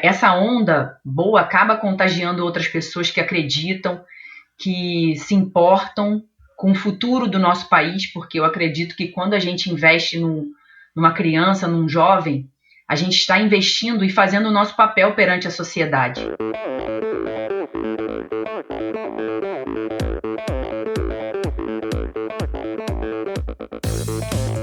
essa onda boa acaba contagiando outras pessoas que acreditam, que se importam com o futuro do nosso país, porque eu acredito que quando a gente investe numa criança, num jovem, a gente está investindo e fazendo o nosso papel perante a sociedade.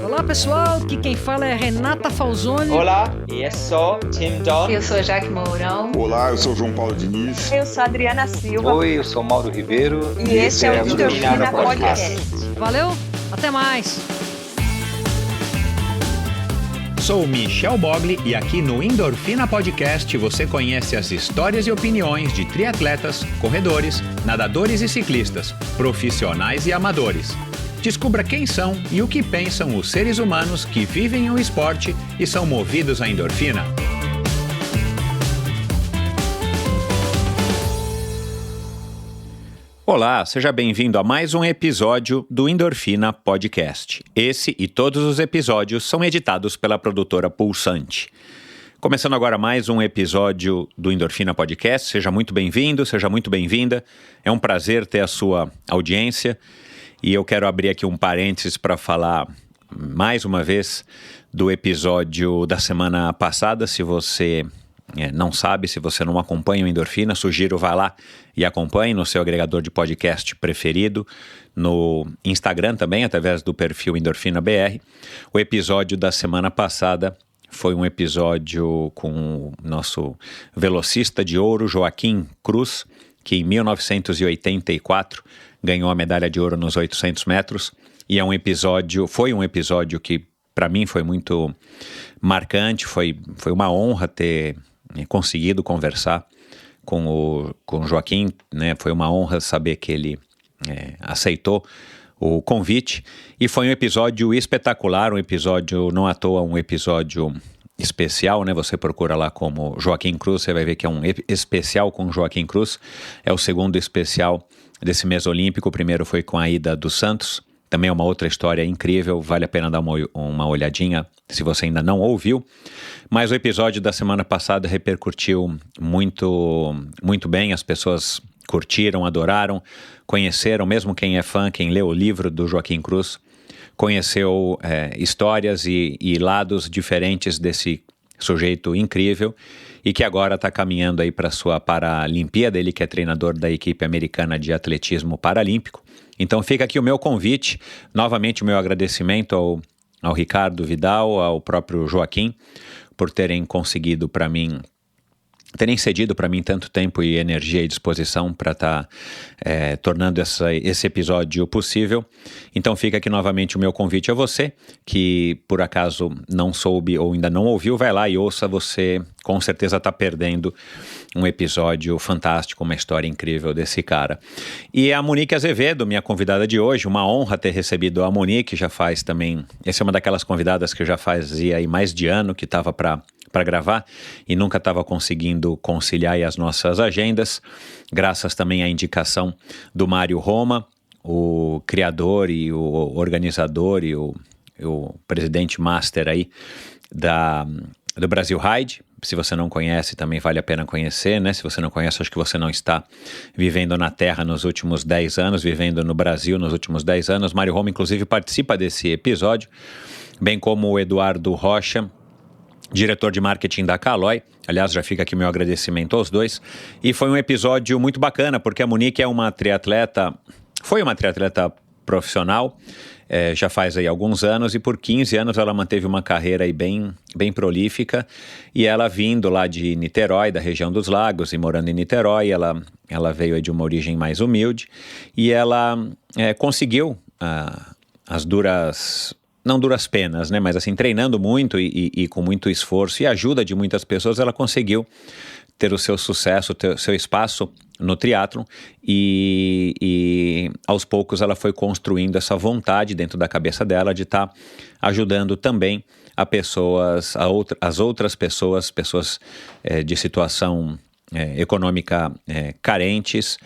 Olá pessoal, aqui quem fala é Renata Falzoni. Olá, eu sou Tim Don. Eu sou Jaque Mourão. Olá, eu sou João Paulo Diniz. Eu sou Adriana Silva. Oi, eu sou Mauro Ribeiro. E esse é o Endorfina Podcast. Valeu, até mais. Sou Michel Bogli e aqui no Endorfina Podcast você conhece as histórias e opiniões de triatletas, corredores, nadadores e ciclistas, profissionais e amadores. Descubra quem são e o que pensam os seres humanos que vivem o esporte e são movidos à endorfina. Olá, seja bem-vindo a mais um episódio do Endorfina Podcast. Esse e todos os episódios são editados pela produtora Pulsante. Começando agora mais um episódio do Endorfina Podcast. Seja muito bem-vindo, seja muito bem-vinda. É um prazer ter a sua audiência. E eu quero abrir aqui um parênteses para falar mais uma vez do episódio da semana passada. Se você não sabe, se você não acompanha o Endorfina, sugiro vá lá e acompanhe no seu agregador de podcast preferido, no Instagram também, através do perfil Endorfina BR. O episódio da semana passada foi um episódio com o nosso velocista de ouro, Joaquim Cruz, que em 1984 ganhou a medalha de ouro nos 800 metros, e foi um episódio que para mim foi muito marcante, foi uma honra ter conseguido conversar com o Joaquim, né? Foi uma honra saber que ele aceitou o convite, e foi um episódio espetacular, um episódio, não à toa, um episódio especial, né? Você procura lá como Joaquim Cruz, você vai ver que é um especial com Joaquim Cruz, é o segundo especial desse mês olímpico. O primeiro foi com a Ida dos Santos, também é uma outra história incrível, vale a pena dar uma olhadinha se você ainda não ouviu. Mas o episódio da semana passada repercutiu muito, muito bem, as pessoas curtiram, adoraram, conheceram, mesmo quem é fã, quem leu o livro do Joaquim Cruz, conheceu histórias e lados diferentes desse sujeito incrível e que agora está caminhando aí para a sua Paralimpíada, ele que é treinador da equipe americana de atletismo paralímpico. Então fica aqui o meu convite, novamente o meu agradecimento ao Ricardo Vidal, ao próprio Joaquim, por terem cedido para mim tanto tempo e energia e disposição para estar tornando esse episódio possível. Então fica aqui novamente o meu convite a você, que por acaso não soube ou ainda não ouviu, vai lá e ouça, você com certeza está perdendo um episódio fantástico, uma história incrível desse cara. E a Monique Azevedo, minha convidada de hoje, uma honra ter recebido a Monique, essa é uma daquelas convidadas que eu já fazia aí mais de ano, que estava para gravar e nunca estava conseguindo conciliar aí as nossas agendas, graças também à indicação do Mário Roma, o criador e o organizador e o presidente master aí do Brasil Ride. Se você não conhece, também vale a pena conhecer, né? Se você não conhece, acho que você não está vivendo na Terra nos últimos 10 anos, vivendo no Brasil nos últimos 10 anos. Mário Roma, inclusive, participa desse episódio, bem como o Eduardo Rocha, diretor de marketing da Caloi. Aliás, já fica aqui meu agradecimento aos dois. E foi um episódio muito bacana, porque a Monique foi uma triatleta profissional, já faz aí alguns anos, e por 15 anos ela manteve uma carreira aí bem prolífica, e ela vindo lá de Niterói, da região dos Lagos, e morando em Niterói, ela veio aí de uma origem mais humilde, e ela conseguiu não duras penas, né? Mas assim, treinando muito e com muito esforço e ajuda de muitas pessoas, ela conseguiu ter o seu sucesso, ter o seu espaço no triatlon, e aos poucos ela foi construindo essa vontade dentro da cabeça dela de estar ajudando também as outras pessoas de situação econômica carentes,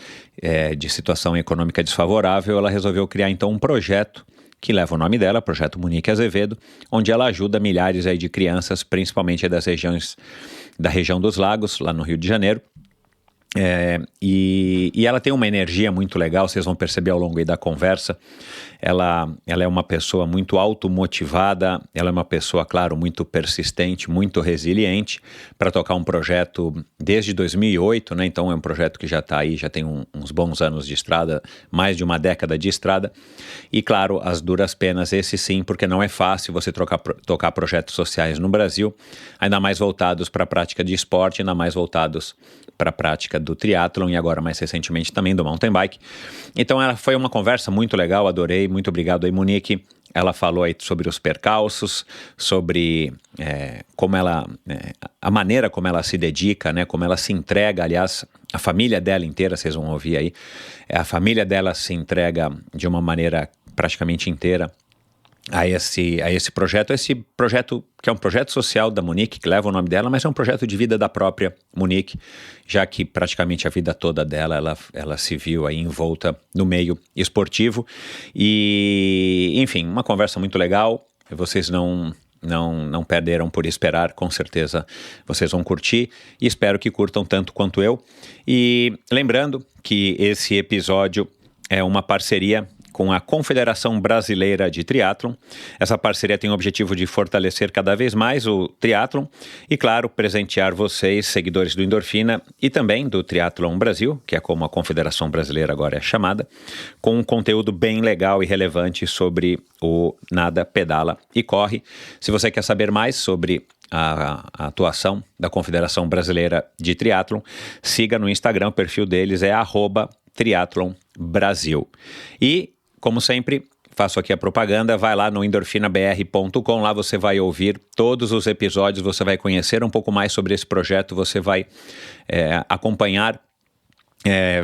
de situação econômica desfavorável. Ela resolveu criar então um projeto que leva o nome dela, Projeto Monique Azevedo, onde ela ajuda milhares aí de crianças, principalmente das regiões da região dos Lagos, lá no Rio de Janeiro. E ela tem uma energia muito legal, vocês vão perceber ao longo aí da conversa. Ela é uma pessoa muito automotivada, ela é uma pessoa, claro, muito persistente, muito resiliente para tocar um projeto desde 2008, né? Então é um projeto que já está aí, já tem uns bons anos de estrada, mais de uma década de estrada. E claro, as duras penas, esse sim, porque não é fácil você tocar projetos sociais no Brasil, ainda mais voltados para a prática de esporte, ainda mais voltados para a prática do triatlon e agora mais recentemente também do mountain bike. Então foi uma conversa muito legal, adorei, muito obrigado aí, Monique. Ela falou aí sobre os percalços, sobre como ela, a maneira como ela se dedica, né, como ela se entrega, aliás, a família dela inteira, vocês vão ouvir aí, a família dela se entrega de uma maneira praticamente inteira a esse projeto que é um projeto social da Monique, que leva o nome dela, mas é um projeto de vida da própria Monique, já que praticamente a vida toda dela, ela se viu aí envolta no meio esportivo. E, enfim, uma conversa muito legal, vocês não perderam por esperar, com certeza vocês vão curtir e espero que curtam tanto quanto eu. E lembrando que esse episódio é uma parceria com a Confederação Brasileira de Triatlon. Essa parceria tem o objetivo de fortalecer cada vez mais o triatlon e, claro, presentear vocês, seguidores do Endorfina e também do Triatlon Brasil, que é como a Confederação Brasileira agora é chamada, com um conteúdo bem legal e relevante sobre o Nada, Pedala e Corre. Se você quer saber mais sobre a atuação da Confederação Brasileira de Triatlon, siga no Instagram, o perfil deles é @triatlonbrasil. E como sempre, faço aqui a propaganda, vai lá no endorfinabr.com, lá você vai ouvir todos os episódios, você vai conhecer um pouco mais sobre esse projeto, você vai acompanhar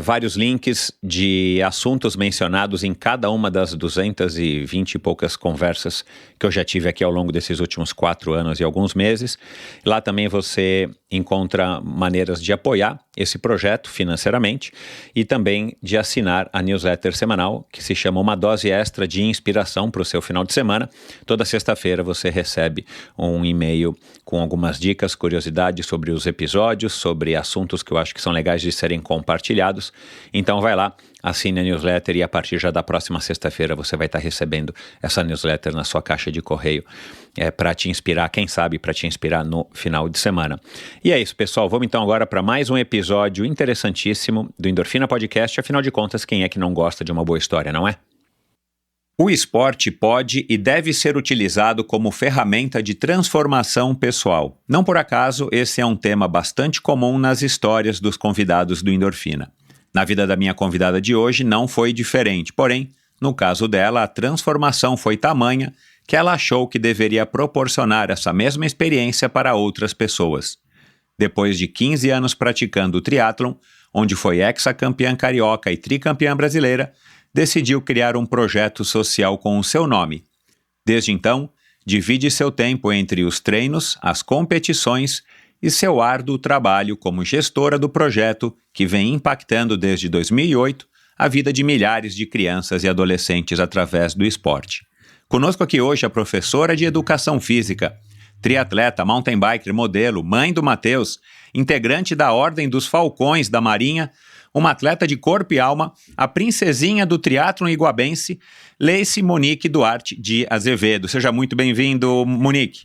vários links de assuntos mencionados em cada uma das 220 e poucas conversas que eu já tive aqui ao longo desses últimos 4 anos e alguns meses. Lá também você encontra maneiras de apoiar esse projeto financeiramente e também de assinar a newsletter semanal, que se chama Uma Dose Extra de Inspiração para o seu final de semana. Toda sexta-feira você recebe um e-mail com algumas dicas, curiosidades sobre os episódios, sobre assuntos que eu acho que são legais de serem compartilhados. Então vai lá, assine a newsletter e a partir já da próxima sexta-feira você vai estar recebendo essa newsletter na sua caixa de correio para te inspirar, quem sabe para te inspirar no final de semana. E é isso, pessoal, vamos então agora para mais um episódio interessantíssimo do Endorfina Podcast. Afinal de contas, quem é que não gosta de uma boa história, não é? O esporte pode e deve ser utilizado como ferramenta de transformação pessoal. Não por acaso, esse é um tema bastante comum nas histórias dos convidados do Endorfina. Na vida da minha convidada de hoje não foi diferente, porém, no caso dela, a transformação foi tamanha que ela achou que deveria proporcionar essa mesma experiência para outras pessoas. Depois de 15 anos praticando o triatlon, onde foi hexacampeã carioca e tricampeã brasileira, decidiu criar um projeto social com o seu nome. Desde então, divide seu tempo entre os treinos, as competições e seu árduo trabalho como gestora do projeto que vem impactando desde 2008 a vida de milhares de crianças e adolescentes através do esporte. Conosco aqui hoje a professora de Educação Física, triatleta, mountain biker, modelo, mãe do Matheus, integrante da Ordem dos Falcões da Marinha, uma atleta de corpo e alma, a princesinha do triatlon iguabense, Leice Monique Duarte de Azevedo. Seja muito bem-vindo, Monique.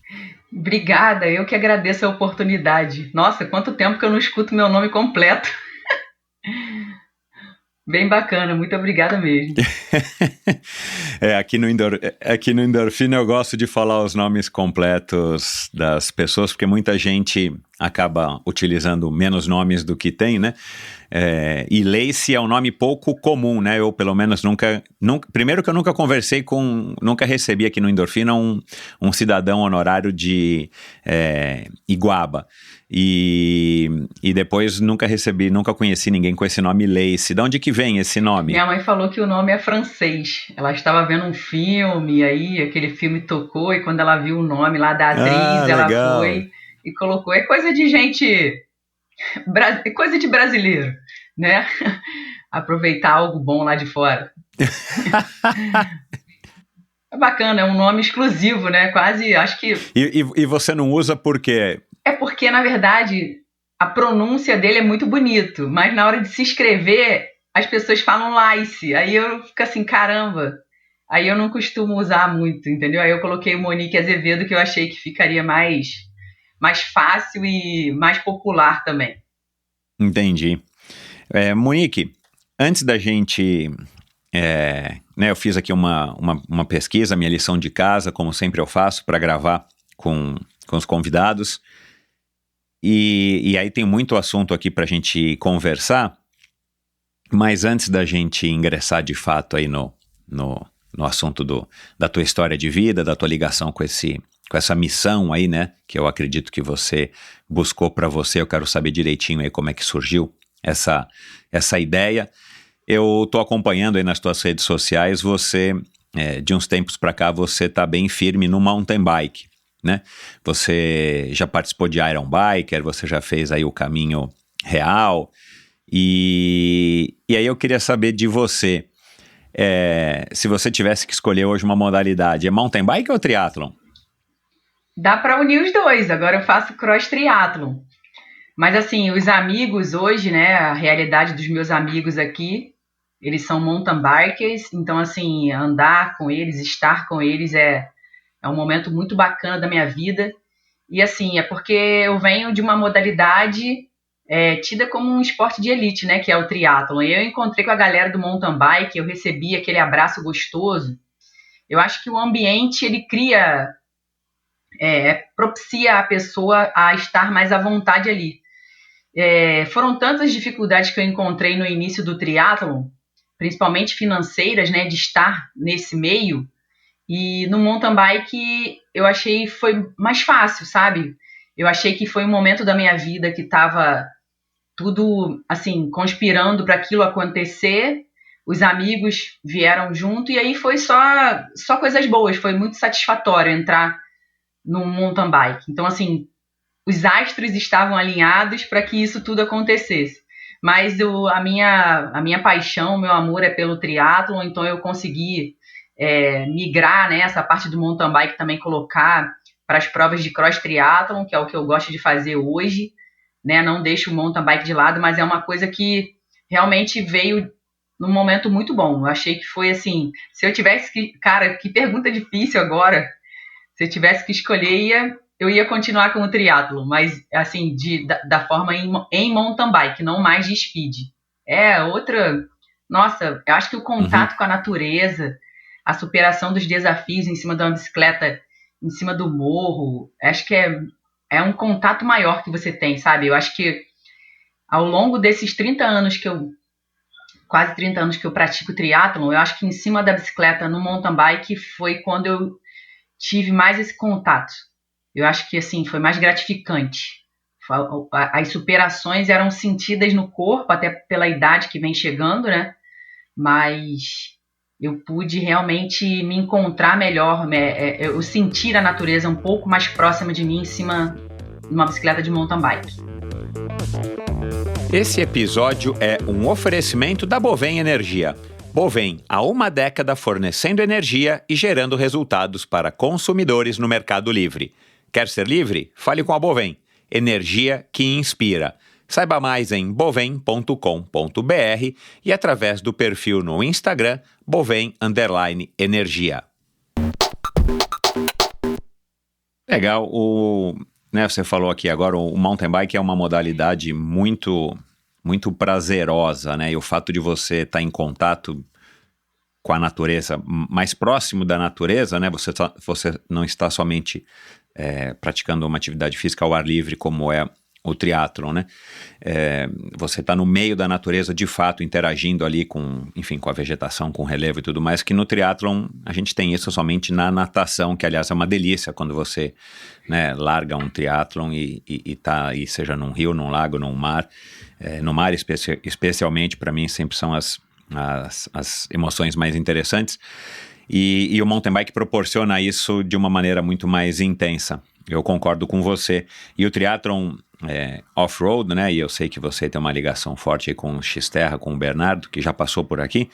Obrigada, eu que agradeço a oportunidade. Nossa, quanto tempo que eu não escuto meu nome completo. Bem bacana, muito obrigada mesmo. Aqui no Endorfina eu gosto de falar os nomes completos das pessoas, porque muita gente acaba utilizando menos nomes do que tem, né? E Leice é um nome pouco comum, né? Eu, pelo menos, nunca primeiro que eu nunca recebi aqui no Endorfina um cidadão honorário de Iguaba. E depois nunca conheci ninguém com esse nome Leice. De onde que vem esse nome? Minha mãe falou que o nome é francês. Ela estava vendo um filme, aí aquele filme tocou, e quando ela viu o nome lá da atriz, ela legal. foi e colocou. É coisa de gente... É coisa de brasileiro, né? Aproveitar algo bom lá de fora. É bacana, é um nome exclusivo, né? Quase, acho que... E você não usa por quê? É porque, na verdade, a pronúncia dele é muito bonito, mas na hora de se escrever, as pessoas falam Laice. Aí eu fico assim, caramba. Aí eu não costumo usar muito, entendeu? Aí eu coloquei o Monique Azevedo, que eu achei que ficaria mais fácil e mais popular também. Entendi. Monique, antes da gente... eu fiz aqui uma pesquisa, minha lição de casa, como sempre eu faço, para gravar com os convidados. E aí tem muito assunto aqui para a gente conversar, mas antes da gente ingressar de fato aí no assunto da tua história de vida, da tua ligação com essa missão aí, né, que eu acredito que você buscou para você, eu quero saber direitinho aí como é que surgiu essa ideia. Eu tô acompanhando aí nas tuas redes sociais, você, de uns tempos para cá, você tá bem firme no mountain bike, né? Você já participou de Iron Biker, você já fez aí o caminho real, e aí eu queria saber de você, se você tivesse que escolher hoje uma modalidade, é mountain bike ou triatlon? Dá para unir os dois, agora eu faço cross triatlon. Mas assim, os amigos hoje, né, a realidade dos meus amigos aqui, eles são mountain bikers, então assim, andar com eles, estar com eles é um momento muito bacana da minha vida. E assim, é porque eu venho de uma modalidade tida como um esporte de elite, né, que é o triatlon. E eu encontrei com a galera do mountain bike, eu recebi aquele abraço gostoso. Eu acho que o ambiente, ele cria, propicia a pessoa a estar mais à vontade ali. Foram tantas dificuldades que eu encontrei no início do triatlon, principalmente financeiras, né, de estar nesse meio, e no mountain bike eu achei foi mais fácil, sabe? Eu achei que foi um momento da minha vida que estava tudo, assim, conspirando para aquilo acontecer, os amigos vieram junto, e aí foi só coisas boas, foi muito satisfatório entrar no mountain bike. Então, assim, os astros estavam alinhados para que isso tudo acontecesse. Mas a minha paixão, meu amor é pelo triatlon, então eu consegui migrar, né, essa parte do mountain bike também, colocar para as provas de cross triatlon, que é o que eu gosto de fazer hoje, né, não deixo o mountain bike de lado, mas é uma coisa que realmente veio num momento muito bom. Eu achei que foi assim, se eu tivesse que... Cara, que pergunta difícil agora. Se eu tivesse que escolher, eu ia continuar com o triatlon, mas assim, da forma em mountain bike, não mais de speed. Nossa, eu acho que o contato com a natureza, a superação dos desafios em cima de uma bicicleta, em cima do morro, acho que é um contato maior que você tem, sabe? Eu acho que ao longo desses quase 30 anos que eu pratico triatlon, eu acho que em cima da bicicleta no mountain bike foi quando eu tive mais esse contato. Eu acho que assim, foi mais gratificante. As superações eram sentidas no corpo, até pela idade que vem chegando, né? Mas eu pude realmente me encontrar melhor, eu sentir a natureza um pouco mais próxima de mim em cima de uma bicicleta de mountain bike. Esse episódio é um oferecimento da Bovem Energia. Bovem, há uma década fornecendo energia e gerando resultados para consumidores no Mercado Livre. Quer ser livre? Fale com a Bovem. Energia que inspira. Saiba mais em bovem.com.br e através do perfil no Instagram Bovem_Energia. Legal, você falou aqui agora, o mountain bike é uma modalidade muito, muito prazerosa, né? E o fato de você estar em contato com a natureza, mais próximo da natureza, né? Você não está somente praticando uma atividade física ao ar livre, como é o triatlon, né? Você está no meio da natureza, de fato, interagindo ali com a vegetação, com o relevo e tudo mais, que no triatlon a gente tem isso somente na natação, que aliás é uma delícia quando você, né, larga um triatlon e tá aí, seja num rio, num lago, num mar. No mar, especialmente, para mim, sempre são as emoções mais interessantes. E o mountain bike proporciona isso de uma maneira muito mais intensa. Eu concordo com você. E o triatlon off-road, né? E eu sei que você tem uma ligação forte aí com o Xterra, com o Bernardo, que já passou por aqui.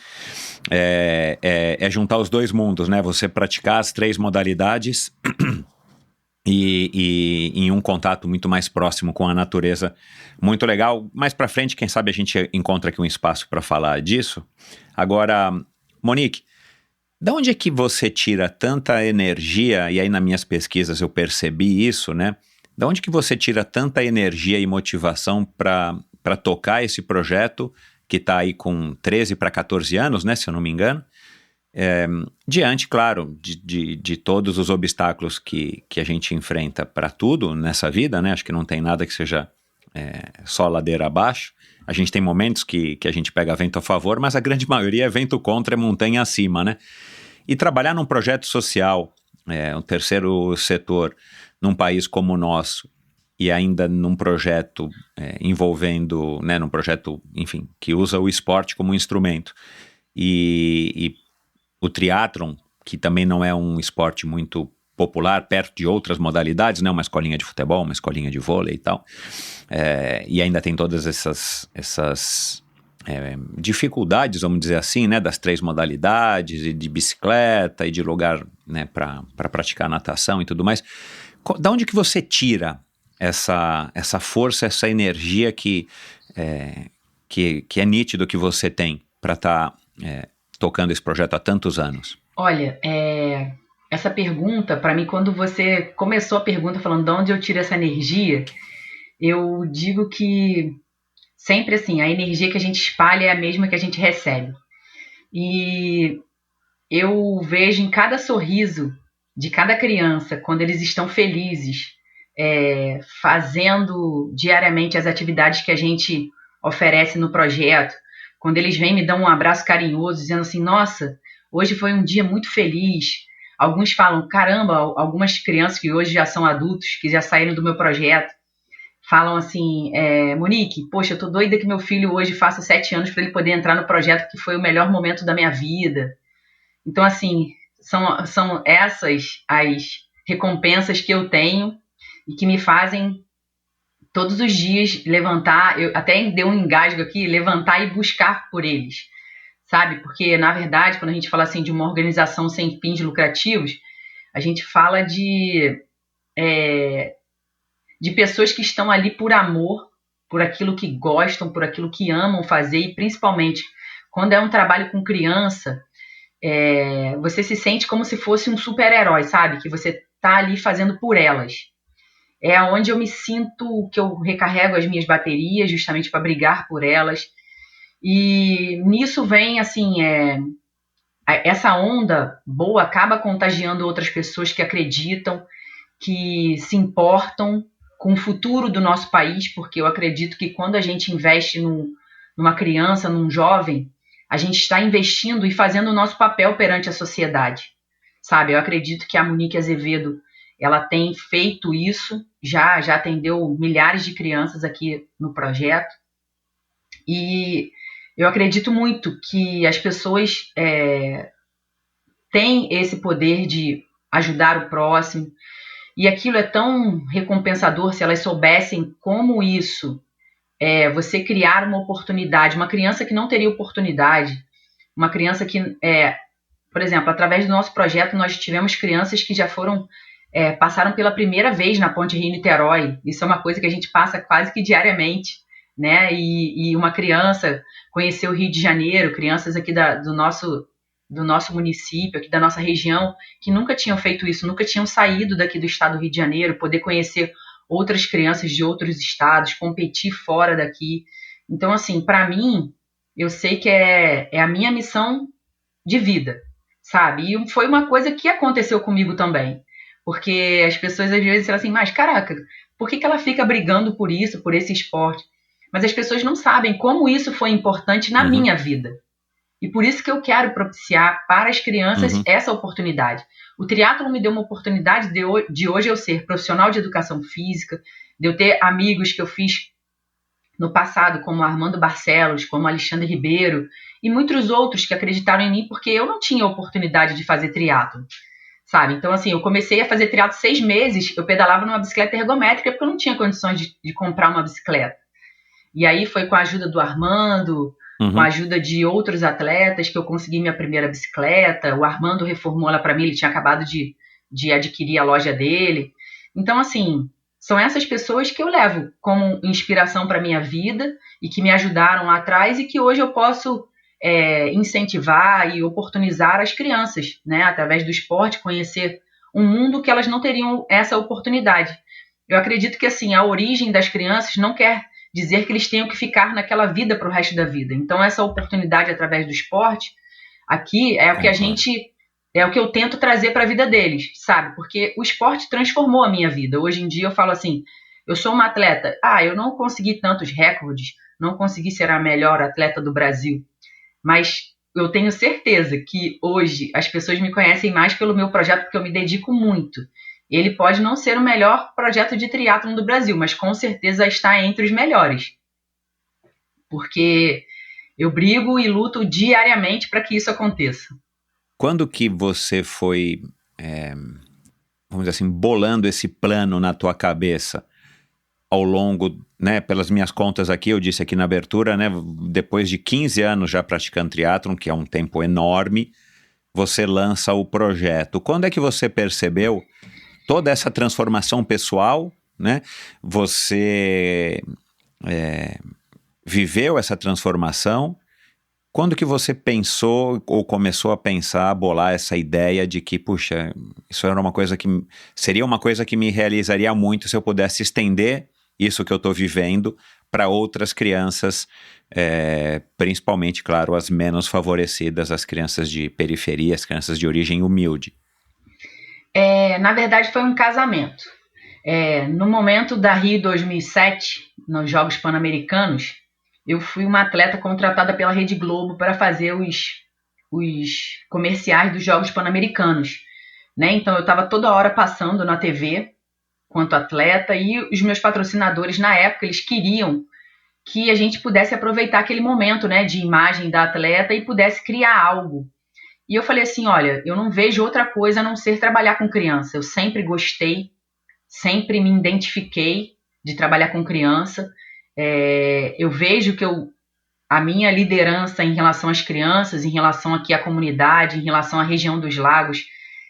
É juntar os dois mundos, né? Você praticar as 3 modalidades e em um contato muito mais próximo com a natureza, muito legal. Mais para frente, quem sabe a gente encontra aqui um espaço para falar disso. Agora, Monique, de onde é que você tira tanta energia, e aí nas minhas pesquisas eu percebi isso, né? De onde que você tira tanta energia e motivação para tocar esse projeto, que está aí com 13 para 14 anos, né, se eu não me engano, diante, claro, de todos os obstáculos que a gente enfrenta para tudo nessa vida, né? Acho que não tem nada que seja só ladeira abaixo. A gente tem momentos que a gente pega vento a favor, mas a grande maioria é vento contra, é montanha acima, né? E trabalhar num projeto social, um terceiro setor, num país como o nosso, e ainda num projeto envolvendo, né, num projeto, enfim, que usa o esporte como instrumento, e o triatlon, que também não é um esporte muito popular, perto de outras modalidades, né, uma escolinha de futebol, uma escolinha de vôlei e tal, e ainda tem todas essas dificuldades, vamos dizer assim, né, das 3 modalidades, e de bicicleta, e de lugar, né, para praticar natação e tudo mais. Da onde que você tira essa força, essa energia que é nítido que você tem para estar tocando esse projeto há tantos anos? Olha, essa pergunta, para mim, quando você começou a pergunta falando de onde eu tiro essa energia, eu digo que sempre assim, a energia que a gente espalha é a mesma que a gente recebe. E eu vejo em cada sorriso de cada criança, quando eles estão felizes, fazendo diariamente as atividades que a gente oferece no projeto, quando eles vêm e me dão um abraço carinhoso, dizendo assim, nossa, hoje foi um dia muito feliz. Alguns falam, caramba, algumas crianças que hoje já são adultos, que já saíram do meu projeto, falam assim, Monique, poxa, eu tô doida que meu filho hoje faça 7 anos para ele poder entrar no projeto, que foi o melhor momento da minha vida. Então, assim, são essas as recompensas que eu tenho e que me fazem todos os dias levantar, eu até dei um engasgo aqui, levantar e buscar por eles, sabe? Porque, na verdade, quando a gente fala assim de uma organização sem fins lucrativos, a gente fala de pessoas que estão ali por amor, por aquilo que gostam, por aquilo que amam fazer, e principalmente quando é um trabalho com criança, você se sente como se fosse um super-herói, sabe? Que você tá ali fazendo por elas. É onde eu me sinto que eu recarrego as minhas baterias, justamente para brigar por elas. E nisso vem, assim, essa onda boa acaba contagiando outras pessoas que acreditam, que se importam com o futuro do nosso país, porque eu acredito que quando a gente investe numa criança, num jovem, a gente está investindo e fazendo o nosso papel perante a sociedade, sabe? Eu acredito que a Monique Azevedo, ela tem feito isso, já atendeu milhares de crianças aqui no projeto, e eu acredito muito que as pessoas têm esse poder de ajudar o próximo, e aquilo é tão recompensador se elas soubessem como isso você criar uma oportunidade, uma criança que não teria oportunidade, uma criança que, por exemplo, através do nosso projeto nós tivemos crianças que já passaram pela primeira vez na Ponte Rio-Niterói. Isso é uma coisa que a gente passa quase que diariamente, né? E uma criança conheceu o Rio de Janeiro, crianças aqui do nosso município, aqui da nossa região, que nunca tinham feito isso, nunca tinham saído daqui do estado do Rio de Janeiro, poder conhecer outras crianças de outros estados, competir fora daqui. Então, assim, para mim, eu sei que é a minha missão de vida, sabe? E foi uma coisa que aconteceu comigo também. Porque as pessoas às vezes falam assim, mas caraca, por que ela fica brigando por isso, por esse esporte? Mas as pessoas não sabem como isso foi importante na minha vida. E por isso que eu quero propiciar para as crianças essa oportunidade. O triatlon me deu uma oportunidade de hoje eu ser profissional de educação física, de eu ter amigos que eu fiz no passado, como Armando Barcelos, como Alexandre Ribeiro, e muitos outros que acreditaram em mim porque eu não tinha oportunidade de fazer triatlon, sabe? Então, assim, eu comecei a fazer triatlon 6 meses, eu pedalava numa bicicleta ergométrica porque eu não tinha condições de comprar uma bicicleta. E aí foi com a ajuda do Armando, com a ajuda de outros atletas que eu consegui minha primeira bicicleta. O Armando reformou ela para mim, ele tinha acabado de adquirir a loja dele. Então, assim, são essas pessoas que eu levo como inspiração para a minha vida e que me ajudaram lá atrás e que hoje eu posso incentivar e oportunizar as crianças, né, através do esporte, conhecer um mundo que elas não teriam essa oportunidade. Eu acredito que, assim, a origem das crianças não quer dizer que eles tenham que ficar naquela vida para o resto da vida. Então, essa oportunidade através do esporte, aqui, é o que é o que eu tento trazer para a vida deles, sabe? Porque o esporte transformou a minha vida. Hoje em dia eu falo assim, eu sou uma atleta, eu não consegui tantos recordes, não consegui ser a melhor atleta do Brasil, mas eu tenho certeza que hoje as pessoas me conhecem mais pelo meu projeto, porque eu me dedico muito. Ele pode não ser o melhor projeto de triatlon do Brasil, mas com certeza está entre os melhores. Porque eu brigo e luto diariamente para que isso aconteça. Quando que você foi, vamos dizer assim, bolando esse plano na tua cabeça ao longo, né, pelas minhas contas aqui, eu disse aqui na abertura, né, depois de 15 anos já praticando triatlon, que é um tempo enorme, você lança o projeto. Quando é que você percebeu toda essa transformação pessoal, né? Você viveu essa transformação? Quando que você pensou ou começou a pensar, a bolar essa ideia de que, puxa, isso era uma coisa que seria uma coisa que me realizaria muito se eu pudesse estender isso que eu estou vivendo para outras crianças, principalmente, claro, as menos favorecidas, as crianças de periferia, as crianças de origem humilde? Na verdade, foi um casamento. No momento da Rio 2007, nos Jogos Pan-Americanos, eu fui uma atleta contratada pela Rede Globo para fazer os comerciais dos Jogos Pan-Americanos, né? Então, eu estava toda hora passando na TV quanto atleta e os meus patrocinadores, na época, eles queriam que a gente pudesse aproveitar aquele momento, né, de imagem da atleta e pudesse criar algo. E eu falei assim, olha, eu não vejo outra coisa a não ser trabalhar com criança. Eu sempre gostei, sempre me identifiquei de trabalhar com criança. Eu vejo que a minha liderança em relação às crianças, em relação aqui à comunidade, em relação à região dos lagos,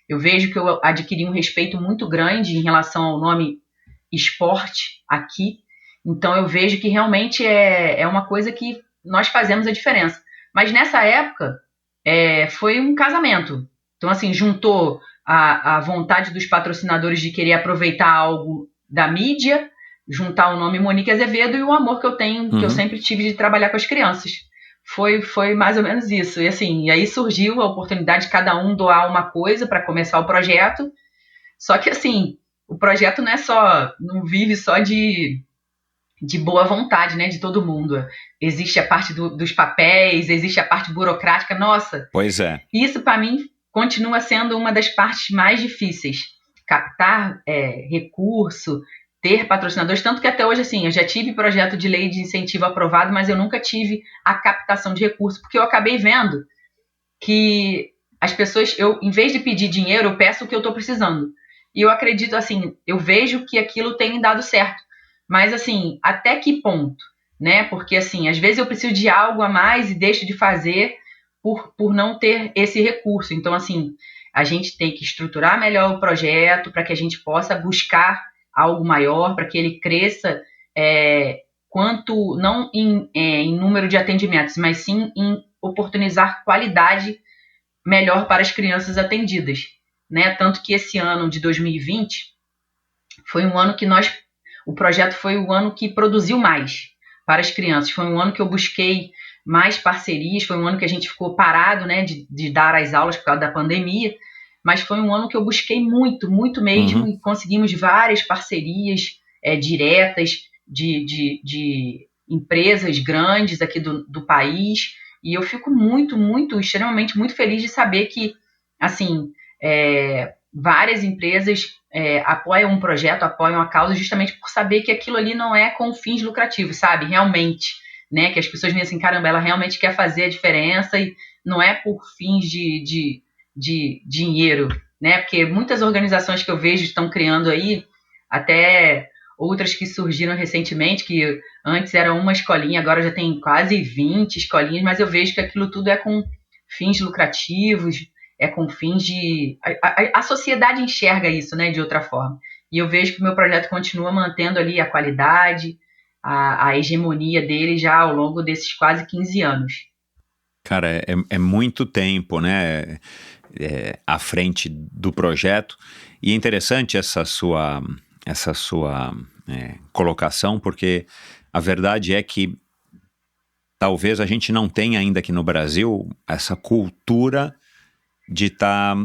eu vejo que eu adquiri um respeito muito grande em relação ao nome esporte aqui. Então eu vejo que realmente é uma coisa que nós fazemos a diferença. Mas nessa época foi um casamento. Então, assim, juntou a vontade dos patrocinadores de querer aproveitar algo da mídia, juntar o nome Monique Azevedo e o amor que eu tenho, que eu sempre tive de trabalhar com as crianças. Foi mais ou menos isso. E assim, aí surgiu a oportunidade de cada um doar uma coisa para começar o projeto. Só que assim, o projeto não vive só de boa vontade, né, de todo mundo. Existe a parte dos papéis, existe a parte burocrática. Nossa, pois é. Isso para mim continua sendo uma das partes mais difíceis. Captar recurso, ter patrocinadores, tanto que até hoje, assim, eu já tive projeto de lei de incentivo aprovado, mas eu nunca tive a captação de recursos, porque eu acabei vendo que as pessoas, em vez de pedir dinheiro, eu peço o que eu estou precisando. E eu acredito, assim, eu vejo que aquilo tem dado certo. Mas, assim, até que ponto, né? Porque, assim, às vezes eu preciso de algo a mais e deixo de fazer por não ter esse recurso. Então, assim, a gente tem que estruturar melhor o projeto para que a gente possa buscar algo maior, para que ele cresça, quanto não em número de atendimentos, mas sim em oportunizar qualidade melhor para as crianças atendidas, né? Tanto que esse ano de 2020 foi um ano que o projeto foi o ano que produziu mais para as crianças. Foi um ano que eu busquei mais parcerias, foi um ano que a gente ficou parado, né, de dar as aulas por causa da pandemia, mas foi um ano que eu busquei muito, muito mesmo, e conseguimos várias parcerias diretas de empresas grandes aqui do país, e eu fico muito, muito, extremamente muito feliz de saber que, assim, várias empresas apoiam um projeto, apoiam a causa, justamente por saber que aquilo ali não é com fins lucrativos, sabe? Realmente, né? Que as pessoas veem assim, caramba, ela realmente quer fazer a diferença e não é por fins de dinheiro, né? Porque muitas organizações que eu vejo estão criando aí, até outras que surgiram recentemente, que antes era uma escolinha, agora já tem quase 20 escolinhas, mas eu vejo que aquilo tudo é com fins lucrativos, com fins de... A sociedade enxerga isso, né, de outra forma. e eu vejo que o meu projeto continua mantendo ali a qualidade, a hegemonia dele já ao longo desses quase 15 anos. Cara, é muito tempo, né, à frente do projeto, e é interessante essa sua colocação, porque a verdade é que talvez a gente não tenha ainda aqui no Brasil essa cultura de estar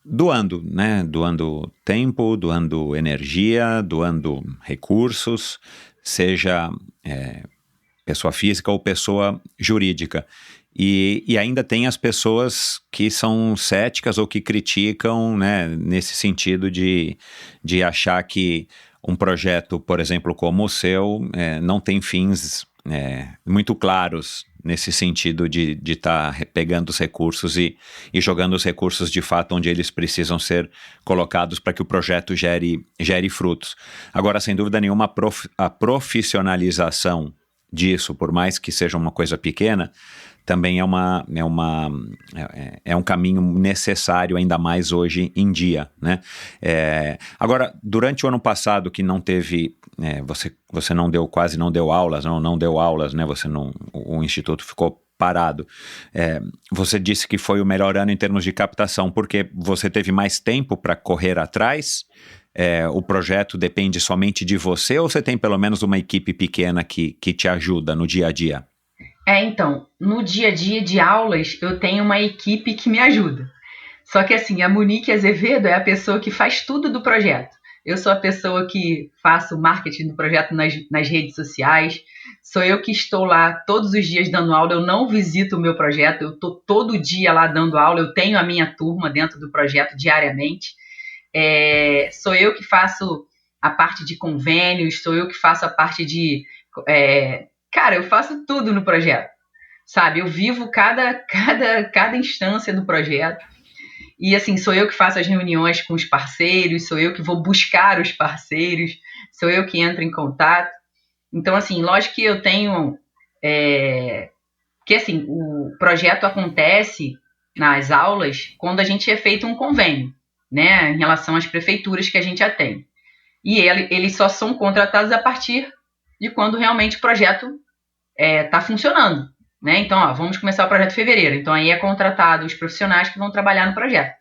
doando, né? Doando tempo, doando energia, doando recursos, seja pessoa física ou pessoa jurídica. E ainda tem as pessoas que são céticas ou que criticam, né, nesse sentido de achar que um projeto, por exemplo, como o seu, não tem fins muito claros nesse sentido de estar pegando os recursos e jogando os recursos de fato onde eles precisam ser colocados para que o projeto gere frutos. Agora, sem dúvida nenhuma, a profissionalização disso, por mais que seja uma coisa pequena, também é um caminho necessário, ainda mais hoje em dia, né? Agora, durante o ano passado que não teve, você quase não deu aulas, não deu aulas, né? O Instituto ficou parado. Você disse que foi o melhor ano em termos de captação, porque você teve mais tempo para correr atrás? O projeto depende somente de você, ou você tem pelo menos uma equipe pequena que te ajuda no dia a dia? Então, no dia a dia de aulas, eu tenho uma equipe que me ajuda. Só que assim, a Monique Azevedo é a pessoa que faz tudo do projeto. Eu sou a pessoa que faço o marketing do projeto nas redes sociais. Sou eu que estou lá todos os dias dando aula. Eu não visito o meu projeto, eu estou todo dia lá dando aula. Eu tenho a minha turma dentro do projeto diariamente. Sou eu que faço a parte de convênios, sou eu que faço a parte de... Cara, eu faço tudo no projeto, sabe? Eu vivo cada instância do projeto. E, assim, sou eu que faço as reuniões com os parceiros, sou eu que vou buscar os parceiros, sou eu que entro em contato. Então, assim, lógico que eu tenho... Porque, assim, o projeto acontece nas aulas quando a gente é feito um convênio, né? Em relação às prefeituras que a gente já tem. E eles só são contratados a partir de quando realmente o projeto está funcionando, né? Então, vamos começar o projeto em fevereiro. Então, aí é contratado os profissionais que vão trabalhar no projeto.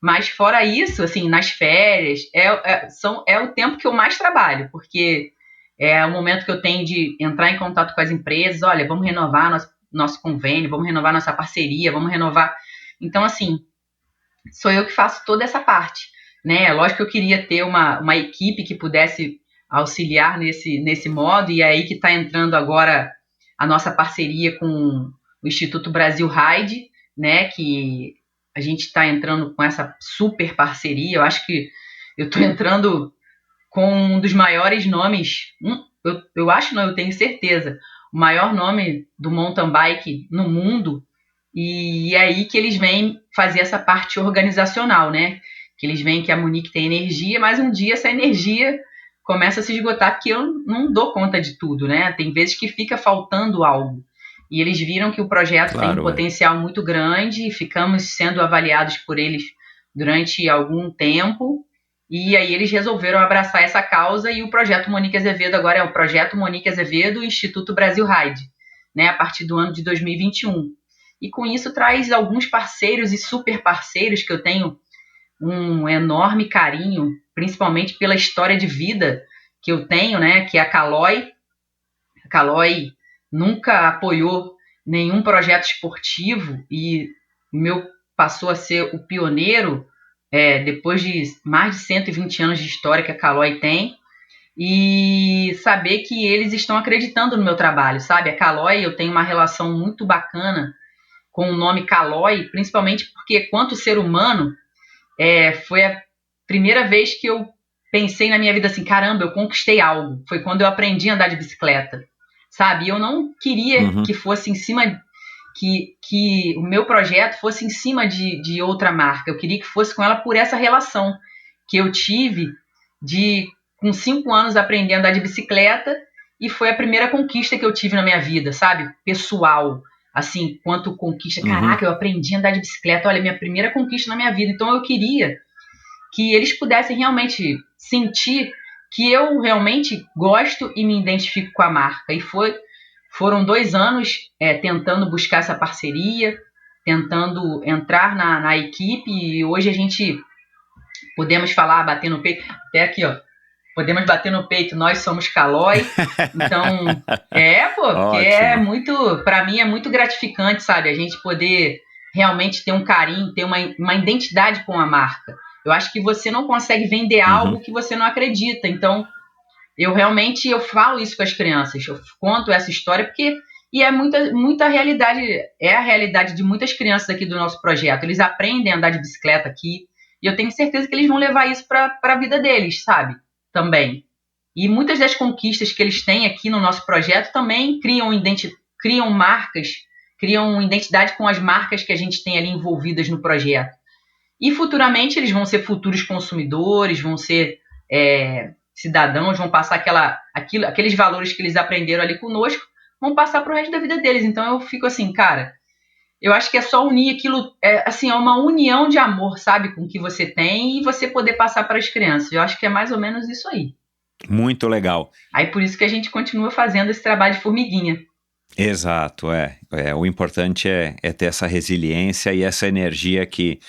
Mas, fora isso, assim, nas férias, é o tempo que eu mais trabalho, porque é o momento que eu tenho de entrar em contato com as empresas. Olha, vamos renovar nosso convênio, vamos renovar nossa parceria, vamos renovar... Então, assim, sou eu que faço toda essa parte, né? Lógico que eu queria ter uma equipe que pudesse auxiliar nesse modo, e é aí que está entrando agora a nossa parceria com o Instituto Brasil Ride, né, que a gente está entrando com essa super parceria. Eu acho que eu estou entrando com um dos maiores nomes, eu tenho certeza, o maior nome do mountain bike no mundo, e é aí que eles vêm fazer essa parte organizacional, né, que eles veem que a Monique tem energia, mas um dia essa energia começa a se esgotar, porque eu não dou conta de tudo, né? Tem vezes que fica faltando algo. E eles viram que o projeto tem um potencial muito grande, e ficamos sendo avaliados por eles durante algum tempo, e aí eles resolveram abraçar essa causa, e o projeto Monique Azevedo agora é o projeto Monique Azevedo Instituto Brasil Ride, né? A partir do ano de 2021. E com isso traz alguns parceiros e super parceiros que eu tenho um enorme carinho, principalmente pela história de vida que eu tenho, né, que é a Caloi. A Caloi nunca apoiou nenhum projeto esportivo e o meu passou a ser o pioneiro depois de mais de 120 anos de história que a Caloi tem, e saber que eles estão acreditando no meu trabalho, sabe? A Caloi, eu tenho uma relação muito bacana com o nome Caloi, principalmente porque, quanto ser humano, foi a primeira vez que eu pensei na minha vida assim, caramba, eu conquistei algo. Foi quando eu aprendi a andar de bicicleta, sabe? E eu não queria que fosse em cima, que o meu projeto fosse em cima de outra marca. Eu queria que fosse com ela por essa relação que eu tive com 5 anos, aprender a andar de bicicleta, e foi a primeira conquista que eu tive na minha vida, sabe? Pessoal. Assim, quanto conquista, caraca, eu aprendi a andar de bicicleta, olha, minha primeira conquista na minha vida. Então eu queria que eles pudessem realmente sentir que eu realmente gosto e me identifico com a marca. E foram 2 anos tentando buscar essa parceria, tentando entrar na equipe, e hoje a gente podemos falar, bater no peito, até aqui, ó, podemos bater no peito, nós somos Caloi. Então, porque é muito, para mim é muito gratificante, sabe, a gente poder realmente ter um carinho, ter uma identidade com a marca. Eu acho que você não consegue vender algo que você não acredita. Então, eu falo isso com as crianças, eu conto essa história porque é muita realidade, é a realidade de muitas crianças aqui do nosso projeto. Eles aprendem a andar de bicicleta aqui e eu tenho certeza que eles vão levar isso para a vida deles, sabe? Também. E muitas das conquistas que eles têm aqui no nosso projeto também criam marcas, criam identidade com as marcas que a gente tem ali envolvidas no projeto. E futuramente eles vão ser futuros consumidores, vão ser cidadãos, vão passar aqueles valores que eles aprenderam ali conosco, vão passar para o resto da vida deles. Então eu fico assim, cara, eu acho que é só unir aquilo, é uma união de amor, sabe, com o que você tem e você poder passar para as crianças. Eu acho que é mais ou menos isso aí. Muito legal. Aí por isso que a gente continua fazendo esse trabalho de formiguinha. Exato, o importante é ter essa resiliência e essa energia que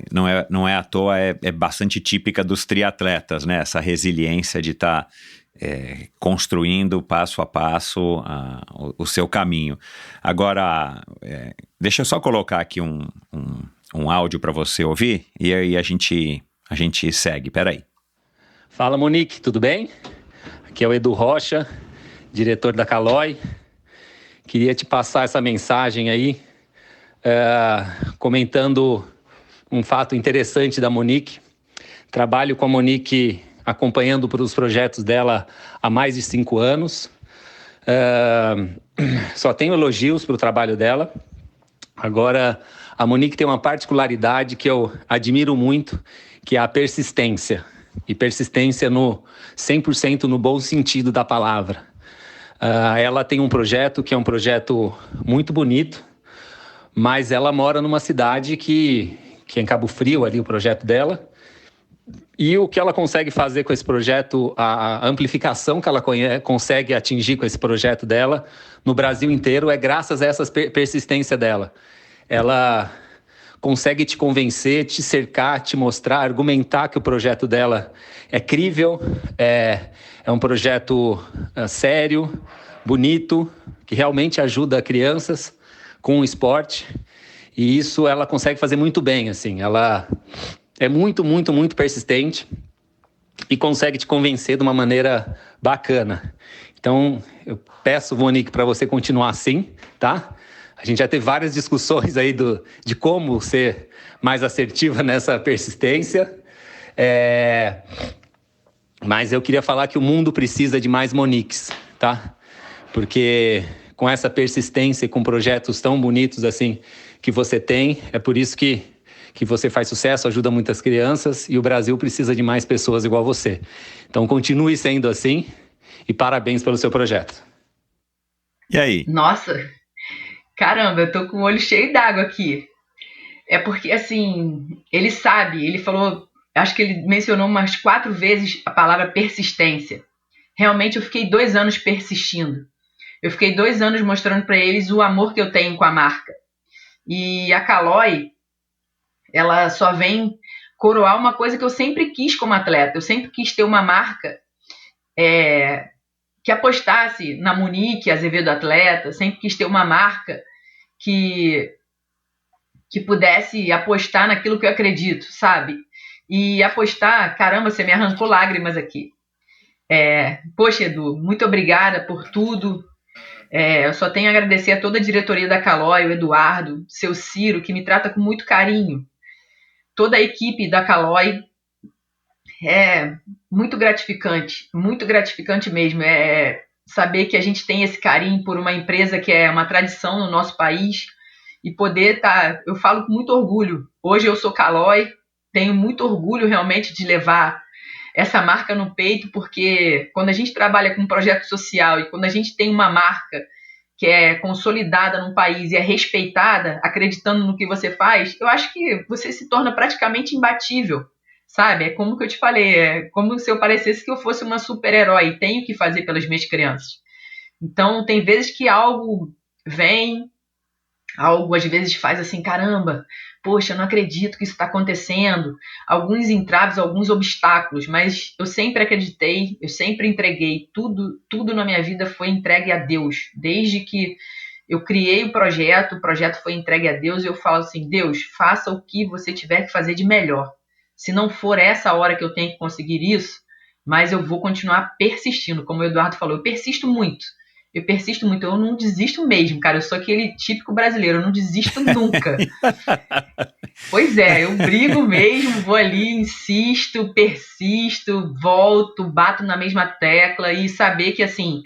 não é à toa, é bastante típica dos triatletas, né? Essa resiliência de estar construindo passo a passo o seu caminho. Agora, deixa eu só colocar aqui um áudio para você ouvir e aí a gente segue. Peraí. Fala, Monique, tudo bem? Aqui é o Edu Rocha, diretor da Caloi. Queria te passar essa mensagem aí, comentando um fato interessante da Monique. Trabalho com a Monique acompanhando os projetos dela há mais de 5 anos. Só tenho elogios para o trabalho dela. Agora, a Monique tem uma particularidade que eu admiro muito, que é a persistência. E persistência 100% no bom sentido da palavra. Ela tem um projeto que é um projeto muito bonito, mas ela mora numa cidade que é em Cabo Frio, ali o projeto dela. E o que ela consegue fazer com esse projeto, a amplificação que ela consegue atingir com esse projeto dela no Brasil inteiro é graças a essa persistência dela. Ela consegue te convencer, te cercar, te mostrar, argumentar que o projeto dela é crível, é um projeto sério, bonito, que realmente ajuda crianças com o esporte. E isso ela consegue fazer muito bem, assim. Ela é muito, muito, muito persistente e consegue te convencer de uma maneira bacana. Então, eu peço, Monique, para você continuar assim, tá? A gente já teve várias discussões aí de como ser mais assertiva nessa persistência. Mas eu queria falar que o mundo precisa de mais Moniques, tá? Porque com essa persistência e com projetos tão bonitos assim que você tem, é por isso que você faz sucesso, ajuda muitas crianças e o Brasil precisa de mais pessoas igual você. Então continue sendo assim e parabéns pelo seu projeto. E aí? Nossa, caramba, eu tô com o olho cheio d'água aqui. É porque, assim, ele sabe, ele falou, acho que ele mencionou umas 4 vezes a palavra persistência. Realmente eu fiquei 2 anos persistindo. Eu fiquei 2 anos mostrando para eles o amor que eu tenho com a marca. E a Caloi, ela só vem coroar uma coisa que eu sempre quis como atleta. Eu sempre quis ter uma marca que apostasse na Monique Azevedo Atleta. Eu sempre quis ter uma marca que pudesse apostar naquilo que eu acredito, sabe? E apostar, caramba, você me arrancou lágrimas aqui. Poxa, Edu, muito obrigada por tudo. Eu só tenho a agradecer a toda a diretoria da Caloi, o Eduardo, seu Ciro, que me trata com muito carinho. Toda a equipe da Caloi é muito gratificante mesmo. Saber que a gente tem esse carinho por uma empresa que é uma tradição no nosso país e poder eu falo com muito orgulho. Hoje eu sou Caloi, tenho muito orgulho realmente de levar essa marca no peito, porque quando a gente trabalha com um projeto social e quando a gente tem uma marca que é consolidada num país e é respeitada, acreditando no que você faz, eu acho que você se torna praticamente imbatível. sabe? É como que eu te falei, é como se eu parecesse que eu fosse uma super-herói e tenho que fazer pelas minhas crianças. Então, tem vezes que algo vem, algo às vezes faz assim, caramba, poxa, eu não acredito que isso está acontecendo. Alguns entraves, alguns obstáculos, mas eu sempre acreditei, eu sempre entreguei. Tudo na minha vida foi entregue a Deus. Desde que eu criei o projeto foi entregue a Deus e eu falo assim, Deus, faça o que você tiver que fazer de melhor. Se não for essa hora que eu tenho que conseguir isso, mas eu vou continuar persistindo. Como o Eduardo falou, eu persisto muito, eu não desisto mesmo, cara. Eu sou aquele típico brasileiro, eu não desisto nunca. Pois é, eu brigo mesmo, vou ali, insisto, persisto, volto, bato na mesma tecla e saber que, assim,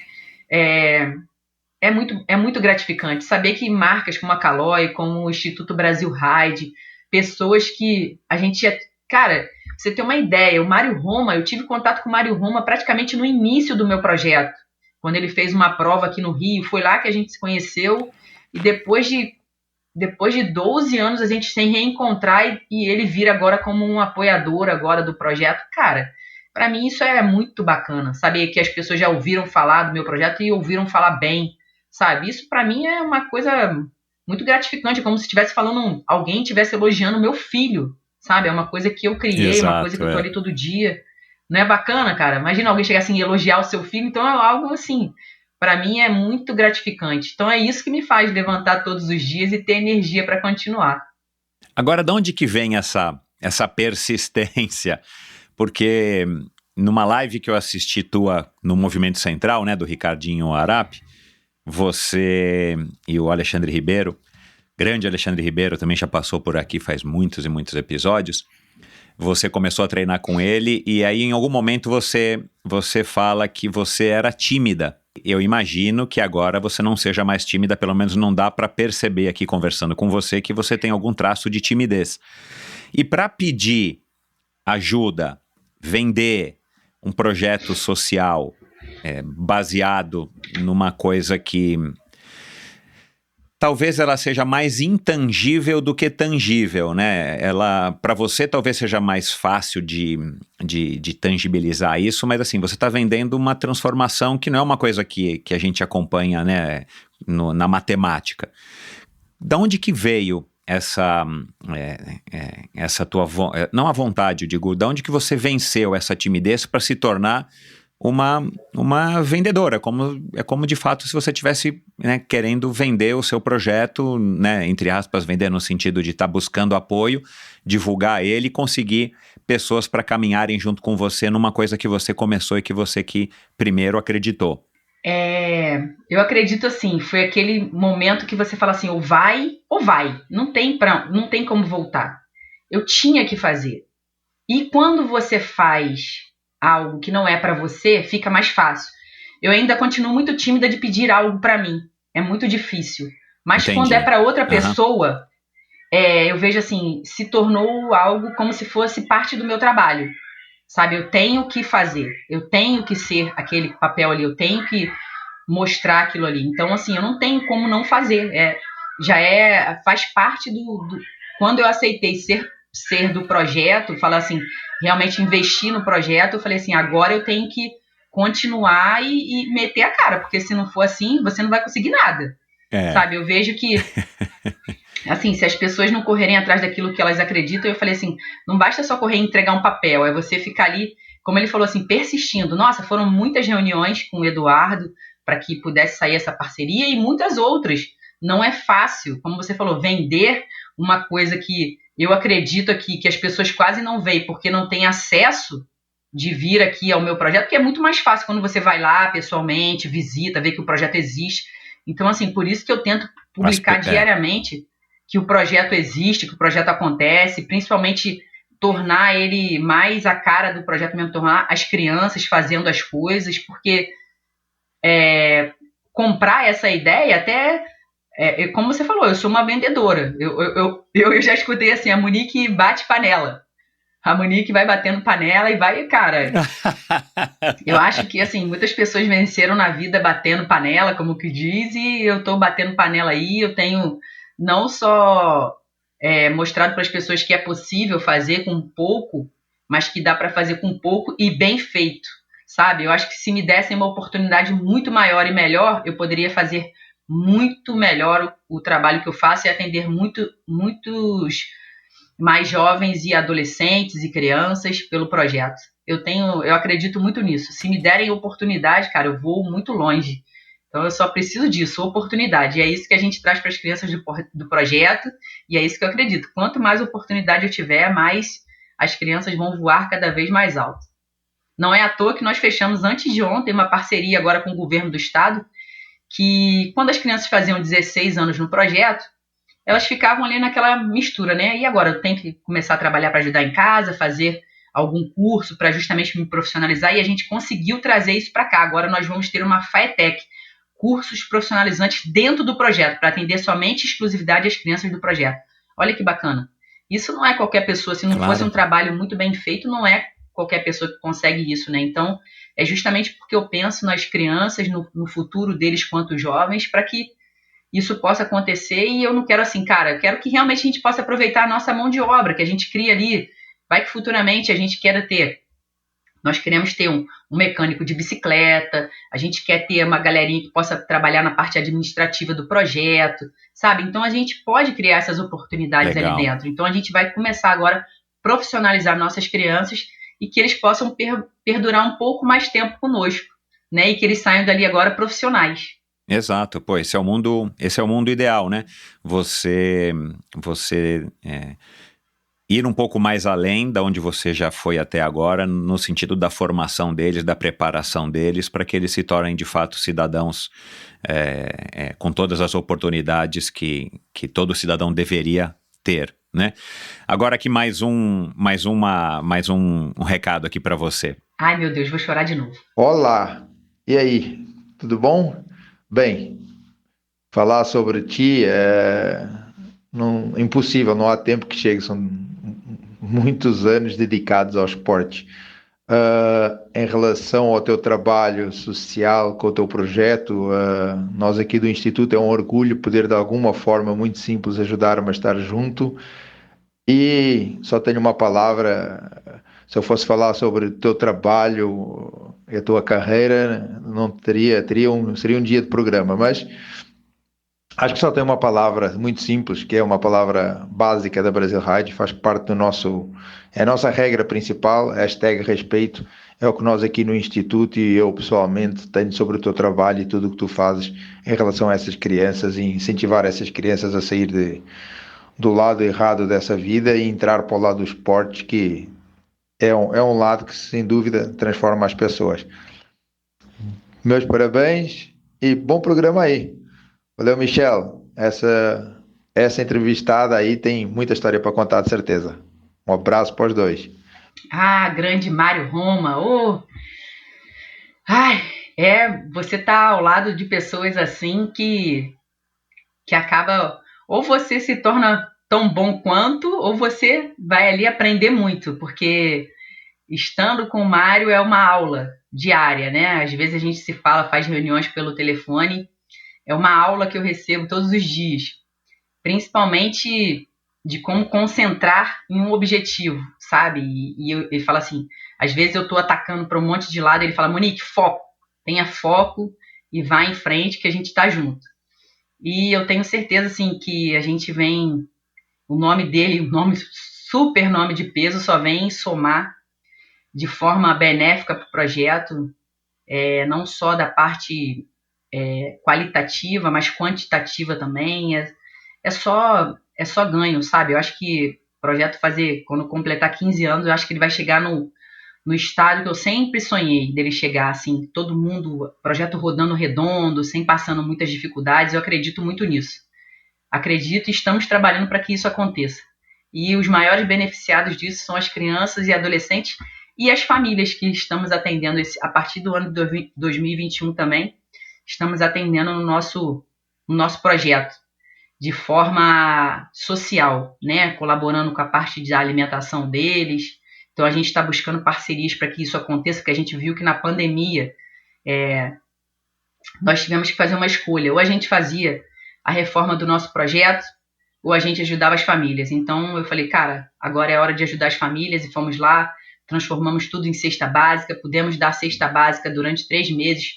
é muito gratificante. Saber que marcas como a Caloi, como o Instituto Brasil Ride, pessoas que a gente... Cara, pra você ter uma ideia, o Mário Roma, eu tive contato com o Mário Roma praticamente no início do meu projeto. Quando ele fez uma prova aqui no Rio, foi lá que a gente se conheceu, e depois de 12 anos a gente se reencontrar e ele vir agora como um apoiador agora do projeto. Cara, para mim isso é muito bacana, saber que as pessoas já ouviram falar do meu projeto e ouviram falar bem, sabe? Isso para mim é uma coisa muito gratificante, como se estivesse falando, alguém estivesse elogiando o meu filho, sabe? É uma coisa que eu criei, Exato, uma coisa que eu tô ali todo dia. Não é bacana, cara? Imagina alguém chegar assim e elogiar o seu filho. Então é algo assim, para mim é muito gratificante. Então é isso que me faz levantar todos os dias e ter energia para continuar. Agora, de onde que vem essa persistência? Porque numa live que eu assisti tua no Movimento Central, né, do Ricardinho Arap, você e o Alexandre Ribeiro, grande Alexandre Ribeiro, também já passou por aqui faz muitos e muitos episódios. Você começou a treinar com ele e aí em algum momento você fala que você era tímida. Eu imagino que agora você não seja mais tímida, pelo menos não dá para perceber aqui conversando com você que você tem algum traço de timidez. E para pedir ajuda, vender um projeto social baseado numa coisa que talvez ela seja mais intangível do que tangível, né? Ela, para você, talvez seja mais fácil de tangibilizar isso, mas assim, você está vendendo uma transformação que não é uma coisa que a gente acompanha, né, na matemática. Da onde que veio essa tua, não a vontade, eu digo, da onde que você venceu essa timidez para se tornar uma vendedora, como de fato se você estivesse, né, querendo vender o seu projeto, né, entre aspas, vender no sentido de estar buscando apoio, divulgar ele e conseguir pessoas para caminharem junto com você numa coisa que você começou e que você que primeiro acreditou. Eu acredito assim, foi aquele momento que você fala assim, ou vai, não tem como voltar. Eu tinha que fazer. E quando você faz algo que não é para você, fica mais fácil. Eu ainda continuo muito tímida de pedir algo para mim. É muito difícil. Mas Entendi. Quando é para outra pessoa, eu vejo assim, se tornou algo como se fosse parte do meu trabalho. Sabe, eu tenho que fazer. Eu tenho que ser aquele papel ali. Eu tenho que mostrar aquilo ali. Então, assim, eu não tenho como não fazer. Faz parte quando eu aceitei ser do projeto, falar assim, realmente investir no projeto, eu falei assim, agora eu tenho que continuar e meter a cara, porque se não for assim, você não vai conseguir nada. Sabe, eu vejo que assim, se as pessoas não correrem atrás daquilo que elas acreditam, eu falei assim, não basta só correr e entregar um papel, é você ficar ali, como ele falou assim, persistindo. Nossa, foram muitas reuniões com o Eduardo para que pudesse sair essa parceria e muitas outras. Não é fácil, como você falou, vender uma coisa que eu acredito aqui que as pessoas quase não veem porque não têm acesso de vir aqui ao meu projeto, porque é muito mais fácil quando você vai lá pessoalmente, visita, vê que o projeto existe. Então, assim, por isso que eu tento publicar diariamente que o projeto existe, que o projeto acontece, principalmente tornar ele mais a cara do projeto mesmo, tornar as crianças fazendo as coisas, porque comprar essa ideia até... como você falou, eu sou uma vendedora. Eu já escutei assim, a Monique bate panela. A Monique vai batendo panela e vai, cara... Eu acho que, assim, muitas pessoas venceram na vida batendo panela, como que diz, e eu tô batendo panela aí, eu tenho não só mostrado para as pessoas que é possível fazer com pouco, mas que dá para fazer com pouco e bem feito, sabe? Eu acho que se me dessem uma oportunidade muito maior e melhor, eu poderia fazer muito melhor o trabalho que eu faço e atender muitos mais jovens e adolescentes e crianças pelo projeto. Eu acredito muito nisso. Se me derem oportunidade, cara, eu vou muito longe. Então eu só preciso disso, oportunidade. E é isso que a gente traz para as crianças do projeto, e é isso que eu acredito. Quanto mais oportunidade eu tiver, mais as crianças vão voar cada vez mais alto. Não é à toa que nós fechamos antes de ontem uma parceria agora com o governo do estado, que quando as crianças faziam 16 anos no projeto, elas ficavam ali naquela mistura, né? E agora eu tenho que começar a trabalhar para ajudar em casa, fazer algum curso para justamente me profissionalizar, e a gente conseguiu trazer isso para cá. Agora nós vamos ter uma FAETEC, cursos profissionalizantes dentro do projeto, para atender somente exclusividade às crianças do projeto. Olha que bacana. Isso não é qualquer pessoa, se não fosse um trabalho muito bem feito, não é qualquer pessoa que consegue isso, né? Então, é justamente porque eu penso nas crianças, no futuro deles quanto jovens, para que isso possa acontecer, e eu não quero assim, cara, eu quero que realmente a gente possa aproveitar a nossa mão de obra, que a gente cria ali, vai que futuramente a gente queira ter. Nós queremos ter um mecânico de bicicleta, a gente quer ter uma galerinha que possa trabalhar na parte administrativa do projeto, sabe? Então a gente pode criar essas oportunidades ali dentro. Então a gente vai começar agora a profissionalizar nossas crianças e que eles possam perdurar um pouco mais tempo conosco, né? E que eles saiam dali agora profissionais. Exato, pô, esse é o mundo ideal, né? Você ir um pouco mais além da onde você já foi até agora, no sentido da formação deles, da preparação deles, para que eles se tornem de fato cidadãos com todas as oportunidades que todo cidadão deveria ter, né? Agora aqui mais um recado aqui para você. Ai, meu Deus, vou chorar de novo. Olá, e aí, tudo bom? Bem, falar sobre ti é impossível, não há tempo que chegue, são muitos anos dedicados ao esporte. Em relação ao teu trabalho social, com o teu projeto, nós aqui do Instituto é um orgulho poder de alguma forma muito simples ajudar a estar junto, e só tenho uma palavra. Se eu fosse falar sobre o teu trabalho e a tua carreira, não seria um dia de programa, mas acho que só tem uma palavra muito simples, que é uma palavra básica da Brasil Ride, faz parte do é a nossa regra principal, #respeito, é o que nós aqui no Instituto e eu pessoalmente tenho sobre o teu trabalho e tudo o que tu fazes em relação a essas crianças, e incentivar essas crianças a sair do lado errado dessa vida e entrar para o lado do esporte, que é um lado que sem dúvida transforma as pessoas. Meus parabéns e bom programa aí. Valeu, Michel. Essa entrevistada aí tem muita história para contar, de certeza. Um abraço para os dois. Ah, grande Mário Roma. Você tá ao lado de pessoas assim que acaba, ou você se torna tão bom quanto, ou você vai ali aprender muito, porque estando com o Mário é uma aula diária, né? Às vezes a gente se fala, faz reuniões pelo telefone. É uma aula que eu recebo todos os dias, principalmente de como concentrar em um objetivo, sabe? E ele fala assim, às vezes eu estou atacando para um monte de lado, ele fala, Monique, foco, tenha foco e vá em frente que a gente está junto. E eu tenho certeza, assim, que a gente vem, o nome dele, super nome de peso, só vem somar de forma benéfica para o projeto, não só da parte qualitativa, mas quantitativa também. É só ganho, sabe? Eu acho que o projeto quando completar 15 anos, eu acho que ele vai chegar no estádio que eu sempre sonhei dele chegar, assim, todo mundo, projeto rodando redondo, sem passando muitas dificuldades. Eu acredito muito nisso. Acredito e estamos trabalhando para que isso aconteça. E os maiores beneficiados disso são as crianças e adolescentes e as famílias que estamos atendendo a partir do ano de 2021 também. Estamos atendendo no nosso projeto de forma social, né? Colaborando com a parte da alimentação deles. Então, a gente está buscando parcerias para que isso aconteça, porque a gente viu que na pandemia nós tivemos que fazer uma escolha. Ou a gente fazia a reforma do nosso projeto, ou a gente ajudava as famílias. Então, eu falei, cara, agora é hora de ajudar as famílias, e fomos lá, transformamos tudo em cesta básica, pudemos dar cesta básica durante 3 meses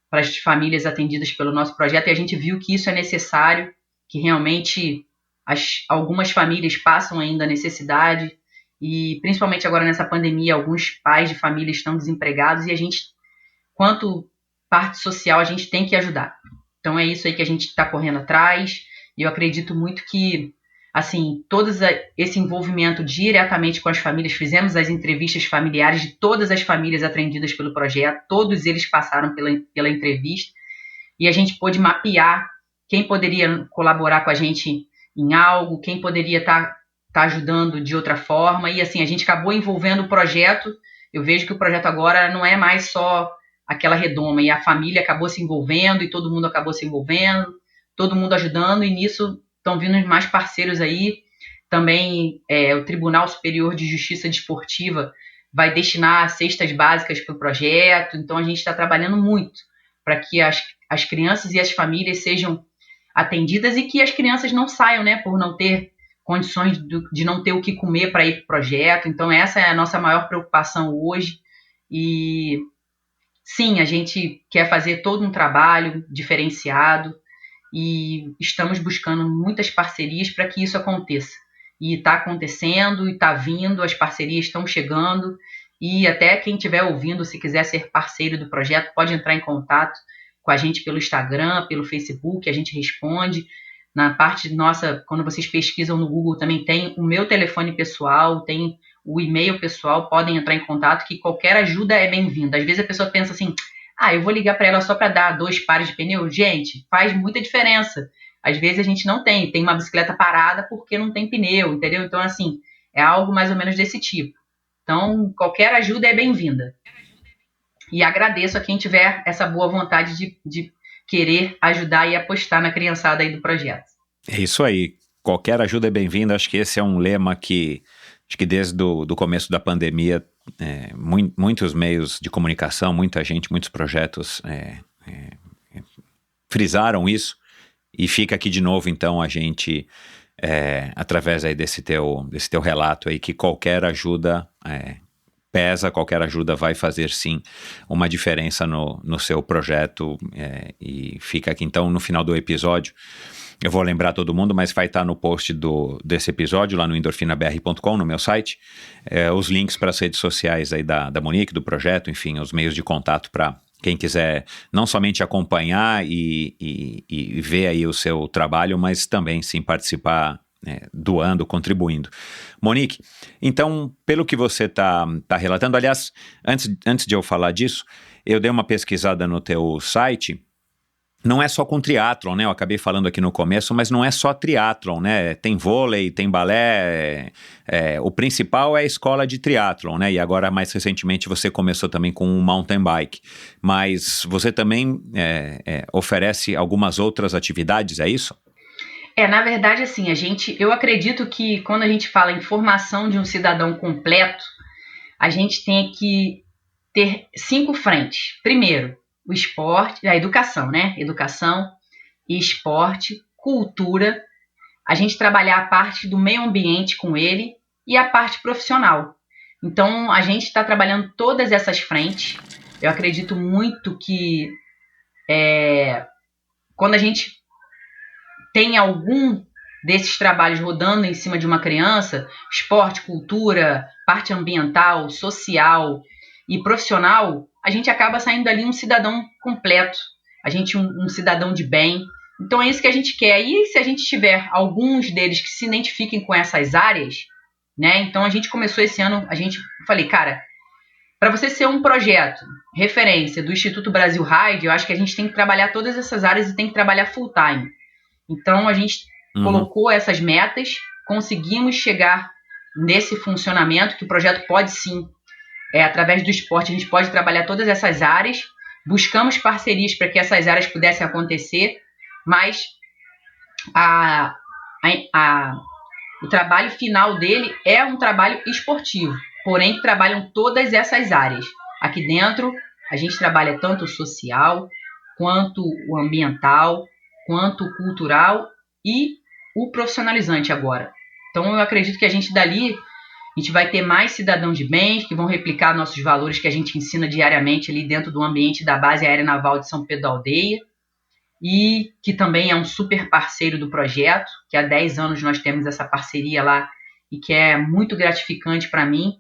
para as famílias atendidas pelo nosso projeto, e a gente viu que isso é necessário, que realmente algumas famílias passam ainda necessidade, e principalmente agora nessa pandemia, alguns pais de família estão desempregados, e a gente, quanto parte social, a gente tem que ajudar. Então é isso aí que a gente está correndo atrás, e eu acredito muito que, assim, todo esse envolvimento diretamente com as famílias, fizemos as entrevistas familiares de todas as famílias atendidas pelo projeto, todos eles passaram pela entrevista, e a gente pôde mapear quem poderia colaborar com a gente em algo, quem poderia estar ajudando de outra forma, e assim, a gente acabou envolvendo o projeto. Eu vejo que o projeto agora não é mais só aquela redoma, e a família acabou se envolvendo, e todo mundo acabou se envolvendo, todo mundo ajudando, e nisso estão vindo mais parceiros aí. Também o Tribunal Superior de Justiça Desportiva vai destinar cestas básicas para o projeto, então a gente está trabalhando muito para que as crianças e as famílias sejam atendidas e que as crianças não saiam, né, por não ter condições de não ter o que comer para ir para o projeto. Então essa é a nossa maior preocupação hoje, e sim, a gente quer fazer todo um trabalho diferenciado e estamos buscando muitas parcerias para que isso aconteça. E está acontecendo, e está vindo, as parcerias estão chegando, e até quem estiver ouvindo, se quiser ser parceiro do projeto, pode entrar em contato com a gente pelo Instagram, pelo Facebook, a gente responde. Na parte nossa, quando vocês pesquisam no Google, também tem o meu telefone pessoal, tem o e-mail pessoal, podem entrar em contato, que qualquer ajuda é bem-vinda. Às vezes a pessoa pensa assim, eu vou ligar para ela só para dar 2 pares de pneu. Gente, faz muita diferença. Às vezes a gente não tem uma bicicleta parada porque não tem pneu, entendeu? Então, assim, é algo mais ou menos desse tipo. Então, qualquer ajuda é bem-vinda. E agradeço a quem tiver essa boa vontade de querer ajudar e apostar na criançada aí do projeto. É isso aí. Qualquer ajuda é bem-vinda. Acho que esse é um lema que, acho que desde o começo da pandemia, muitos meios de comunicação, muita gente, muitos projetos frisaram isso. E fica aqui de novo, então, a gente, através aí desse teu relato aí, que qualquer ajuda pesa, qualquer ajuda vai fazer sim uma diferença no seu projeto, e fica aqui então no final do episódio. Eu vou lembrar todo mundo, mas vai estar no post desse episódio lá no endorfinabr.com, no meu site, os links para as redes sociais aí da Monique, do projeto, enfim, os meios de contato para quem quiser não somente acompanhar e ver aí o seu trabalho, mas também sim participar, doando, contribuindo. Monique, então, pelo que você está relatando, aliás, antes de eu falar disso, eu dei uma pesquisada no teu site. Não é só com triatlon, né? Eu acabei falando aqui no começo, mas não é só triatlon, né? Tem vôlei, tem balé, o principal é a escola de triatlon, né? E agora, mais recentemente, você começou também com um mountain bike. Mas você também oferece algumas outras atividades, é isso? Na verdade, assim, eu acredito que quando a gente fala em formação de um cidadão completo, a gente tem que ter 5 frentes. Primeiro, o esporte, a educação, né? Educação, esporte, cultura, a gente trabalhar a parte do meio ambiente com ele e a parte profissional. Então, a gente está trabalhando todas essas frentes. Eu acredito muito que quando a gente tem algum desses trabalhos rodando em cima de uma criança, esporte, cultura, parte ambiental, social e profissional, a gente acaba saindo dali um cidadão completo, a gente um cidadão de bem. Então é isso que a gente quer. E se a gente tiver alguns deles que se identifiquem com essas áreas, né? Então a gente começou esse ano, falei, cara, para você ser um projeto referência do Instituto Brasil Ride, eu acho que a gente tem que trabalhar todas essas áreas e tem que trabalhar full time. Então a gente colocou essas metas, conseguimos chegar nesse funcionamento, que o projeto pode sim, através do esporte, a gente pode trabalhar todas essas áreas, buscamos parcerias para que essas áreas pudessem acontecer, mas o trabalho final dele é um trabalho esportivo, porém que trabalham todas essas áreas. Aqui dentro, a gente trabalha tanto o social, quanto o ambiental, quanto o cultural e o profissionalizante agora. Então, eu acredito que a gente dali A gente vai ter mais cidadãos de bem que vão replicar nossos valores que a gente ensina diariamente ali dentro do ambiente da Base Aérea Naval de São Pedro da Aldeia, e que também é um super parceiro do projeto, que há 10 anos nós temos essa parceria lá, e que é muito gratificante para mim,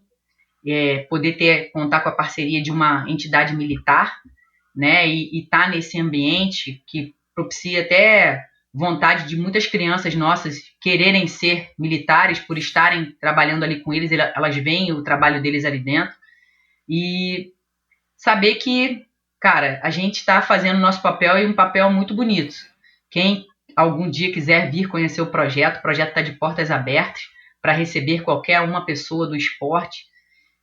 poder contar com a parceria de uma entidade militar, né, e estar nesse ambiente que propicia até vontade de muitas crianças nossas quererem ser militares por estarem trabalhando ali com eles, elas veem o trabalho deles ali dentro, e saber que, cara, a gente está fazendo o nosso papel, e um papel muito bonito. Quem algum dia quiser vir conhecer o projeto está de portas abertas para receber qualquer uma pessoa do esporte,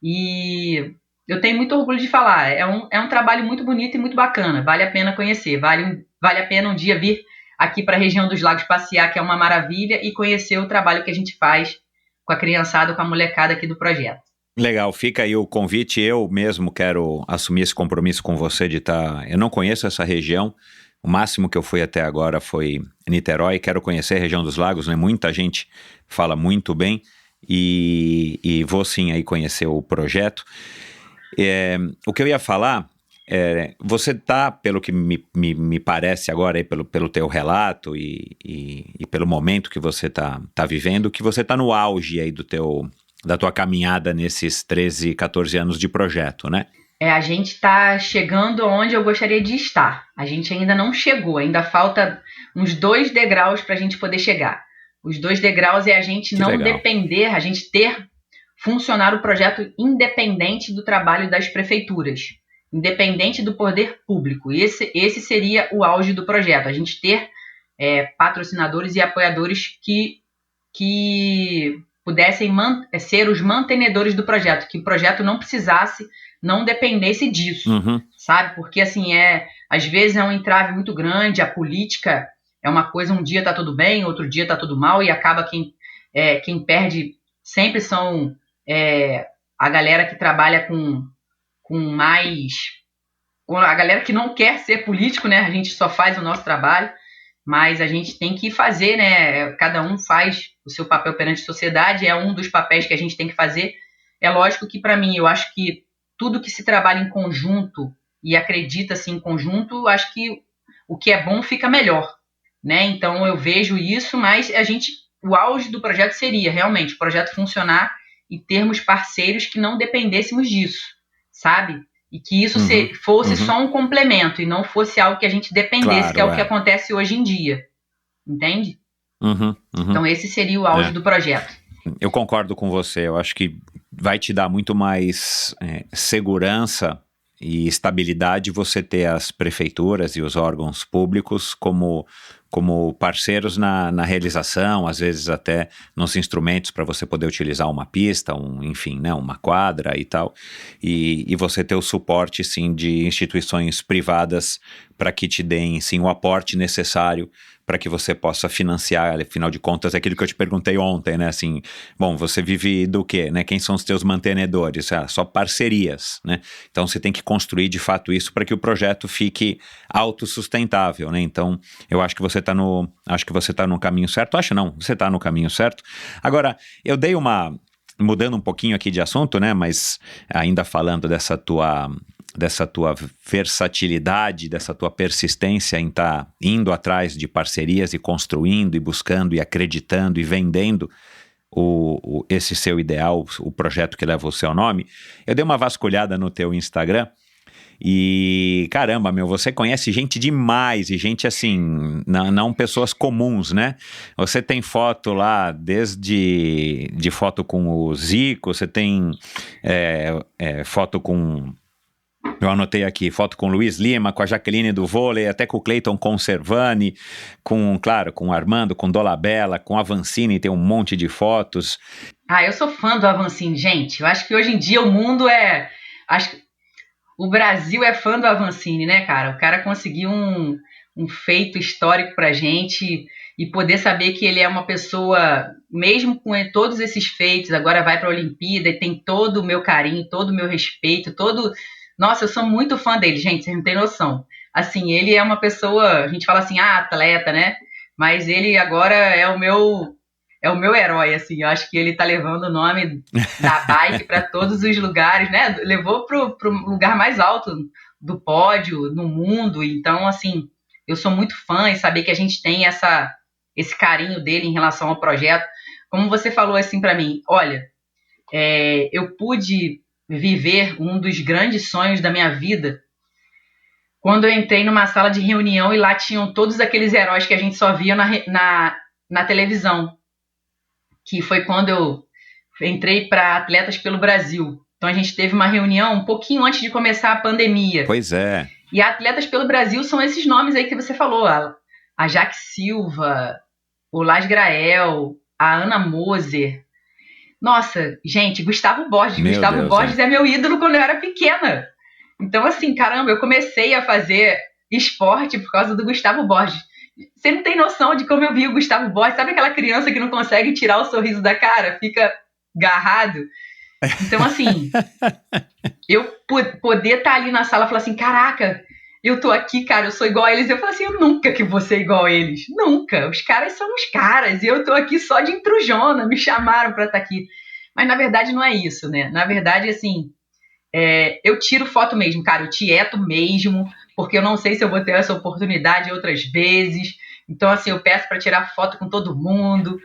e eu tenho muito orgulho de falar, é um trabalho muito bonito e muito bacana, vale a pena conhecer, vale a pena um dia vir aqui para a região dos Lagos passear, que é uma maravilha, e conhecer o trabalho que a gente faz com a criançada, com a molecada aqui do projeto. Legal, fica aí o convite. Eu mesmo quero assumir esse compromisso com você de estar... Eu não conheço essa região, o máximo que eu fui até agora foi Niterói, quero conhecer a região dos Lagos, né? Muita gente fala muito bem, e vou sim aí conhecer o projeto. O que eu ia falar, você está, pelo que me parece agora, aí, pelo teu relato e pelo momento que você tá vivendo, que você está no auge aí da tua caminhada nesses 13, 14 anos de projeto, né? A gente está chegando onde eu gostaria de estar. A gente ainda não chegou, ainda falta uns 2 degraus para a gente poder chegar. Os 2 degraus é a gente não depender, a gente funcionar o projeto independente do trabalho das prefeituras, independente do poder público. Esse seria o auge do projeto, a gente ter patrocinadores e apoiadores que pudessem ser os mantenedores do projeto, que o projeto não dependesse disso, sabe? Porque, assim, às vezes é um entrave muito grande, a política é uma coisa, um dia tá tudo bem, outro dia tá tudo mal, e acaba quem perde sempre são a galera que trabalha com a galera que não quer ser político, né? A gente só faz o nosso trabalho, mas a gente tem que fazer, né? Cada um faz o seu papel perante a sociedade, é um dos papéis que a gente tem que fazer. É lógico que, para mim, eu acho que tudo que se trabalha em conjunto e acredita-se em conjunto, eu acho que o que é bom fica melhor, né? Então eu vejo isso, mas o auge do projeto seria realmente o projeto funcionar e termos parceiros que não dependêssemos disso, sabe? E que isso fosse só um complemento e não fosse algo que a gente dependesse, claro, que é o que acontece hoje em dia, entende? Então esse seria o auge do projeto. Eu concordo com você, eu acho que vai te dar muito mais segurança e estabilidade você ter as prefeituras e os órgãos públicos como parceiros na realização, às vezes até nos instrumentos para você poder utilizar uma pista, enfim, né, uma quadra e tal, e você ter o suporte, sim, de instituições privadas para que te deem, sim, o aporte necessário para que você possa financiar, afinal de contas, é aquilo que eu te perguntei ontem, né, assim, bom, você vive do quê, né, quem são os teus mantenedores? Só parcerias, né, então você tem que construir de fato isso para que o projeto fique autossustentável, né, então eu acho que você está no caminho certo, você está no caminho certo. Agora, eu dei mudando um pouquinho aqui de assunto, né, mas ainda falando dessa tua versatilidade, dessa tua persistência em estar indo atrás de parcerias e construindo e buscando e acreditando e vendendo esse seu ideal, o projeto que leva o seu nome. Eu dei uma vasculhada no teu Instagram e, caramba, você conhece gente demais, e gente assim, não pessoas comuns, né? Você tem foto lá, desde de foto com o Zico, você tem foto com... Eu anotei aqui, foto com o Luiz Lima, com a Jaqueline do vôlei, até com o Cleiton Conservani, com o Armando, com Dolabella, com a Avancini, tem um monte de fotos. Eu sou fã do Avancini, gente. Eu acho que hoje em dia o mundo acho que o Brasil é fã do Avancini, né, cara? O cara conseguiu um feito histórico pra gente, e poder saber que ele é uma pessoa, mesmo com todos esses feitos, agora vai pra Olimpíada e tem todo o meu carinho, todo o meu respeito, Nossa, eu sou muito fã dele, gente, vocês não têm noção. Assim, ele é uma pessoa, a gente fala assim, atleta, né? Mas ele agora é é o meu herói, assim. Eu acho que ele tá levando o nome da bike para todos os lugares, né? Levou pro lugar mais alto do pódio no mundo. Então, assim, eu sou muito fã e saber que a gente tem esse carinho dele em relação ao projeto. Como você falou assim para mim, olha, eu pude viver um dos grandes sonhos da minha vida quando eu entrei numa sala de reunião e lá tinham todos aqueles heróis que a gente só via na televisão, que foi quando eu entrei para Atletas pelo Brasil. Então a gente teve uma reunião um pouquinho antes de começar a pandemia. Pois é. E a Atletas pelo Brasil são esses nomes aí que você falou, a Jaque Silva, o Lars Grael, a Ana Moser. Nossa, gente, Gustavo Borges. Meu Gustavo Deus, Borges é meu ídolo quando eu era pequena. Então, assim, caramba, eu comecei a fazer esporte por causa do Gustavo Borges. Você não tem noção de como eu vi o Gustavo Borges. Sabe aquela criança que não consegue tirar o sorriso da cara? Fica agarrado. Então, assim, eu poder estar ali na sala e falar assim, caraca, eu tô aqui, cara, eu sou igual a eles. Eu falo assim, eu nunca que vou ser igual a eles. Nunca. Os caras são os caras. E eu tô aqui só de intrujona. Me chamaram pra estar aqui. Mas, na verdade, não é isso, né? Na verdade, assim, eu tiro foto mesmo, cara. Eu tieto mesmo, porque eu não sei se eu vou ter essa oportunidade outras vezes. Então, assim, eu peço pra tirar foto com todo mundo.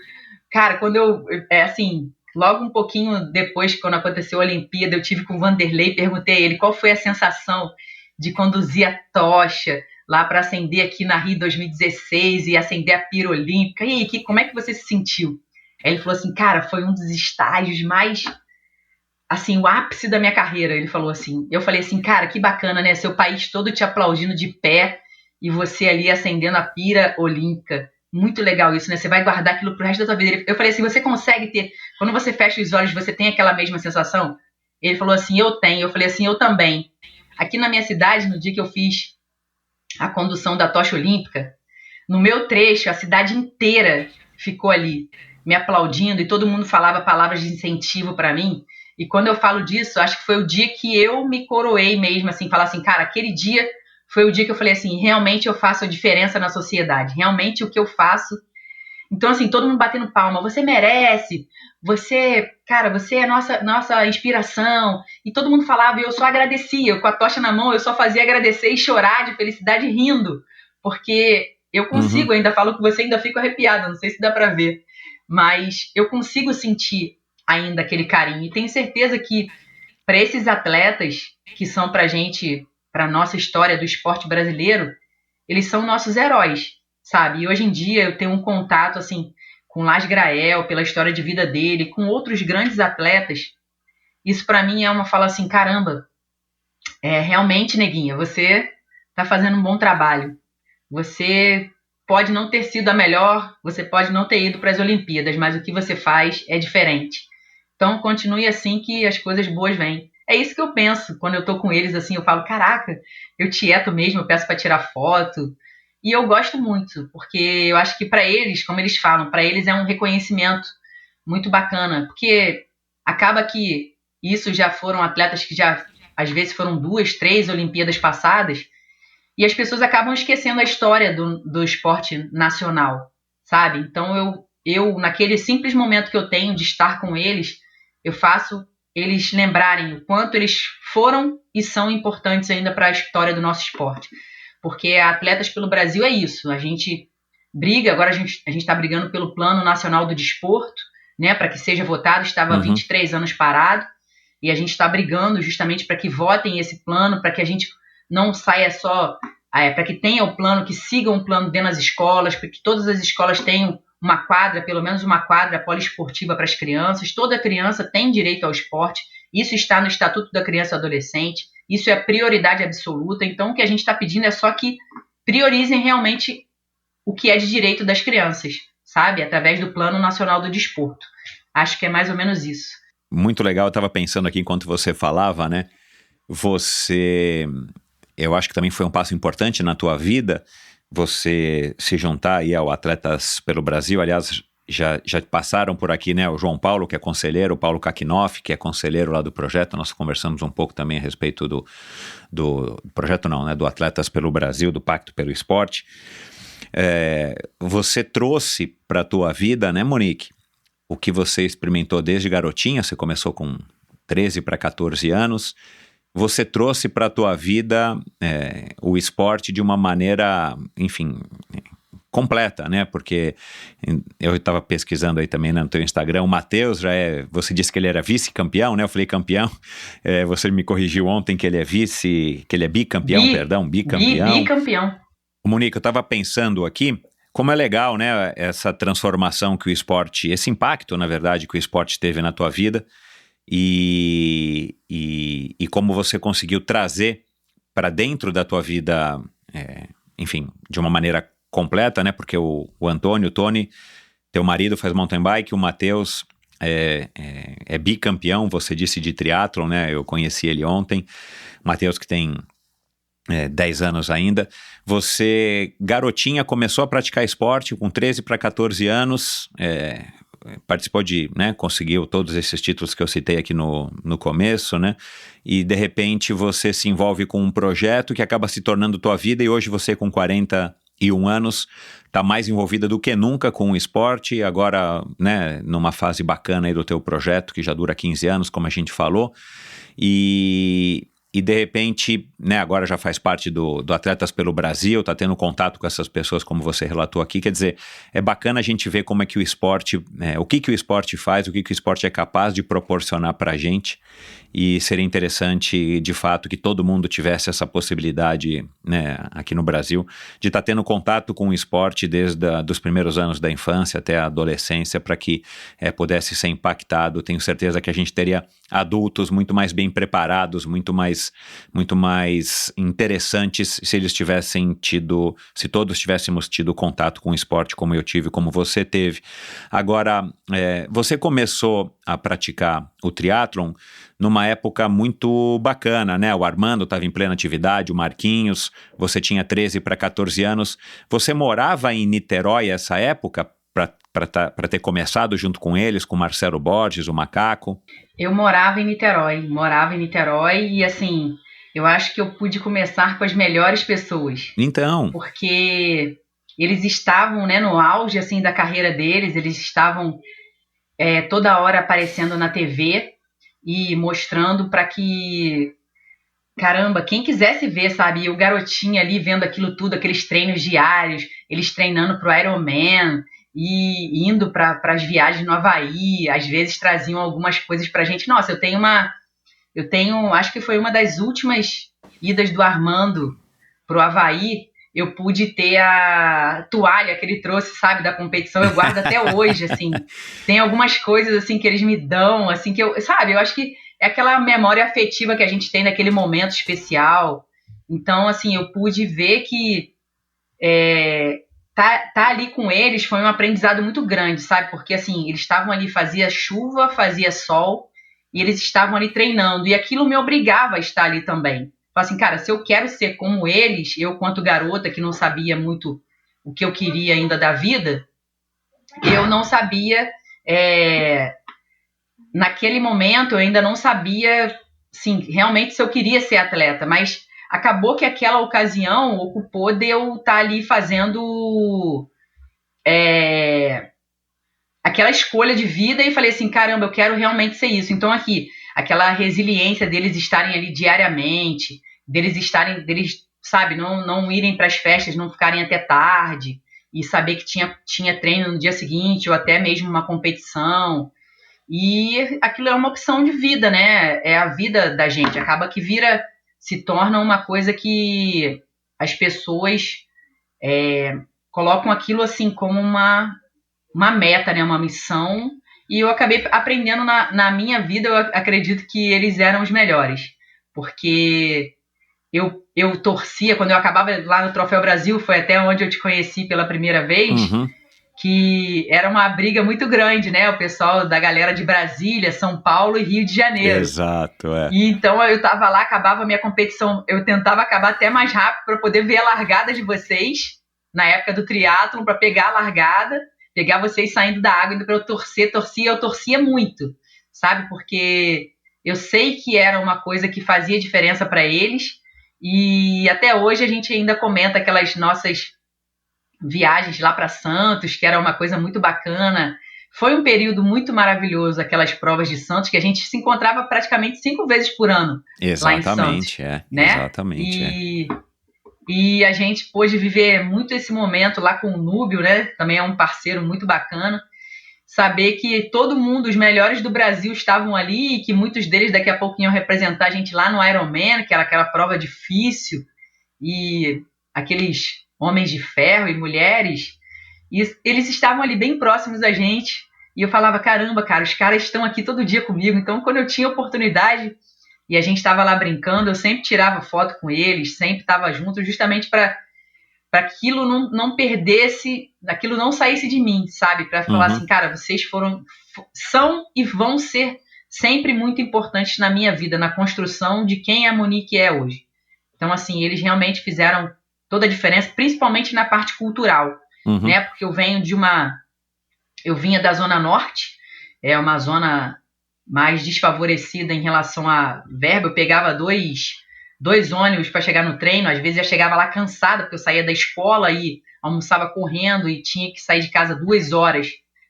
Cara, quando assim, logo um pouquinho depois, quando aconteceu a Olimpíada, eu tive com o Vanderlei, perguntei a ele qual foi a sensação de conduzir a tocha lá para acender aqui na Rio 2016 e acender a pira olímpica. E aí, como é que você se sentiu? Aí ele falou assim, cara, foi um dos estágios mais, assim, o ápice da minha carreira. Ele falou assim, eu falei assim, cara, que bacana, né? Seu país todo te aplaudindo de pé e você ali acendendo a pira olímpica. Muito legal isso, né? Você vai guardar aquilo pro resto da tua vida. Eu falei assim, você consegue ter, quando você fecha os olhos, você tem aquela mesma sensação? Ele falou assim, eu tenho. Eu falei assim, eu também. Aqui na minha cidade, no dia que eu fiz a condução da tocha olímpica, no meu trecho, a cidade inteira ficou ali me aplaudindo e todo mundo falava palavras de incentivo para mim. E quando eu falo disso, acho que foi o dia que eu me coroei mesmo, assim, falar assim, cara, aquele dia foi o dia que eu falei assim, realmente eu faço a diferença na sociedade, realmente o que eu faço. Então, assim, todo mundo batendo palma, você merece, cara, você é nossa inspiração. E todo mundo falava, e eu só agradecia, eu com a tocha na mão, eu só fazia agradecer e chorar de felicidade rindo, porque eu consigo, ainda falo com você, ainda fico arrepiada, não sei se dá pra ver, mas eu consigo sentir ainda aquele carinho, e tenho certeza que para esses atletas que são pra gente, pra nossa história do esporte brasileiro, eles são nossos heróis, sabe? E hoje em dia eu tenho um contato, assim, com Lars Grael, pela história de vida dele, com outros grandes atletas. Isso pra mim é uma fala assim, caramba, realmente, neguinha, você tá fazendo um bom trabalho. Você pode não ter sido a melhor, você pode não ter ido para as Olimpíadas, mas o que você faz é diferente. Então, continue assim que as coisas boas vêm. É isso que eu penso quando eu tô com eles, assim, eu falo, caraca, eu tieto mesmo, eu peço para tirar foto. E eu gosto muito, porque eu acho que para eles, como eles falam, para eles é um reconhecimento muito bacana, porque acaba que isso já foram atletas que já, às vezes, foram 2, 3 Olimpíadas passadas, e as pessoas acabam esquecendo a história do esporte nacional, sabe? Então, eu, naquele simples momento que eu tenho de estar com eles, eu faço eles lembrarem o quanto eles foram e são importantes ainda para a história do nosso esporte. Porque Atletas pelo Brasil é isso, a gente briga, agora a gente está brigando pelo Plano Nacional do Desporto, né, para que seja votado, estava há 23 anos parado, e a gente está brigando justamente para que votem esse plano, para que a gente não saia só, para que tenha o plano, que siga um plano dentro das escolas, para que todas as escolas tenham uma quadra, pelo menos uma quadra poliesportiva para as crianças. Toda criança tem direito ao esporte, isso está no Estatuto da Criança e Adolescente, isso é prioridade absoluta. Então o que a gente está pedindo é só que priorizem realmente o que é de direito das crianças, sabe? Através do Plano Nacional do Desporto. Acho que é mais ou menos isso. Muito legal, eu estava pensando aqui enquanto você falava, né? Eu acho que também foi um passo importante na tua vida, você se juntar aí ao Atletas pelo Brasil. Aliás, já passaram por aqui, né, o João Paulo, que é conselheiro, o Paulo Kakinoff, que é conselheiro lá do projeto. Nós conversamos um pouco também a respeito do projeto, não, né, do Atletas pelo Brasil, do Pacto pelo Esporte. Você trouxe para a tua vida, né, Monique, o que você experimentou desde garotinha, você começou com 13 para 14 anos, você trouxe para a tua vida o esporte de uma maneira, enfim, completa, né? Porque eu estava pesquisando aí também no teu Instagram, o Matheus você disse que ele era vice-campeão, né? Eu falei campeão, você me corrigiu ontem que ele é bicampeão. Bicampeão. Monique, eu estava pensando aqui, como é legal, né? Essa transformação que o esporte, esse impacto, na verdade, que o esporte teve na tua vida e como você conseguiu trazer para dentro da tua vida, enfim, de uma maneira completa, né? Porque o Antônio, o Tony, teu marido faz mountain bike, o Matheus é bicampeão, você disse de triatlon, né? Eu conheci ele ontem. O Matheus que tem 10 anos ainda. Você, garotinha, começou a praticar esporte com 13 para 14 anos, participou né, conseguiu todos esses títulos que eu citei aqui no começo, né? E de repente você se envolve com um projeto que acaba se tornando tua vida e hoje você com 41 anos está mais envolvida do que nunca com o esporte, agora, né, numa fase bacana aí do teu projeto que já dura 15 anos, como a gente falou, e de repente, né, agora já faz parte do Atletas pelo Brasil, tá tendo contato com essas pessoas como você relatou aqui, quer dizer, é bacana a gente ver como é que o esporte, o que o esporte faz, o que o esporte é capaz de proporcionar pra gente, e seria interessante, de fato, que todo mundo tivesse essa possibilidade, né, aqui no Brasil, de estar tendo contato com o esporte desde os primeiros anos da infância até a adolescência, para que pudesse ser impactado. Tenho certeza que a gente teria adultos muito mais bem preparados, muito mais interessantes se todos tivéssemos tido contato com o esporte como eu tive, como você teve. Agora, você começou a praticar o triatlon numa época muito bacana, né? O Armando estava em plena atividade, o Marquinhos, você tinha 13 para 14 anos. Você morava em Niterói essa época para ter começado junto com eles, com o Marcelo Borges, o Macaco? Eu morava em Niterói e assim, eu acho que eu pude começar com as melhores pessoas. Então. Porque eles estavam, né, no auge assim da carreira deles, eles estavam toda hora aparecendo na TV e mostrando para que, caramba, quem quisesse ver, sabe, e o garotinho ali vendo aquilo tudo, aqueles treinos diários, eles treinando pro Ironman e indo para as viagens no Havaí, às vezes traziam algumas coisas pra gente. Nossa, eu tenho, acho que foi uma das últimas idas do Armando pro Havaí, eu pude ter a toalha que ele trouxe, sabe, da competição, eu guardo até hoje, assim. Tem algumas coisas, assim, que eles me dão, assim, que eu acho que é aquela memória afetiva que a gente tem naquele momento especial. Então, assim, eu pude ver que tá ali com eles foi um aprendizado muito grande, sabe, porque, assim, eles estavam ali, fazia chuva, fazia sol, e eles estavam ali treinando, e aquilo me obrigava a estar ali também. Assim, cara, se eu quero ser como eles, eu quanto garota que não sabia muito o que eu queria ainda da vida, eu não sabia, naquele momento eu ainda não sabia, sim, realmente se eu queria ser atleta, mas acabou que aquela ocasião ocupou de eu estar ali fazendo aquela escolha de vida e falei assim, caramba, eu quero realmente ser isso. Então aqui, aquela resiliência deles estarem ali diariamente, deles, sabe, não irem para as festas, não ficarem até tarde, e saber que tinha treino no dia seguinte, ou até mesmo uma competição. E aquilo é uma opção de vida, né? É a vida da gente. Acaba que se torna uma coisa que as pessoas colocam aquilo assim como uma meta, né? Uma missão. E eu acabei aprendendo na minha vida, eu acredito que eles eram os melhores. Porque eu torcia, quando eu acabava lá no Troféu Brasil, foi até onde eu te conheci pela primeira vez, que era uma briga muito grande, né? O pessoal da galera de Brasília, São Paulo e Rio de Janeiro. Exato, E então eu tava lá, acabava a minha competição, eu tentava acabar até mais rápido para poder ver a largada de vocês, na época do triatlon, para pegar a largada, pegar vocês saindo da água, indo para eu torcia muito, sabe? Porque eu sei que era uma coisa que fazia diferença para eles, e até hoje a gente ainda comenta aquelas nossas viagens lá para Santos, que era uma coisa muito bacana, foi um período muito maravilhoso, aquelas provas de Santos, que a gente se encontrava praticamente 5 vezes por ano lá em Santos. Né? Exatamente. E a gente pôde viver muito esse momento lá com o Núbio, né? Também é um parceiro muito bacana. Saber que todo mundo, os melhores do Brasil estavam ali e que muitos deles daqui a pouco iam representar a gente lá no Ironman, que era aquela prova difícil, e aqueles homens de ferro e mulheres, e eles estavam ali bem próximos da gente, e eu falava, caramba, cara, os caras estão aqui todo dia comigo, então quando eu tinha oportunidade e a gente estava lá brincando, eu sempre tirava foto com eles, sempre estava junto, justamente para aquilo não perdesse, aquilo não saísse de mim, sabe? Para falar assim, cara, vocês são e vão ser sempre muito importantes na minha vida, na construção de quem a Monique é hoje. Então, assim, eles realmente fizeram toda a diferença, principalmente na parte cultural, né? Porque eu vinha da Zona Norte, é uma zona mais desfavorecida em relação a verba. Eu pegava dois ônibus para chegar no treino, às vezes eu chegava lá cansada, porque eu saía da escola e almoçava correndo e tinha que sair de casa 2 horas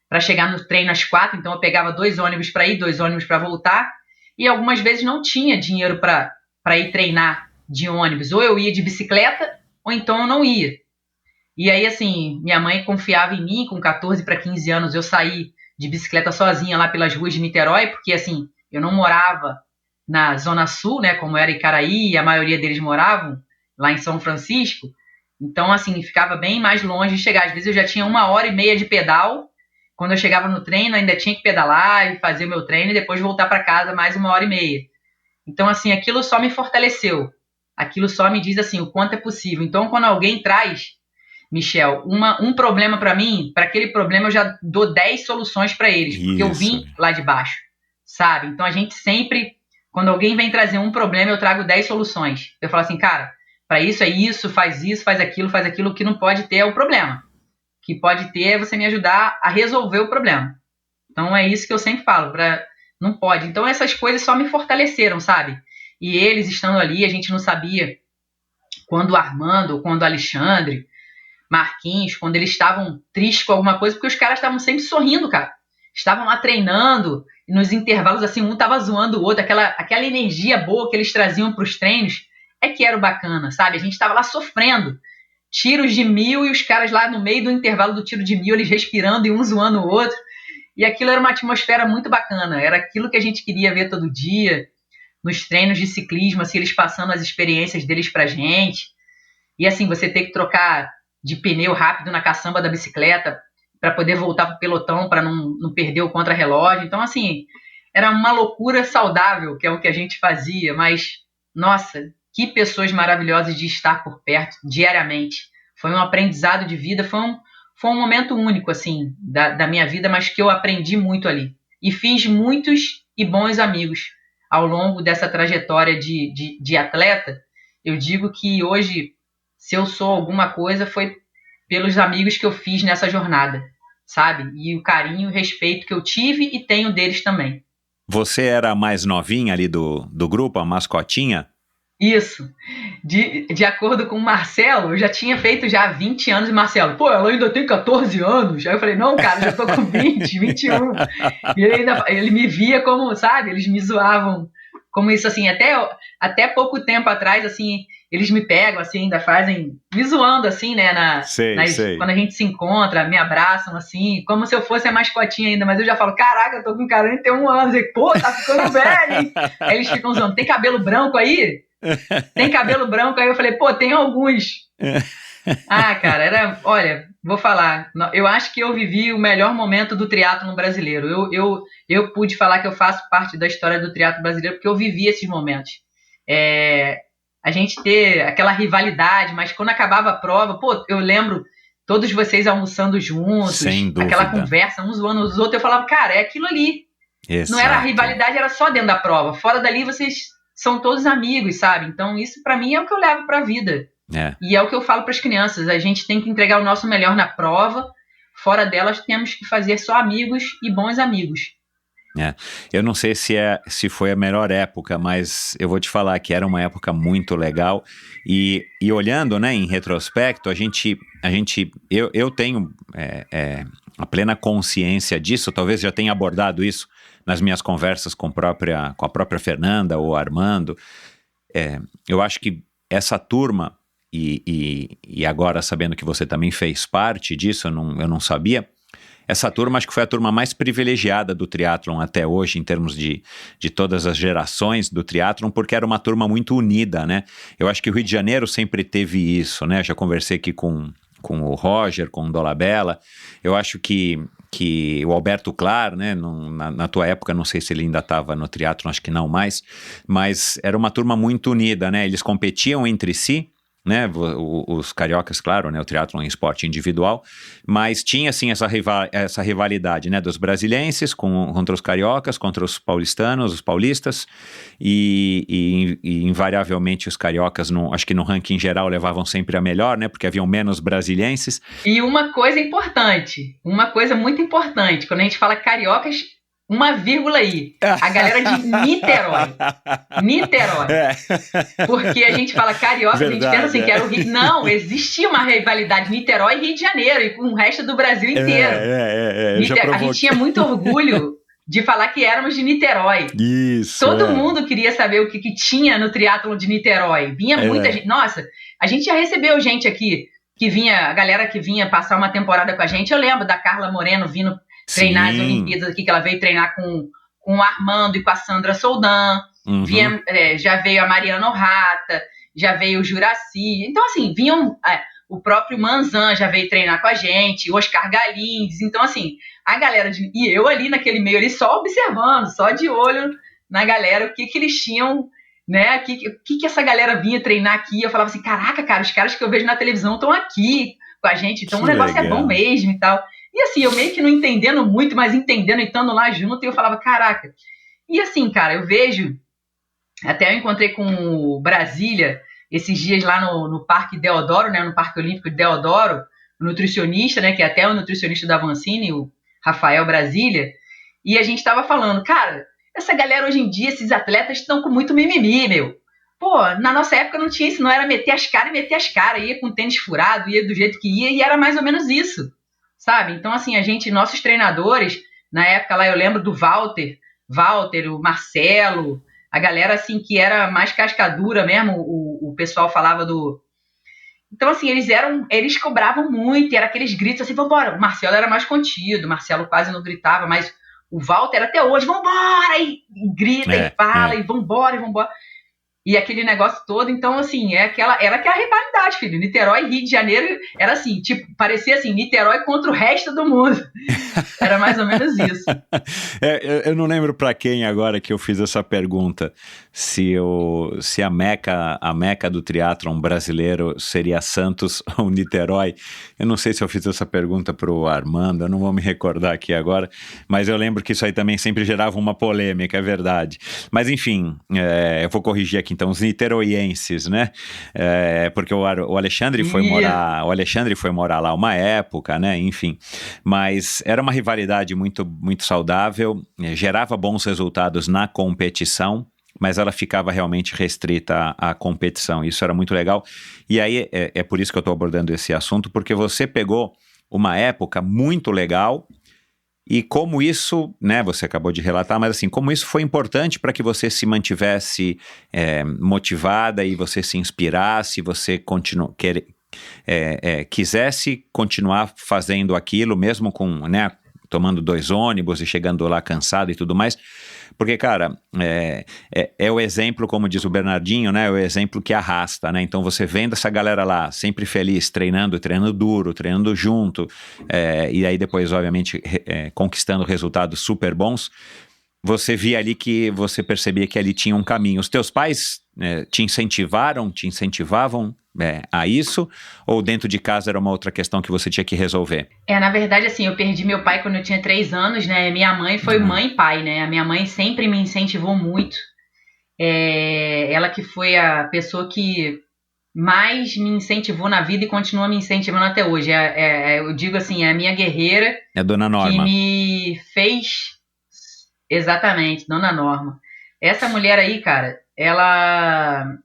para chegar no treino às 4, então eu pegava 2 ônibus para ir, 2 ônibus para voltar, e algumas vezes não tinha dinheiro para ir treinar de ônibus, ou eu ia de bicicleta, ou então eu não ia. E aí, assim, minha mãe confiava em mim, com 14 para 15 anos eu saí de bicicleta sozinha lá pelas ruas de Niterói, porque assim, eu não morava na Zona Sul, né, como era Icaraí, e a maioria deles moravam lá em São Francisco, então assim, ficava bem mais longe de chegar. Às vezes eu já tinha 1h30 de pedal, quando eu chegava no treino ainda tinha que pedalar e fazer o meu treino e depois voltar para casa mais 1h30. Então assim, aquilo só me fortaleceu, aquilo só me diz assim, o quanto é possível. Então quando alguém traz, Michel, um problema para mim, para aquele problema eu já dou 10 soluções para eles, porque eu vim lá de baixo, sabe? Então a gente sempre, quando alguém vem trazer um problema, eu trago 10 soluções. Eu falo assim, cara, para isso é isso, faz aquilo, o que não pode ter é o problema. O que pode ter é você me ajudar a resolver o problema. Então é isso que eu sempre falo, não pode. Então essas coisas só me fortaleceram, sabe? E eles estando ali, a gente não sabia quando o Armando, quando o Alexandre, Marquinhos, quando eles estavam tristes com alguma coisa, porque os caras estavam sempre sorrindo, cara. Estavam lá treinando, e nos intervalos, assim, um tava zoando o outro, aquela energia boa que eles traziam pros treinos, é que era o bacana, sabe? A gente tava lá sofrendo, tiros de 1000 e os caras lá no meio do intervalo do tiro de 1000, eles respirando e um zoando o outro, e aquilo era uma atmosfera muito bacana, era aquilo que a gente queria ver todo dia, nos treinos de ciclismo, assim, eles passando as experiências deles pra gente, e assim, você ter que trocar de pneu rápido na caçamba da bicicleta para poder voltar pro pelotão, para não perder o contra-relógio. Então, assim, era uma loucura saudável, que é o que a gente fazia, mas, nossa, que pessoas maravilhosas de estar por perto diariamente. Foi um aprendizado de vida, foi um momento único, assim, da minha vida, mas que eu aprendi muito ali. E fiz muitos e bons amigos ao longo dessa trajetória de atleta. Eu digo que hoje, se eu sou alguma coisa, foi pelos amigos que eu fiz nessa jornada, sabe? E o carinho e o respeito que eu tive e tenho deles também. Você era a mais novinha ali do grupo, a mascotinha? Isso. De acordo com o Marcelo, eu já tinha feito já 20 anos, e Marcelo, pô, ela ainda tem 14 anos. Aí eu falei, não, cara, já tô com 20, 21. E ele me via como, sabe, eles me zoavam como isso, assim, até pouco tempo atrás, assim, eles me pegam, assim, ainda fazem, me zoando, assim, né, sei. Quando a gente se encontra, me abraçam, assim, como se eu fosse a mascotinha ainda, mas eu já falo, caraca, eu tô com 41 anos, e pô, tá ficando velho, hein? Aí eles ficam zoando, tem cabelo branco aí? Tem cabelo branco? Aí eu falei, pô, tem alguns. Ah, cara, olha, vou falar, eu acho que eu vivi o melhor momento do triatlon brasileiro. Eu pude falar que eu faço parte da história do triatlon brasileiro porque eu vivi esses momentos. A gente ter aquela rivalidade, mas quando acabava a prova, pô, eu lembro todos vocês almoçando juntos, sem dúvida, aquela conversa, uns zoando os outros, eu falava, cara, é aquilo ali. Exato. Não era a rivalidade, era só dentro da prova. Fora dali, vocês são todos amigos, sabe? Então isso pra mim é o que eu levo pra vida. E é o que eu falo para as crianças, a gente tem que entregar o nosso melhor na prova, fora delas temos que fazer só amigos e bons amigos. Eu não sei se foi a melhor época, mas eu vou te falar que era uma época muito legal e olhando, né, em retrospecto, eu tenho a plena consciência disso. Talvez já tenha abordado isso nas minhas conversas com a própria Fernanda ou Armando. Eu acho que essa turma, e agora sabendo que você também fez parte disso, eu não sabia, essa turma acho que foi a turma mais privilegiada do triatlon até hoje, em termos de todas as gerações do triatlon, porque era uma turma muito unida, né? Eu acho que o Rio de Janeiro sempre teve isso, né? Já conversei aqui com o Roger, com o Dolabella. Eu acho que o Alberto Clar, né, na tua época, não sei se ele ainda estava no triatlon, acho que não mais, mas era uma turma muito unida, né? Eles competiam entre si, né, os cariocas, claro, né, o triatlon em esporte individual, mas tinha assim essa rivalidade, né, dos brasilenses contra os cariocas, contra os paulistanos, os paulistas, e invariavelmente os cariocas, acho que no ranking geral levavam sempre a melhor, né, porque haviam menos brasilenses. E uma coisa muito importante, quando a gente fala cariocas, uma vírgula aí, a galera de Niterói. Porque a gente fala carioca, verdade, a gente pensa assim, que era o Rio. Não, existia uma rivalidade Niterói e Rio de Janeiro, e com o resto do Brasil inteiro. A gente tinha muito orgulho de falar que éramos de Niterói. Isso. Todo mundo queria saber o que tinha no triatlon de Niterói. Vinha muita gente. Nossa, a gente já recebeu gente aqui, a galera que vinha passar uma temporada com a gente. Eu lembro da Carla Moreno vindo treinar as Olimpíadas aqui, que ela veio treinar com o Armando e com a Sandra Soldan. Uhum. Já veio a Mariana Orrata, já veio o Juraci. Então, assim, vinham... o próprio Manzan já veio treinar com a gente, o Oscar Galindes. Então, assim, a galera... E eu ali naquele meio ali, só observando, só de olho na galera, o que eles tinham, né? O que essa galera vinha treinar aqui. Eu falava assim, caraca, cara, os caras que eu vejo na televisão estão aqui com a gente. Então, o negócio legal. É bom mesmo e tal. E assim, eu meio que não entendendo muito, mas entendendo e estando lá junto, e eu falava, caraca. E assim, cara, eu vejo... Até eu encontrei com o Brasília esses dias lá no Parque Deodoro, né, no Parque Olímpico de Deodoro, o nutricionista, né, que é até o nutricionista da Avancini, o Rafael Brasília, e a gente tava falando, cara, essa galera hoje em dia, esses atletas estão com muito mimimi, meu. Pô, na nossa época não tinha isso, não era meter as caras, ia com tênis furado, ia do jeito que ia, e era mais ou menos isso, sabe? Então, assim, nossos treinadores, na época lá eu lembro do Walter, o Marcelo, a galera, assim, que era mais cascadura mesmo, o pessoal falava do... Então, assim, eles cobravam muito, e era aqueles gritos assim, vambora. O Marcelo era mais contido, o Marcelo quase não gritava, mas o Walter até hoje, vambora! E grita, e fala, e vambora. E aquele negócio todo, então, assim, era aquela rivalidade, filho. Niterói e Rio de Janeiro era assim, tipo, parecia assim, Niterói contra o resto do mundo. Era mais ou menos isso. Eu não lembro para quem agora que eu fiz essa pergunta, se a meca do triatlon brasileiro seria Santos ou Niterói. Eu não sei se eu fiz essa pergunta pro Armando, eu não vou me recordar aqui agora, mas eu lembro que isso aí também sempre gerava uma polêmica, é verdade. Mas enfim, eu vou corrigir aqui então, os niteroienses, né? Porque o Alexandre foi morar lá uma época, né? Enfim, mas era uma rivalidade muito, muito saudável, gerava bons resultados na competição, mas ela ficava realmente restrita à competição. Isso era muito legal. E aí é por isso que eu estou abordando esse assunto, porque você pegou uma época muito legal. E como isso, né, você acabou de relatar, mas assim, como isso foi importante para que você se mantivesse motivada e você se inspirasse, você quisesse continuar fazendo aquilo, mesmo com, né, tomando 2 ônibus e chegando lá cansado e tudo mais. Porque, cara, é o exemplo, como diz o Bernardinho, né? É o exemplo que arrasta, né? Então, você vendo essa galera lá, sempre feliz, treinando duro, treinando junto, e aí depois, obviamente, conquistando resultados super bons, você via ali que você percebia que ali tinha um caminho. Os teus pais te incentivavam a isso? Ou dentro de casa era uma outra questão que você tinha que resolver? Na verdade, assim, eu perdi meu pai quando eu tinha 3 anos, né? Minha mãe foi mãe e pai, né? A minha mãe sempre me incentivou muito. Ela que foi a pessoa que mais me incentivou na vida e continua me incentivando até hoje. Eu digo assim, é a minha guerreira. É a Dona Norma. Que me fez... Exatamente, Dona Norma. Essa mulher aí, cara, ela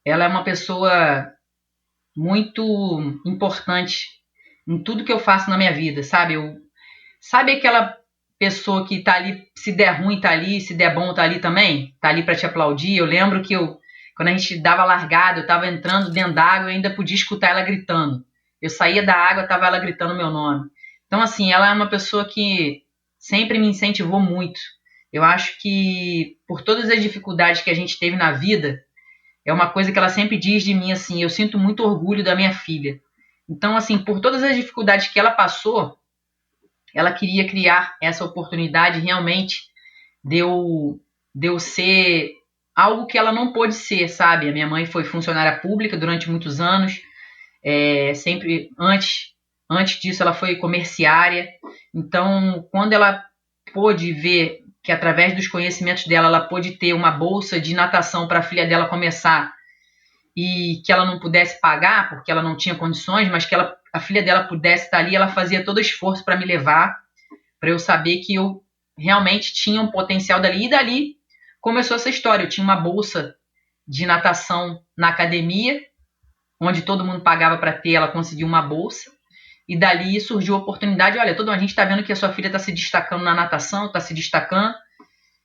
é uma pessoa muito importante em tudo que eu faço na minha vida, sabe? Sabe aquela pessoa que tá ali, se der ruim tá ali, se der bom tá ali também? Tá ali para te aplaudir. Eu lembro que quando a gente dava largada, eu tava entrando dentro d'água, eu ainda podia escutar ela gritando. Eu saía da água, tava ela gritando meu nome. Então, assim, ela é uma pessoa que sempre me incentivou muito. Eu acho que, por todas as dificuldades que a gente teve na vida, é uma coisa que ela sempre diz de mim, assim, eu sinto muito orgulho da minha filha. Então, assim, por todas as dificuldades que ela passou, ela queria criar essa oportunidade realmente de eu ser algo que ela não pôde ser, sabe? A minha mãe foi funcionária pública durante muitos anos, sempre antes disso ela foi comerciária. Então, quando ela pôde ver que através dos conhecimentos dela ela pôde ter uma bolsa de natação para a filha dela começar e que ela não pudesse pagar porque ela não tinha condições, mas que a filha dela pudesse estar ali, ela fazia todo esforço para me levar, para eu saber que eu realmente tinha um potencial dali. E dali começou essa história. Eu tinha uma bolsa de natação na academia, onde todo mundo pagava para ter, ela conseguiu uma bolsa. E dali surgiu a oportunidade, olha, a gente está vendo que a sua filha está se destacando na natação, está se destacando,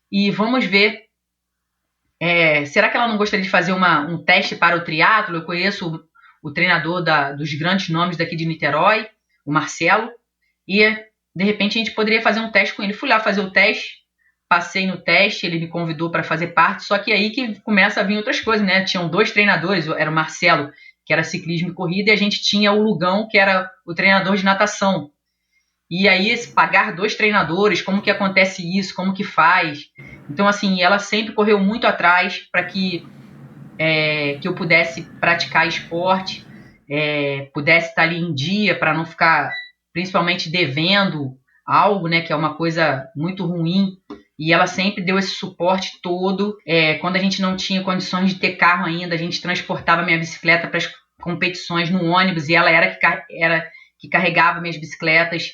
e vamos ver, será que ela não gostaria de fazer um teste para o triatlo? Eu conheço o treinador dos grandes nomes daqui de Niterói, o Marcelo, e de repente a gente poderia fazer um teste com ele. Fui lá fazer o teste, passei no teste, ele me convidou para fazer parte, só que aí que começa a vir outras coisas, né? Tinham 2 treinadores, era o Marcelo, que era ciclismo e corrida, e a gente tinha o Lugão, que era o treinador de natação. E aí, pagar 2 treinadores, como que acontece isso, como que faz? Então, assim, ela sempre correu muito atrás para que eu pudesse praticar esporte, pudesse estar ali em dia, para não ficar, principalmente, devendo algo, né, que é uma coisa muito ruim. E ela sempre deu esse suporte todo. Quando a gente não tinha condições de ter carro ainda, a gente transportava minha bicicleta para as competições no ônibus, e ela era que carregava minhas bicicletas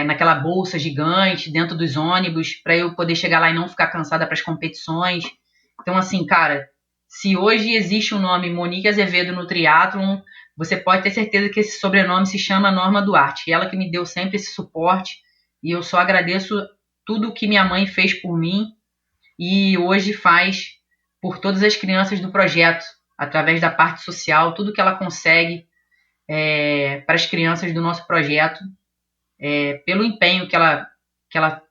naquela bolsa gigante dentro dos ônibus, para eu poder chegar lá e não ficar cansada para as competições. Então, assim, cara, se hoje existe o nome Monique Azevedo no triatlon, você pode ter certeza que esse sobrenome se chama Norma Duarte. Ela que me deu sempre esse suporte, e eu só agradeço tudo o que minha mãe fez por mim e hoje faz por todas as crianças do projeto, através da parte social, tudo que ela consegue para as crianças do nosso projeto, pelo empenho que ela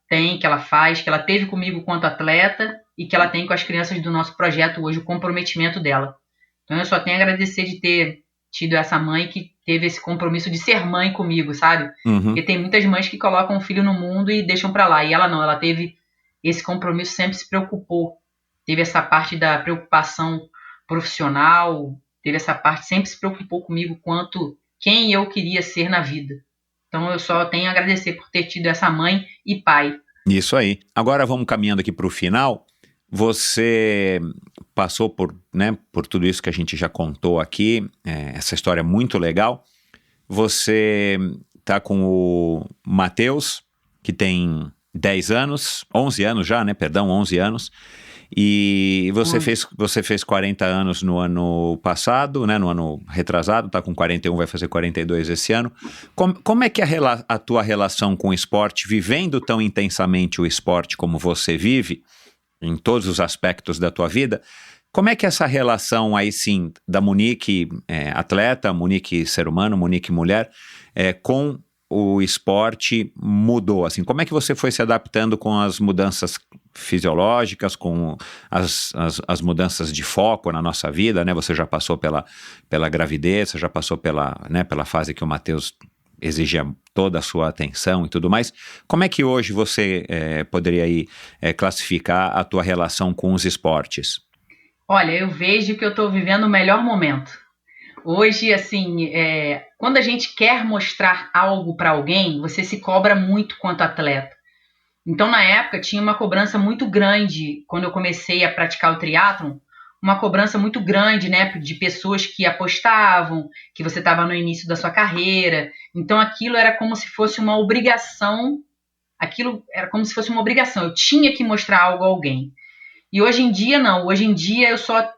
tem, que ela faz, que ela teve comigo quanto atleta e que ela tem com as crianças do nosso projeto hoje, o comprometimento dela. Então eu só tenho a agradecer de ter tido essa mãe que teve esse compromisso de ser mãe comigo, sabe? Uhum. Porque tem muitas mães que colocam um filho no mundo e deixam pra lá. E ela não, ela teve esse compromisso, sempre se preocupou. Teve essa parte da preocupação profissional, teve essa parte, sempre se preocupou comigo quanto quem eu queria ser na vida. Então eu só tenho a agradecer por ter tido essa mãe e pai. Isso aí. Agora vamos caminhando aqui para o final. Você passou por tudo isso que a gente já contou aqui, essa história é muito legal. Você está com o Matheus, que tem 10 anos, 11 anos já, né? Perdão, 11 anos. E você fez 40 anos no ano passado, né? No ano retrasado, está com 41, vai fazer 42 esse ano. Como é que a tua relação com o esporte, vivendo tão intensamente o esporte como você vive, em todos os aspectos da tua vida, como é que essa relação aí sim da Monique atleta, Monique ser humano, Monique mulher, com o esporte mudou? Assim, como é que você foi se adaptando com as mudanças fisiológicas, com as mudanças de foco na nossa vida, né? Você já passou pela gravidez, você já passou pela fase que o Matheus exigia toda a sua atenção e tudo mais. Como é que hoje você poderia aí classificar a tua relação com os esportes? Olha, eu vejo que eu estou vivendo o melhor momento. Hoje, assim, quando a gente quer mostrar algo para alguém, você se cobra muito quanto atleta. Então, na época, tinha uma cobrança muito grande, quando eu comecei a praticar o triatlon, uma cobrança muito grande, né, de pessoas que apostavam, que você estava no início da sua carreira. Então, aquilo era como se fosse uma obrigação, eu tinha que mostrar algo a alguém. E hoje em dia, não. Hoje em dia, eu só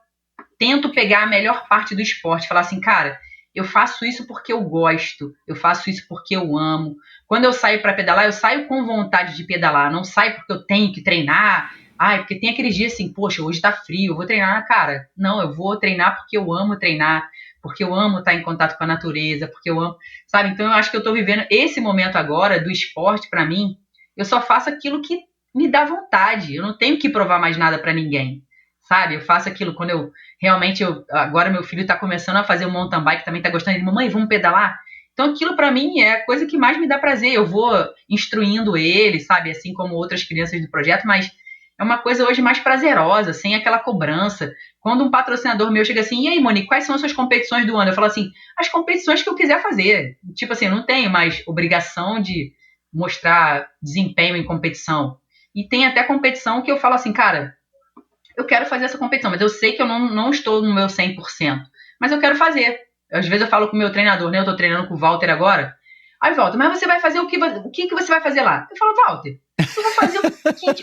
tento pegar a melhor parte do esporte, falar assim, cara, eu faço isso porque eu gosto, eu faço isso porque eu amo. Quando eu saio para pedalar, eu saio com vontade de pedalar, não saio porque eu tenho que treinar. Porque tem aqueles dias assim, poxa, hoje tá frio, eu vou treinar. Cara, não, eu vou treinar porque eu amo treinar, porque eu amo estar em contato com a natureza, porque eu amo, sabe? Então eu acho que eu tô vivendo esse momento agora do esporte para mim, eu só faço aquilo que me dá vontade, eu não tenho que provar mais nada para ninguém, sabe? Eu faço aquilo quando eu realmente, agora meu filho tá começando a fazer o mountain bike, também tá gostando, ele, mamãe, vamos pedalar? Então aquilo para mim é a coisa que mais me dá prazer, eu vou instruindo ele, sabe? Assim como outras crianças do projeto, mas é uma coisa hoje mais prazerosa, sem aquela cobrança. Quando um patrocinador meu chega assim, e aí, Monique, quais são as suas competições do ano? Eu falo assim, as competições que eu quiser fazer. Tipo assim, eu não tenho mais obrigação de mostrar desempenho em competição. E tem até competição que eu falo assim, cara, eu quero fazer essa competição, mas eu sei que eu não estou no meu 100%. Mas eu quero fazer. Às vezes eu falo com o meu treinador, né? Eu tô treinando com o Walter agora. Aí, Walter, mas você vai fazer o que você vai fazer lá? Eu falo, Walter, eu vou fazer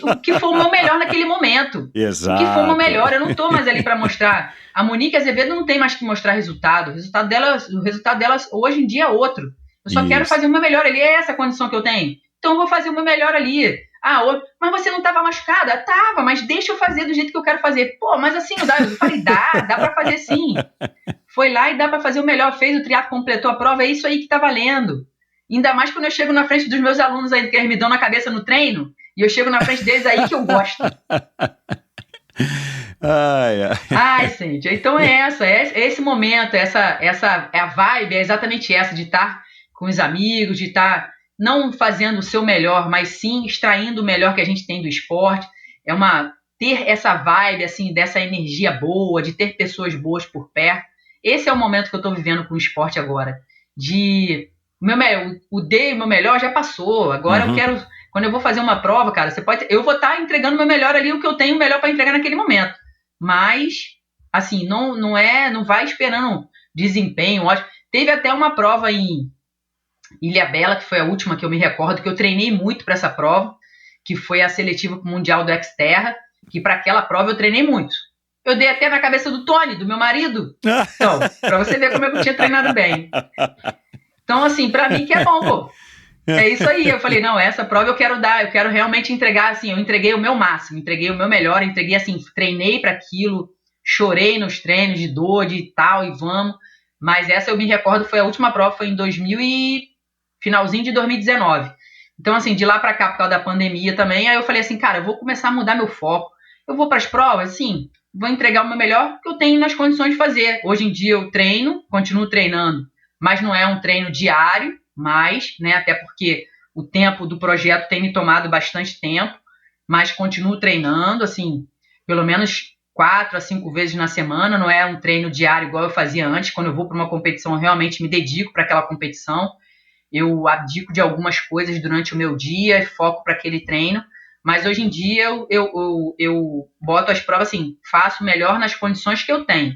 o que for o meu melhor naquele momento. Exato. O que for o meu melhor. Eu não tô mais ali para mostrar. A Monique Azevedo não tem mais que mostrar resultado. O resultado dela hoje em dia é outro. Eu só quero fazer o meu melhor ali. É essa a condição que eu tenho. Então eu vou fazer o meu melhor ali. Mas você não estava machucada? Tava, mas deixa eu fazer do jeito que eu quero fazer. Pô, mas assim, eu falei, dá para fazer sim. Foi lá e dá para fazer o melhor. Fez o triatlo, completou a prova, é isso aí que tá valendo. Ainda mais quando eu chego na frente dos meus alunos aí, que eles me dão na cabeça no treino, e eu chego na frente deles aí que eu gosto. Gente, então é esse momento, essa é a vibe, é exatamente essa, de estar com os amigos, de estar não fazendo o seu melhor, mas sim extraindo o melhor que a gente tem do esporte, ter essa vibe, assim, dessa energia boa, de ter pessoas boas por perto. Esse é o momento que eu estou vivendo com o esporte agora, o meu melhor já passou, agora eu quero, quando eu vou fazer uma prova, cara, eu vou estar entregando o meu melhor ali, o que eu tenho melhor para entregar naquele momento, mas, assim, não vai esperando desempenho, ótimo. Teve até uma prova em Ilhabela, que foi a última que eu me recordo, que eu treinei muito para essa prova, que foi a seletiva mundial do Xterra, que para aquela prova eu treinei muito. Eu dei até na cabeça do Tony, do meu marido. Então, para você ver como eu tinha treinado bem. Então, assim, pra mim que é bom, pô. É isso aí. Eu falei, não, essa prova eu quero realmente entregar, assim, eu entreguei o meu máximo, entreguei o meu melhor, entreguei, assim, treinei para aquilo, chorei nos treinos de dor, de tal, e vamos. Mas essa eu me recordo, foi a última prova, foi em finalzinho de 2019. Então, assim, de lá pra cá, por causa da pandemia também, aí eu falei assim, cara, eu vou começar a mudar meu foco. Eu vou pras provas, assim, vou entregar o meu melhor que eu tenho nas condições de fazer. Hoje em dia eu treino, continuo treinando, mas não é um treino diário, né, até porque o tempo do projeto tem me tomado bastante tempo, mas continuo treinando, assim, pelo menos 4 a 5 vezes na semana, não é um treino diário igual eu fazia antes. Quando eu vou para uma competição, eu realmente me dedico para aquela competição, eu abdico de algumas coisas durante o meu dia e foco para aquele treino, mas hoje em dia eu boto as provas assim, faço o melhor nas condições que eu tenho,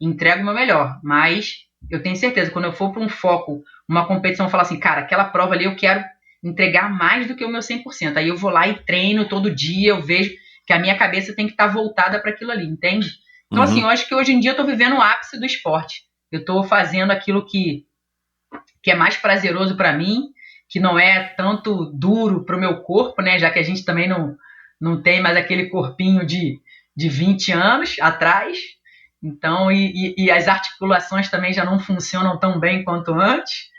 entrego o meu melhor, mas eu tenho certeza, quando eu for para um foco, uma competição, eu falo assim, cara, aquela prova ali eu quero entregar mais do que o meu 100%. Aí eu vou lá e treino todo dia, eu vejo que a minha cabeça tem que estar voltada para aquilo ali, entende? Então, assim, eu acho que hoje em dia eu estou vivendo o ápice do esporte. Eu estou fazendo aquilo que é mais prazeroso para mim, que não é tanto duro para o meu corpo, né? Já que a gente também não tem mais aquele corpinho de 20 anos atrás. Então, e as articulações também já não funcionam tão bem quanto antes,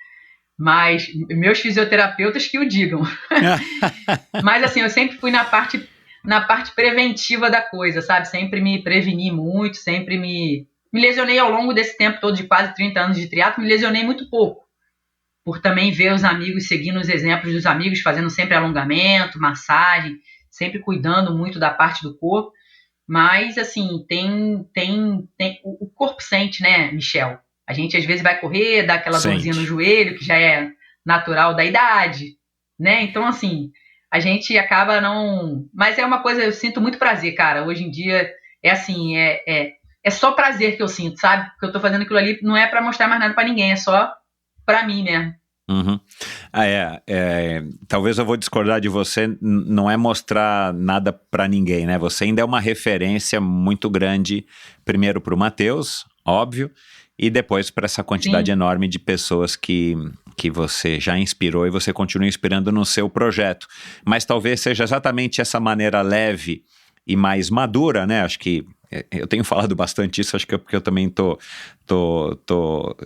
mas meus fisioterapeutas que o digam. Mas assim, eu sempre fui na parte preventiva da coisa, sabe? Sempre me preveni muito, sempre me lesionei ao longo desse tempo todo de quase 30 anos de triatlo, me lesionei muito pouco, por também ver os amigos, seguindo os exemplos dos amigos, fazendo sempre alongamento, massagem, sempre cuidando muito da parte do corpo. Mas, assim, o corpo sente, né, Michel? A gente, às vezes, vai correr, dá aquela dorzinha no joelho, que já é natural da idade, né? Então, assim, a gente acaba não... Mas é uma coisa, eu sinto muito prazer, cara. Hoje em dia, é assim, é só prazer que eu sinto, sabe? Porque eu tô fazendo aquilo ali, não é pra mostrar mais nada pra ninguém, é só pra mim mesmo. Uhum. Talvez eu vou discordar de você, não é mostrar nada para ninguém, né? Você ainda é uma referência muito grande, primeiro para o Matheus, óbvio, e depois para essa quantidade enorme de pessoas que você já inspirou e você continua inspirando no seu projeto. Mas talvez seja exatamente essa maneira leve e mais madura, né? Acho que eu tenho falado bastante isso, acho que é porque eu também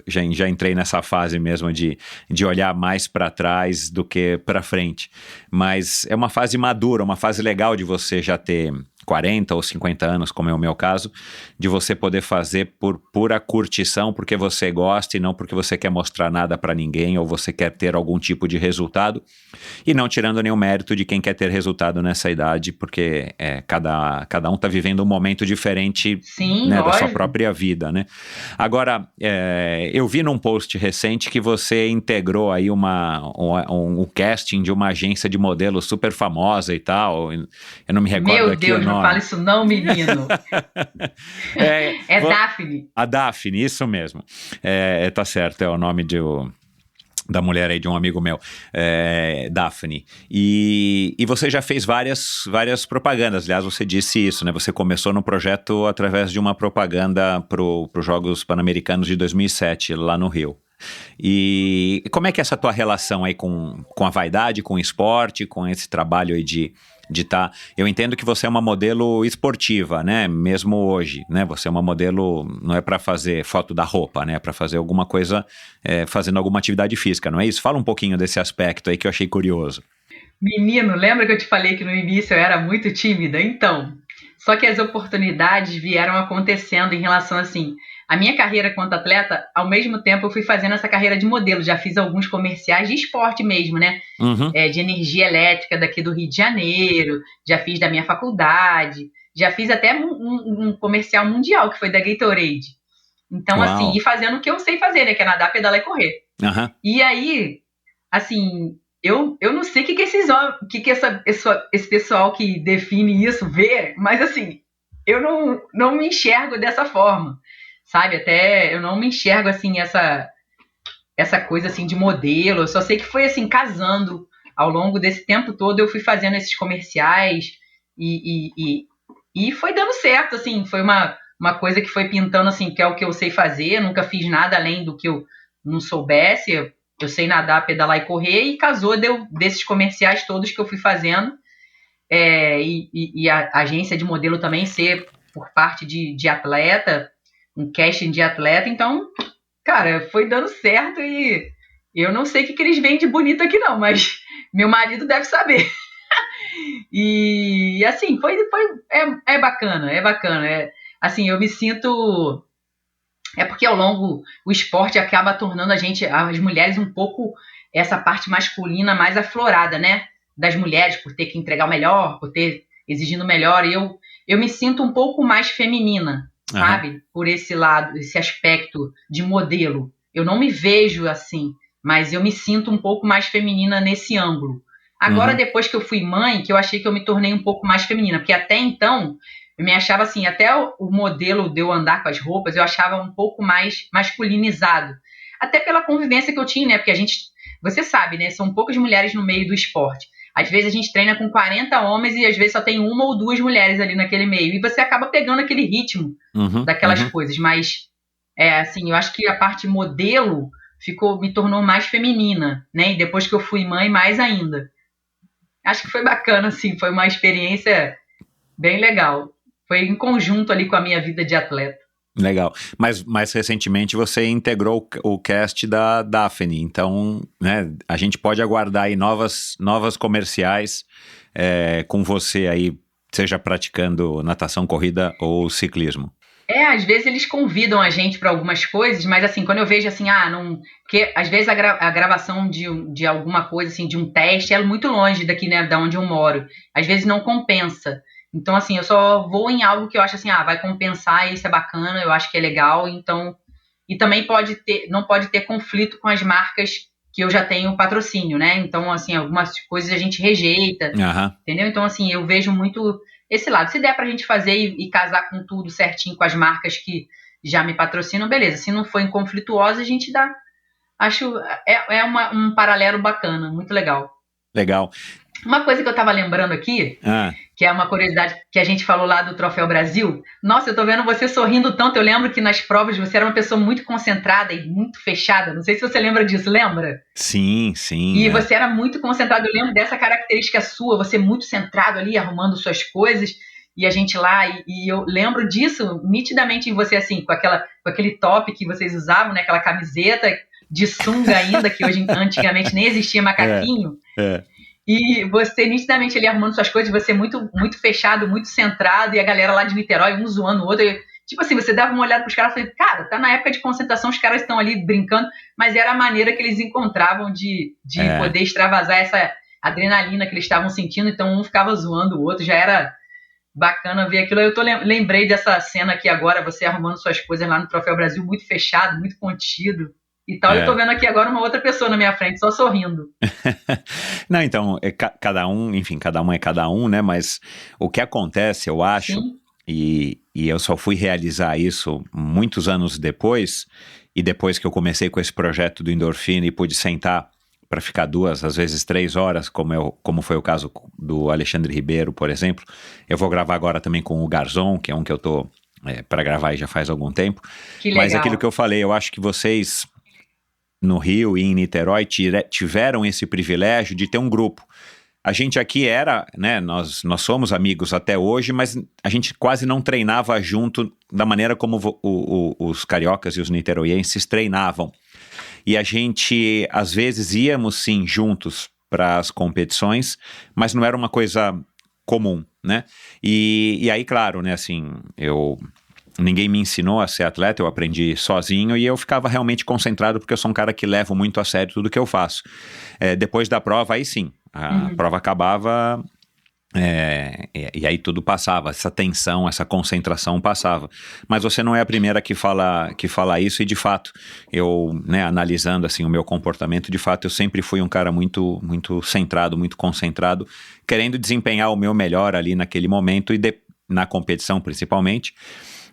já entrei nessa fase mesmo de olhar mais para trás do que para frente. Mas é uma fase madura, uma fase legal de você já ter 40 ou 50 anos, como é o meu caso, de você poder fazer por pura curtição, porque você gosta e não porque você quer mostrar nada para ninguém ou você quer ter algum tipo de resultado, e não tirando nenhum mérito de quem quer ter resultado nessa idade, porque cada um está vivendo um momento diferente, né, da sua própria vida, né? Agora, eu vi num post recente que você integrou aí um casting de uma agência de modelo super famosa e tal, eu não me recordo Meu aqui Deus, o nome. não fala isso não, menino. Daphne. A Daphne, isso mesmo. Tá certo, é o nome da mulher aí de um amigo meu, Daphne. E você já fez várias propagandas, aliás, você disse isso, né? Você começou no projeto através de uma propaganda para os Jogos Pan-Americanos de 2007, lá no Rio. E como é que é essa tua relação aí com a vaidade, com o esporte, com esse trabalho aí de tá... Eu entendo que você é uma modelo esportiva, né? Mesmo hoje, né? Você é uma modelo, não é para fazer foto da roupa, né? É para fazer alguma coisa, fazendo alguma atividade física, não é isso? Fala um pouquinho desse aspecto aí que eu achei curioso. Menino, lembra que eu te falei que no início eu era muito tímida? Então, só que as oportunidades vieram acontecendo em relação assim... A minha carreira quanto atleta, ao mesmo tempo eu fui fazendo essa carreira de modelo, já fiz alguns comerciais de esporte mesmo, né? Uhum. De energia elétrica daqui do Rio de Janeiro, já fiz da minha faculdade, já fiz até um comercial mundial, que foi da Gatorade. Então, Uau. assim, e fazendo o que eu sei fazer, né? Que é nadar, pedalar e correr. Uhum. E aí, assim, eu não sei o que esse pessoal que define isso vê, mas assim, eu não me enxergo dessa forma. Sabe, até eu não me enxergo assim, essa coisa assim de modelo. Eu só sei que foi assim, casando ao longo desse tempo todo. Eu fui fazendo esses comerciais e foi dando certo, assim. Foi uma coisa que foi pintando assim, que é o que eu sei fazer. Eu nunca fiz nada além do que eu não soubesse. Eu sei nadar, pedalar e correr, e casou desses comerciais todos que eu fui fazendo. E a agência de modelo também ser por parte de atleta, um casting de atleta. Então, cara, foi dando certo, e eu não sei o que eles veem de bonito aqui não, mas meu marido deve saber. E assim, é bacana. Assim, eu me sinto... porque ao longo, o esporte acaba tornando as mulheres um pouco, essa parte masculina mais aflorada, né? Das mulheres, por ter que entregar o melhor, por ter exigindo o melhor, e eu me sinto um pouco mais feminina, sabe? Por esse lado, esse aspecto de modelo. Eu não me vejo assim, mas eu me sinto um pouco mais feminina nesse ângulo. Agora, depois que eu fui mãe, que eu achei que eu me tornei um pouco mais feminina, porque até então, eu me achava assim, até o modelo de eu andar com as roupas, eu achava um pouco mais masculinizado. Até pela convivência que eu tinha, né? Porque você sabe, né? São poucas mulheres no meio do esporte. Às vezes a gente treina com 40 homens e às vezes só tem uma ou duas mulheres ali naquele meio. E você acaba pegando aquele ritmo daquelas coisas. Mas, assim, eu acho que a parte modelo me tornou mais feminina, né? E depois que eu fui mãe, mais ainda. Acho que foi bacana, assim. Foi uma experiência bem legal. Foi em conjunto ali com a minha vida de atleta. Legal. Mas mais recentemente você integrou o cast da Daphne, então, né, a gente pode aguardar aí novas comerciais com você aí, seja praticando natação, corrida ou ciclismo. Às vezes eles convidam a gente para algumas coisas, mas assim, quando eu vejo assim, não... Porque às vezes a gravação de alguma coisa, assim, de um teste, é muito longe daqui, né, da onde eu moro. Às vezes não compensa. Então, assim, eu só vou em algo que eu acho assim, vai compensar, isso é bacana, eu acho que é legal, então... E também não pode ter conflito com as marcas que eu já tenho patrocínio, né? Então, assim, algumas coisas a gente rejeita, entendeu? Então, assim, eu vejo muito esse lado. Se der pra gente fazer e casar com tudo certinho com as marcas que já me patrocinam, beleza. Se não for inconflituosa, a gente dá... Acho... um paralelo bacana, muito legal. Legal. Uma coisa que eu tava lembrando aqui, que é uma curiosidade que a gente falou lá do Troféu Brasil. Nossa, eu tô vendo você sorrindo tanto. Eu lembro que nas provas você era uma pessoa muito concentrada e muito fechada. Não sei se você lembra disso, lembra? Sim. E você era muito concentrado. Eu lembro dessa característica sua, você muito centrado ali, arrumando suas coisas. E a gente lá, e eu lembro disso nitidamente em você, assim, com aquele top que vocês usavam, né? Aquela camiseta de sunga ainda, que antigamente nem existia macaquinho. E você nitidamente ali arrumando suas coisas, você muito, muito fechado, muito centrado, e a galera lá de Niterói, um zoando o outro. Tipo assim, você dava uma olhada pros caras e falei, cara, tá na época de concentração, os caras estão ali brincando, mas era a maneira que eles encontravam de poder extravasar essa adrenalina que eles estavam sentindo, então um ficava zoando o outro, já era bacana ver aquilo. Eu lembrei dessa cena aqui agora, você arrumando suas coisas lá no Troféu Brasil, muito fechado, muito contido. E tal, eu tô vendo aqui agora uma outra pessoa na minha frente, só sorrindo. Não, então, cada um é cada um, né? Mas o que acontece, eu acho, e eu só fui realizar isso muitos anos depois, e depois que eu comecei com esse projeto do Endorfina e pude sentar para ficar 2, às vezes 3 horas, como foi o caso do Alexandre Ribeiro, por exemplo. Eu vou gravar agora também com o Garzon, que é um que eu tô para gravar já faz algum tempo. Que legal. Mas aquilo que eu falei, eu acho que vocês no Rio e em Niterói tiveram esse privilégio de ter um grupo. A gente aqui era, né, nós somos amigos até hoje, mas a gente quase não treinava junto da maneira como os cariocas e os niteroienses treinavam. E a gente, às vezes, íamos sim juntos para as competições, mas não era uma coisa comum, né? E aí, claro, né, assim, ninguém me ensinou a ser atleta, eu aprendi sozinho e eu ficava realmente concentrado porque eu sou um cara que levo muito a sério tudo que eu faço. Depois da prova, aí sim, a prova acabava e aí tudo passava, essa tensão, essa concentração passava. Mas você não é a primeira que fala isso e de fato, eu, né, analisando assim o meu comportamento, de fato eu sempre fui um cara muito, muito centrado, muito concentrado, querendo desempenhar o meu melhor ali naquele momento e na competição principalmente.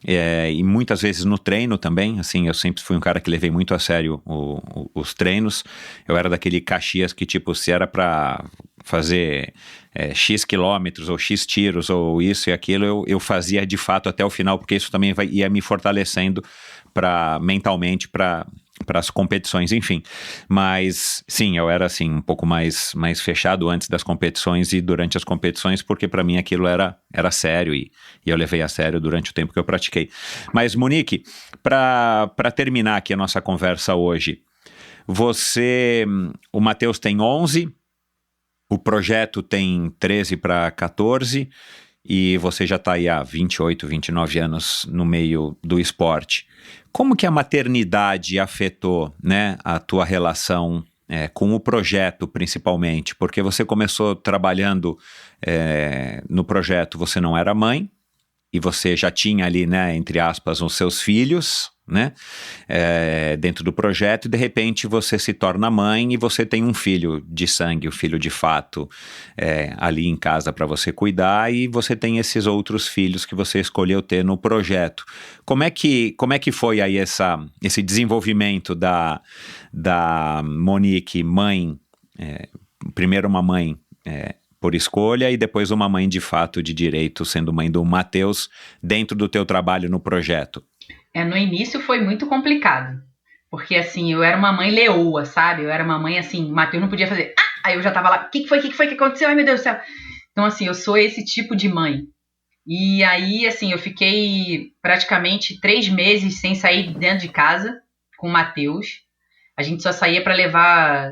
E muitas vezes no treino também, assim, eu sempre fui um cara que levei muito a sério os treinos. Eu era daquele Caxias que, tipo, se era pra fazer X quilômetros ou X tiros ou isso e aquilo, eu fazia de fato até o final, porque isso também ia me fortalecendo mentalmente para as competições, enfim. Mas sim, eu era assim um pouco mais fechado antes das competições e durante as competições, porque para mim aquilo era sério e eu levei a sério durante o tempo que eu pratiquei. Mas Monique, para terminar aqui a nossa conversa hoje, o Matheus tem 11, o projeto tem 13 para 14 e você já está aí há 28, 29 anos no meio do esporte. Como que a maternidade afetou, né, a tua relação com o projeto, principalmente? Porque você começou trabalhando no projeto, você não era mãe, e você já tinha ali, né, entre aspas, os seus filhos, né, dentro do projeto, e de repente você se torna mãe e você tem um filho de sangue, um filho de fato ali em casa para você cuidar, e você tem esses outros filhos que você escolheu ter no projeto. Como é que foi aí esse desenvolvimento da Monique, mãe, primeiro uma mãe por escolha e depois uma mãe de fato de direito, sendo mãe do Matheus, dentro do teu trabalho no projeto? No início foi muito complicado, porque assim, eu era uma mãe leoa, sabe? Eu era uma mãe assim, o Matheus não podia fazer, aí eu já tava lá, o que foi que aconteceu? Ai meu Deus do céu. Então assim, eu sou esse tipo de mãe. E aí assim, eu fiquei praticamente 3 meses sem sair dentro de casa com o Matheus. A gente só saía para levar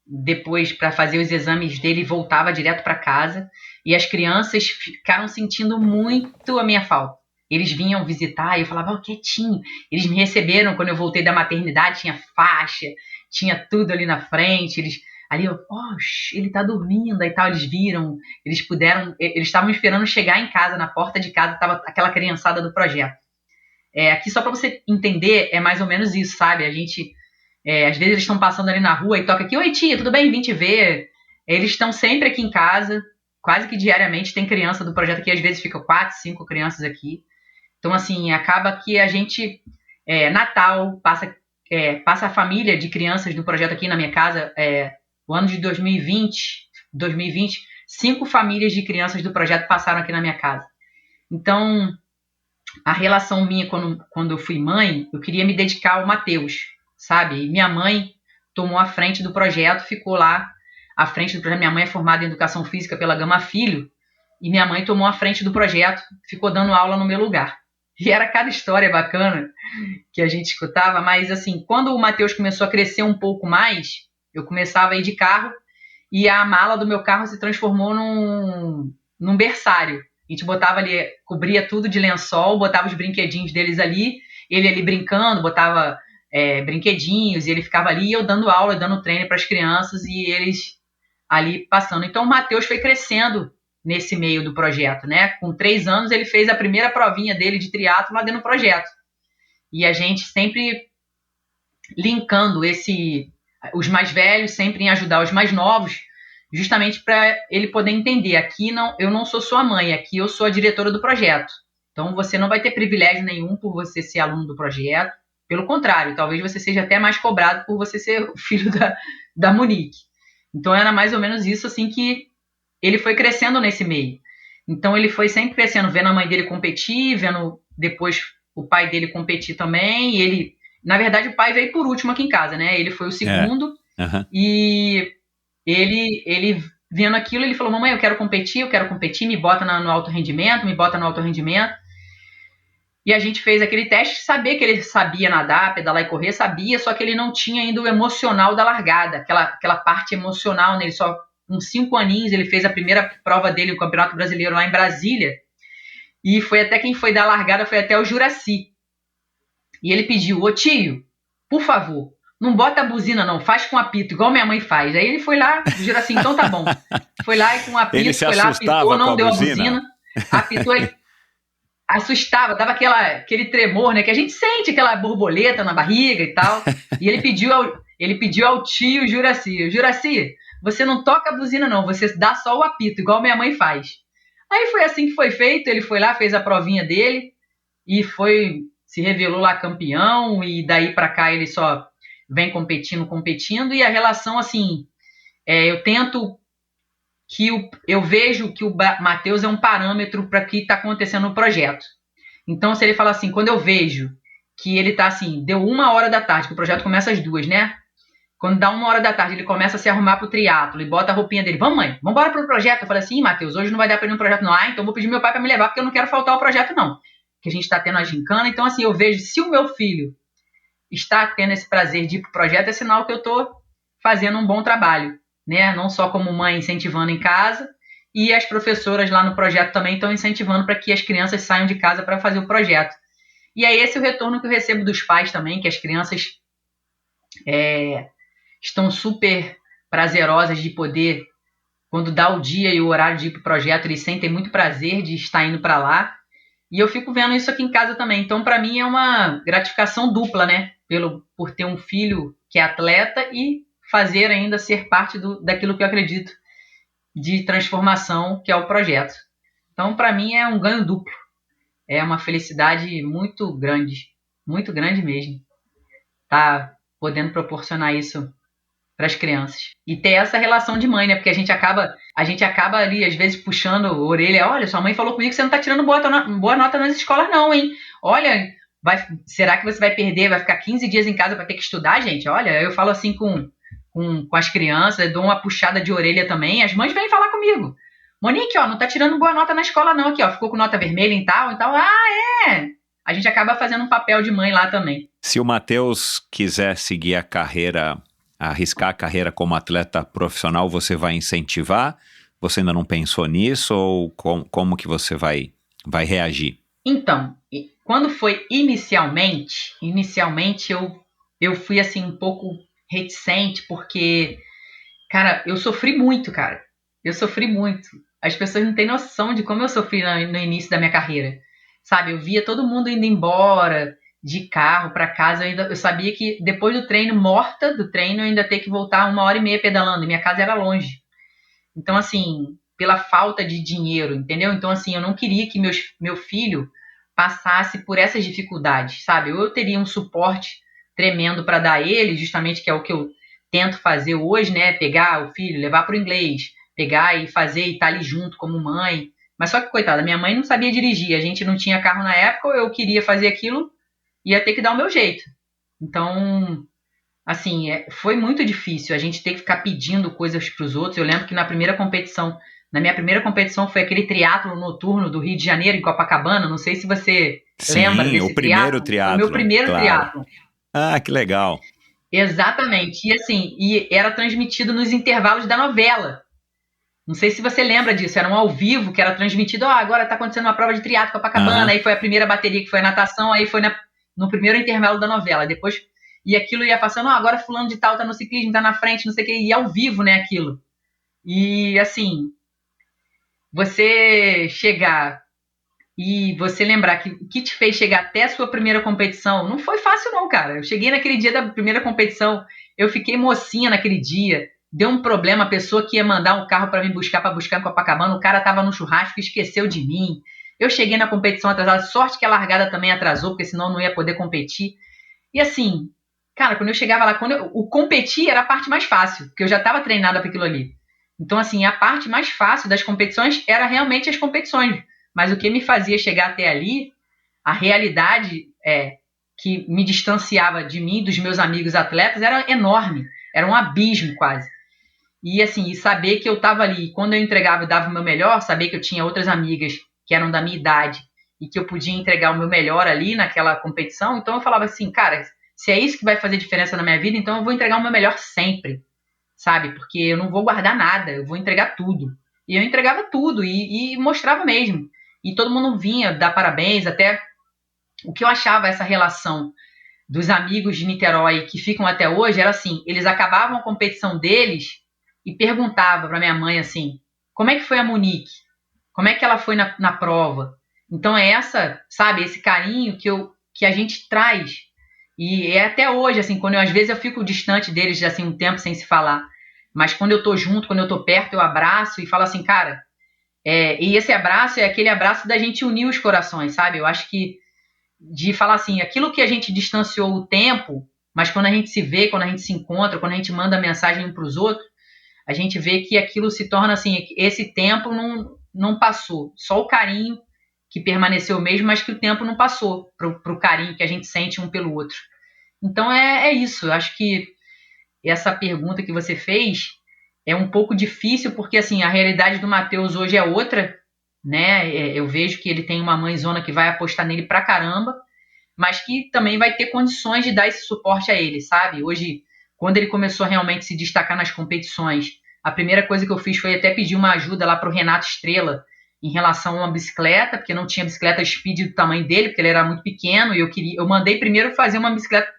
depois para fazer os exames dele e voltava direto para casa. E as crianças ficaram sentindo muito a minha falta. Eles vinham visitar e eu falava, quietinho. Eles me receberam quando eu voltei da maternidade, tinha faixa, tinha tudo ali na frente. Eles ele tá dormindo e tal. Eles viram, eles estavam esperando chegar em casa, na porta de casa, tava aquela criançada do projeto. Aqui só para você entender, é mais ou menos isso, sabe? A gente, às vezes eles estão passando ali na rua e toca aqui, oi tia, tudo bem? Vim te ver. Eles estão sempre aqui em casa, quase que diariamente tem criança do projeto aqui, às vezes fica 4, 5 crianças aqui. Então, assim, acaba que a gente, Natal, passa a família de crianças do projeto aqui na minha casa. O ano de 2020 2020, 5 famílias de crianças do projeto passaram aqui na minha casa. Então, a relação minha quando eu fui mãe, eu queria me dedicar ao Matheus, sabe? E minha mãe tomou a frente do projeto, ficou lá à frente do projeto. Minha mãe é formada em Educação Física pela Gama Filho, e minha mãe tomou a frente do projeto, ficou dando aula no meu lugar. E era cada história bacana que a gente escutava, mas assim, quando o Matheus começou a crescer um pouco mais, eu começava a ir de carro e a mala do meu carro se transformou num berçário. A gente botava ali, cobria tudo de lençol, botava os brinquedinhos deles ali, ele ali brincando, botava brinquedinhos, e ele ficava ali, eu dando aula, dando treino para as crianças e eles ali passando. Então o Matheus foi crescendo nesse meio do projeto, né? Com 3 anos ele fez a primeira provinha dele de triatlo lá dentro do projeto. E a gente sempre linkando os mais velhos, sempre em ajudar os mais novos, justamente para ele poder entender, aqui eu não sou sua mãe, aqui eu sou a diretora do projeto. Então você não vai ter privilégio nenhum por você ser aluno do projeto, pelo contrário, talvez você seja até mais cobrado por você ser o filho da Monique. Então era mais ou menos isso assim que ele foi crescendo nesse meio. Então ele foi sempre crescendo, vendo a mãe dele competir, vendo depois o pai dele competir também, e ele, na verdade o pai veio por último aqui em casa, né? Ele foi o segundo, e ele vendo aquilo, ele falou, mamãe, eu quero competir, me bota no alto rendimento, E a gente fez aquele teste, saber que ele sabia nadar, pedalar e correr, sabia, só que ele não tinha ainda o emocional da largada, aquela parte emocional nele, só com 5 aninhos, ele fez a primeira prova dele, o Campeonato Brasileiro lá em Brasília, e foi até quem foi dar a largada, foi até o Juraci. E ele pediu, ô tio, por favor, não bota a buzina não, faz com apito, igual minha mãe faz. Aí ele foi lá, o Juraci, então tá bom. Foi lá e com apito, foi lá, apitou, não deu a buzina, apitou, ele assustava, dava aquele tremor, né, que a gente sente, aquela borboleta na barriga e tal. E ele pediu ao tio Juraci, você não toca a buzina não, você dá só o apito, igual minha mãe faz. Aí foi assim que foi feito, ele foi lá, fez a provinha dele e se revelou lá campeão, e daí pra cá ele só vem competindo, e a relação assim, eu vejo que o Matheus é um parâmetro para o que está acontecendo no projeto. Então, se ele fala assim, quando eu vejo que ele está assim, deu 1h da tarde, que o projeto começa às 2, né? Quando dá 1h da tarde, ele começa a se arrumar pro triatlo e bota a roupinha dele. Vamos, mãe, vamos embora pro projeto. Eu falei assim, Matheus, hoje não vai dar para ir no projeto não. Então vou pedir meu pai para me levar, porque eu não quero faltar ao projeto não. Que a gente está tendo a gincana. Então, assim, eu vejo, se o meu filho está tendo esse prazer de ir pro projeto, é sinal que eu estou fazendo um bom trabalho, né? Não só como mãe incentivando em casa, e as professoras lá no projeto também estão incentivando para que as crianças saiam de casa para fazer o projeto. E é esse o retorno que eu recebo dos pais também, que as crianças estão super prazerosas de poder, quando dá o dia e o horário de ir para o projeto, eles sentem muito prazer de estar indo para lá. E eu fico vendo isso aqui em casa também. Então, para mim, é uma gratificação dupla, né? Por ter um filho que é atleta e fazer ainda ser parte daquilo que eu acredito de transformação, que é o projeto. Então, para mim, é um ganho duplo. É uma felicidade muito grande mesmo. Tá podendo proporcionar isso para as crianças. E ter essa relação de mãe, né? Porque a gente acaba ali, às vezes, puxando a orelha. Olha, sua mãe falou comigo que você não tá tirando boa nota nas escolas, não, hein? Olha, será que você vai perder? Vai ficar 15 dias em casa para ter que estudar, gente? Olha, eu falo assim com as crianças, eu dou uma puxada de orelha também. As mães vêm falar comigo. Monique, ó, não tá tirando boa nota na escola, não. Aqui, ó, ficou com nota vermelha e tal. A gente acaba fazendo um papel de mãe lá também. Se o Matheus quiser seguir a carreira, arriscar a carreira como atleta profissional, você vai incentivar? Você ainda não pensou nisso? Ou como que você vai reagir? Então, quando foi inicialmente eu fui assim um pouco reticente, porque, cara, eu sofri muito, cara. Eu sofri muito. As pessoas não têm noção de como eu sofri no início da minha carreira. Sabe, eu via todo mundo indo embora de carro para casa. Eu sabia que depois do treino, morta do treino, eu ainda ter que voltar 1h30 pedalando. E minha casa era longe. Então, assim, pela falta de dinheiro, entendeu? Então, assim, eu não queria que meu filho passasse por essas dificuldades, sabe? Eu teria um suporte tremendo para dar a ele, justamente que é o que eu tento fazer hoje, né? Pegar o filho, levar para o inglês, pegar e fazer e estar ali junto como mãe. Mas só que, coitada, minha mãe não sabia dirigir, a gente não tinha carro na época, eu queria fazer aquilo, ia ter que dar o meu jeito. Então, assim, foi muito difícil a gente ter que ficar pedindo coisas para os outros. Eu lembro que na minha primeira competição foi aquele triatlo noturno do Rio de Janeiro, em Copacabana. Não sei se você lembra desse o primeiro triatlo. O meu primeiro claro. triatlo. Ah, que legal. Exatamente. E assim, era transmitido nos intervalos da novela. Não sei se você lembra disso. Era um ao vivo que era transmitido. Agora está acontecendo uma prova de triatlo Copacabana. Aí foi a primeira bateria que foi a natação. Aí foi no primeiro intervalo da novela. Depois, e aquilo ia passando. Agora fulano de tal tá no ciclismo, tá na frente, não sei o que. E ao vivo, né, aquilo. E assim, você chegar e você lembrar que o que te fez chegar até a sua primeira competição não foi fácil não, cara. Eu cheguei naquele dia da primeira competição, eu fiquei mocinha naquele dia, deu um problema, a pessoa que ia mandar um carro para me buscar em Copacabana, o cara tava no churrasco e esqueceu de mim. Eu cheguei na competição atrasada, sorte que a largada também atrasou, porque senão eu não ia poder competir. E assim, cara, quando eu chegava lá, o competir era a parte mais fácil, porque eu já estava treinada para aquilo ali. Então, assim, a parte mais fácil das competições era realmente as competições. Mas o que me fazia chegar até ali, a realidade que me distanciava de mim, dos meus amigos atletas, era enorme. Era um abismo quase. E, assim, saber que eu estava ali, quando eu entregava e dava o meu melhor, saber que eu tinha outras amigas que eram da minha idade e que eu podia entregar o meu melhor ali naquela competição. Então, eu falava assim, cara, se é isso que vai fazer diferença na minha vida, então eu vou entregar o meu melhor sempre. Sabe? Porque eu não vou guardar nada, eu vou entregar tudo. E eu entregava tudo e mostrava mesmo. E todo mundo vinha dar parabéns, até o que eu achava essa relação dos amigos de Niterói que ficam até hoje era assim, eles acabavam a competição deles e perguntavam para minha mãe assim, como é que foi a Monique? Como é que ela foi na prova? Então é sabe, esse carinho que a gente traz. E é até hoje, assim, às vezes eu fico distante deles, assim, um tempo sem se falar. Mas quando eu tô junto, quando eu tô perto, eu abraço e falo assim, cara... e esse abraço é aquele abraço da gente unir os corações, sabe? Eu acho que de falar assim, aquilo que a gente distanciou o tempo, mas quando a gente se vê, quando a gente se encontra, quando a gente manda mensagem um para os outros, a gente vê que aquilo se torna assim, esse tempo não passou. Só o carinho que permaneceu mesmo, mas que o tempo não passou pro carinho que a gente sente um pelo outro. Então é isso, eu acho que essa pergunta que você fez é um pouco difícil, porque assim, a realidade do Matheus hoje é outra, né? Eu vejo que ele tem uma mãezona que vai apostar nele pra caramba, mas que também vai ter condições de dar esse suporte a ele, sabe? Hoje, quando ele começou a realmente se destacar nas competições, a primeira coisa que eu fiz foi até pedir uma ajuda lá pro Renato Estrela em relação a uma bicicleta, porque não tinha bicicleta speed do tamanho dele, porque ele era muito pequeno, e eu mandei primeiro fazer uma bicicleta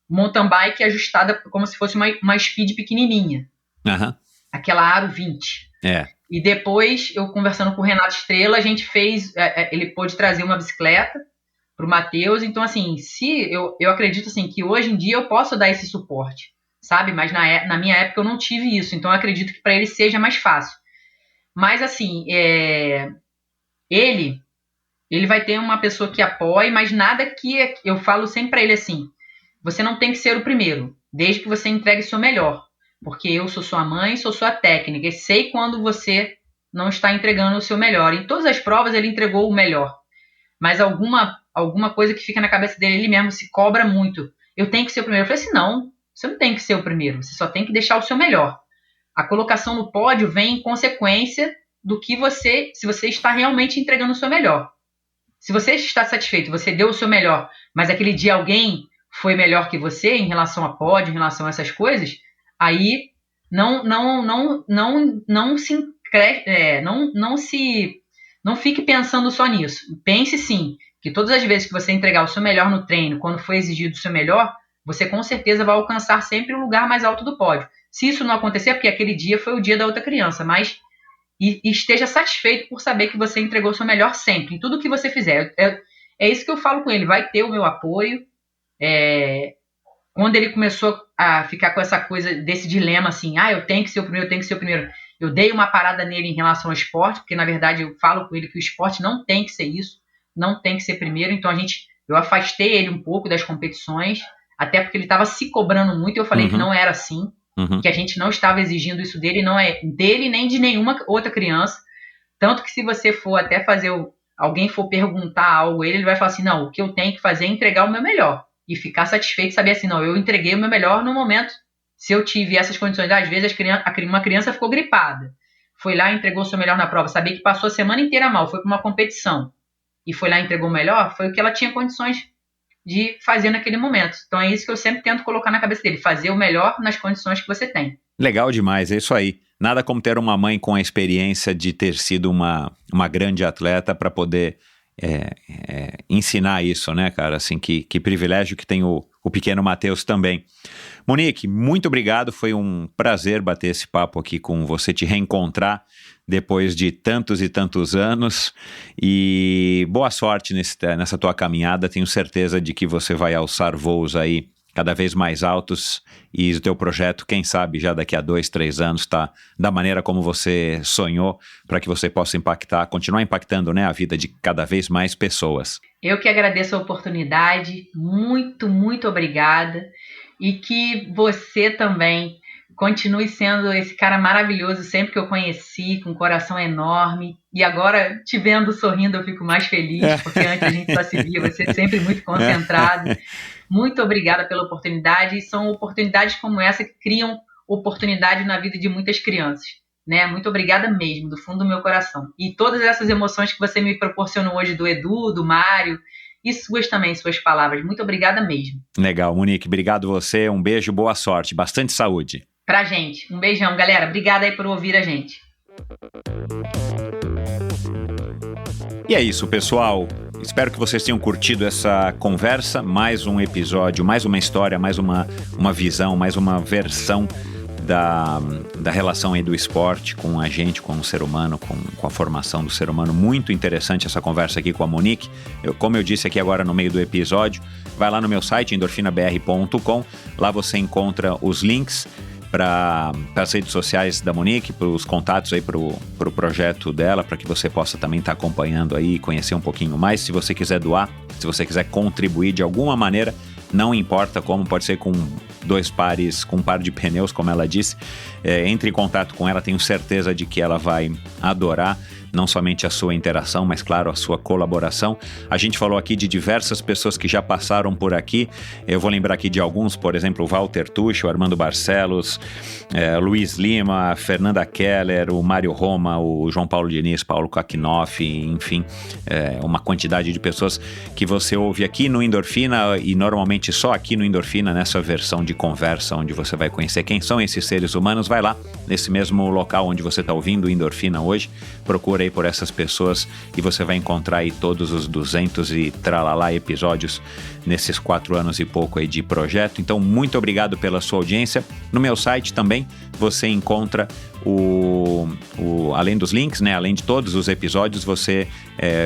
mountain bike ajustada como se fosse uma speed pequenininha. Uhum. Aquela Aro 20. E depois, eu conversando com o Renato Estrela, a gente ele pôde trazer uma bicicleta pro Matheus. Então, assim, eu acredito assim, que hoje em dia eu posso dar esse suporte, sabe? Mas na minha época eu não tive isso. Então, eu acredito que para ele seja mais fácil. Mas, assim, ele vai ter uma pessoa que apoie, mas nada que... Eu falo sempre para ele assim, você não tem que ser o primeiro, desde que você entregue o seu melhor. Porque eu sou sua mãe, sou sua técnica, e sei quando você não está entregando o seu melhor. Em todas as provas ele entregou o melhor. Mas alguma coisa que fica na cabeça dele, ele mesmo se cobra muito. Eu tenho que ser o primeiro. Eu falei assim, não, você não tem que ser o primeiro, você só tem que deixar o seu melhor. A colocação no pódio vem em consequência do que se você está realmente entregando o seu melhor. Se você está satisfeito, você deu o seu melhor, mas aquele dia alguém foi melhor que você em relação a pódio, em relação a essas coisas, aí não fique pensando só nisso. Pense sim, que todas as vezes que você entregar o seu melhor no treino, quando for exigido o seu melhor, você com certeza vai alcançar sempre o lugar mais alto do pódio. Se isso não acontecer, é porque aquele dia foi o dia da outra criança, mas esteja satisfeito por saber que você entregou o seu melhor sempre, em tudo que você fizer. É isso que eu falo com ele, vai ter o meu apoio. Quando ele começou a ficar com essa coisa, desse dilema assim, eu tenho que ser o primeiro, eu dei uma parada nele em relação ao esporte, porque na verdade eu falo com ele que o esporte não tem que ser isso, não tem que ser primeiro, então eu afastei ele um pouco das competições, até porque ele estava se cobrando muito, eu falei que não era assim, que a gente não estava exigindo isso dele, não é dele nem de nenhuma outra criança. Tanto que se você for até alguém for perguntar algo a ele vai falar assim, não, o que eu tenho que fazer é entregar o meu melhor. E ficar satisfeito e saber assim, não, eu entreguei o meu melhor no momento. Se eu tive essas condições, às vezes uma criança ficou gripada. Foi lá e entregou o seu melhor na prova. Sabia que passou a semana inteira mal, foi para uma competição. E foi lá e entregou o melhor, foi o que ela tinha condições de fazer naquele momento. Então é isso que eu sempre tento colocar na cabeça dele, fazer o melhor nas condições que você tem. Legal demais, é isso aí. Nada como ter uma mãe com a experiência de ter sido uma grande atleta para poder ensinar isso, né, cara? Assim, que privilégio que tem o pequeno Matheus também. Monique, muito obrigado, foi um prazer bater esse papo aqui com você, te reencontrar depois de tantos e tantos anos, e boa sorte nessa tua caminhada. Tenho certeza de que você vai alçar voos aí cada vez mais altos, e o teu projeto, quem sabe, já daqui a 2, 3 anos, tá da maneira como você sonhou, para que você possa continuar impactando, né, a vida de cada vez mais pessoas. Eu que agradeço a oportunidade, muito, muito obrigada, e que você também continue sendo esse cara maravilhoso, sempre que eu conheci, com um coração enorme, e agora te vendo sorrindo eu fico mais feliz, porque antes a gente só se via, você sempre muito concentrado. Muito obrigada pela oportunidade, e são oportunidades como essa que criam oportunidade na vida de muitas crianças, né? Muito obrigada mesmo, do fundo do meu coração. E todas essas emoções que você me proporcionou hoje do Edu, do Mário, e suas palavras. Muito obrigada mesmo. Legal, Monique, obrigado você, um beijo, boa sorte, bastante saúde. Pra gente, um beijão, galera, obrigada aí por ouvir a gente. E é isso, pessoal. Espero que vocês tenham curtido essa conversa, mais um episódio, mais uma história, mais uma visão, mais uma versão da relação aí do esporte com a gente, com o ser humano, com a formação do ser humano. Muito interessante essa conversa aqui com a Monique. Como eu disse aqui agora no meio do episódio, vai lá no meu site, endorfinabr.com, lá você encontra os links para as redes sociais da Monique, para os contatos aí para o projeto dela, para que você possa também estar acompanhando aí e conhecer um pouquinho mais. Se você quiser doar, se você quiser contribuir de alguma maneira, não importa como, pode ser com um par de pneus, como ela disse, entre em contato com ela, tenho certeza de que ela vai adorar não somente a sua interação, mas claro, a sua colaboração. A gente falou aqui de diversas pessoas que já passaram por aqui, eu vou lembrar aqui de alguns, por exemplo, o Walter Tucci, o Armando Barcelos, Luiz Lima, Fernanda Keller, o Mário Roma, o João Paulo Diniz, Paulo Kakinoff, enfim, uma quantidade de pessoas que você ouve aqui no Endorfina, e normalmente só aqui no Endorfina, nessa versão de conversa, onde você vai conhecer quem são esses seres humanos. Vai lá, nesse mesmo local onde você está ouvindo o Endorfina hoje, procura aí por essas pessoas e você vai encontrar aí todos os 200 e tralalá episódios nesses 4 anos e pouco aí de projeto. Então, muito obrigado pela sua audiência. No meu site também você encontra além dos links, né, além de todos os episódios, você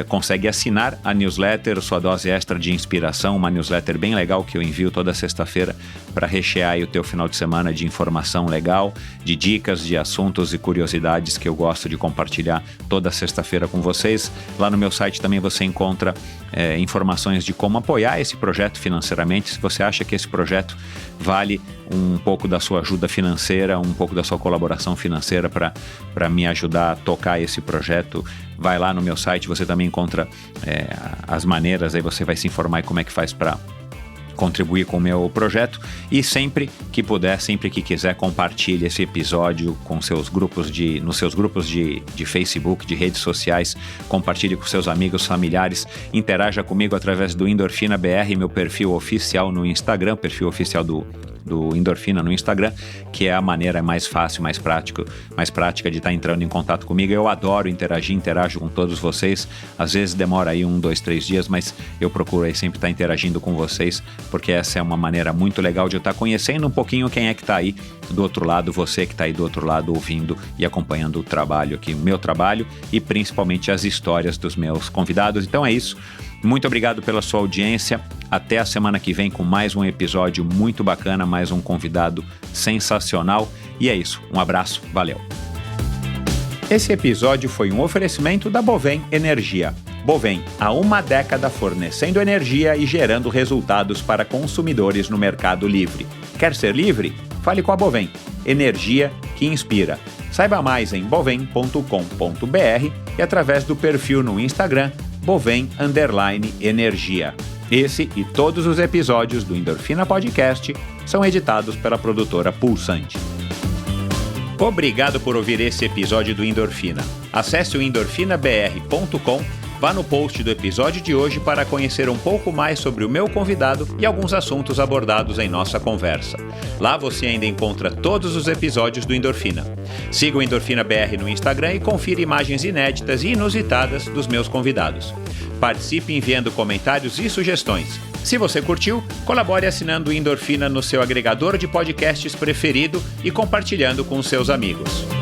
consegue assinar a newsletter, sua dose extra de inspiração, uma newsletter bem legal que eu envio toda sexta-feira para rechear aí o teu final de semana de informação legal, de dicas, de assuntos e curiosidades que eu gosto de compartilhar toda sexta-feira com vocês. Lá no meu site também você encontra informações de como apoiar esse projeto financeiramente. Se você acha que esse projeto vale um pouco da sua ajuda financeira, um pouco da sua colaboração financeira para me ajudar a tocar esse projeto, vai lá no meu site, você também encontra as maneiras, aí você vai se informar como é que faz para contribuir com o meu projeto. E sempre que puder, sempre que quiser, compartilhe esse episódio com nos seus grupos de Facebook, de redes sociais, compartilhe com seus amigos, familiares, interaja comigo através do Endorfina BR, meu perfil oficial no Instagram, perfil oficial do Endorfina no Instagram, que é a maneira mais fácil, mais prática de estar entrando em contato comigo. Eu adoro interajo com todos vocês. Às vezes demora aí 1, 2, 3 dias, mas eu procuro aí sempre estar interagindo com vocês, porque essa é uma maneira muito legal de eu estar conhecendo um pouquinho quem é que está aí do outro lado, você que está aí do outro lado ouvindo e acompanhando o trabalho aqui, o meu trabalho e principalmente as histórias dos meus convidados. Então é isso. Muito obrigado pela sua audiência. Até a semana que vem com mais um episódio muito bacana, mais um convidado sensacional. E é isso. Um abraço. Valeu. Esse episódio foi um oferecimento da Bovem Energia. Bovem, há uma década fornecendo energia e gerando resultados para consumidores no Mercado Livre. Quer ser livre? Fale com a Bovem. Energia que inspira. Saiba mais em bovem.com.br e através do perfil no Instagram Bovem_Energia. Esse e todos os episódios do Endorfina Podcast são editados pela produtora Pulsante. Obrigado por ouvir esse episódio do Endorfina. Acesse o endorfinabr.com, vá no post do episódio de hoje para conhecer um pouco mais sobre o meu convidado e alguns assuntos abordados em nossa conversa. Lá você ainda encontra todos os episódios do Endorfina. Siga o Endorfina BR no Instagram e confira imagens inéditas e inusitadas dos meus convidados. Participe enviando comentários e sugestões. Se você curtiu, colabore assinando o Endorfina no seu agregador de podcasts preferido e compartilhando com seus amigos.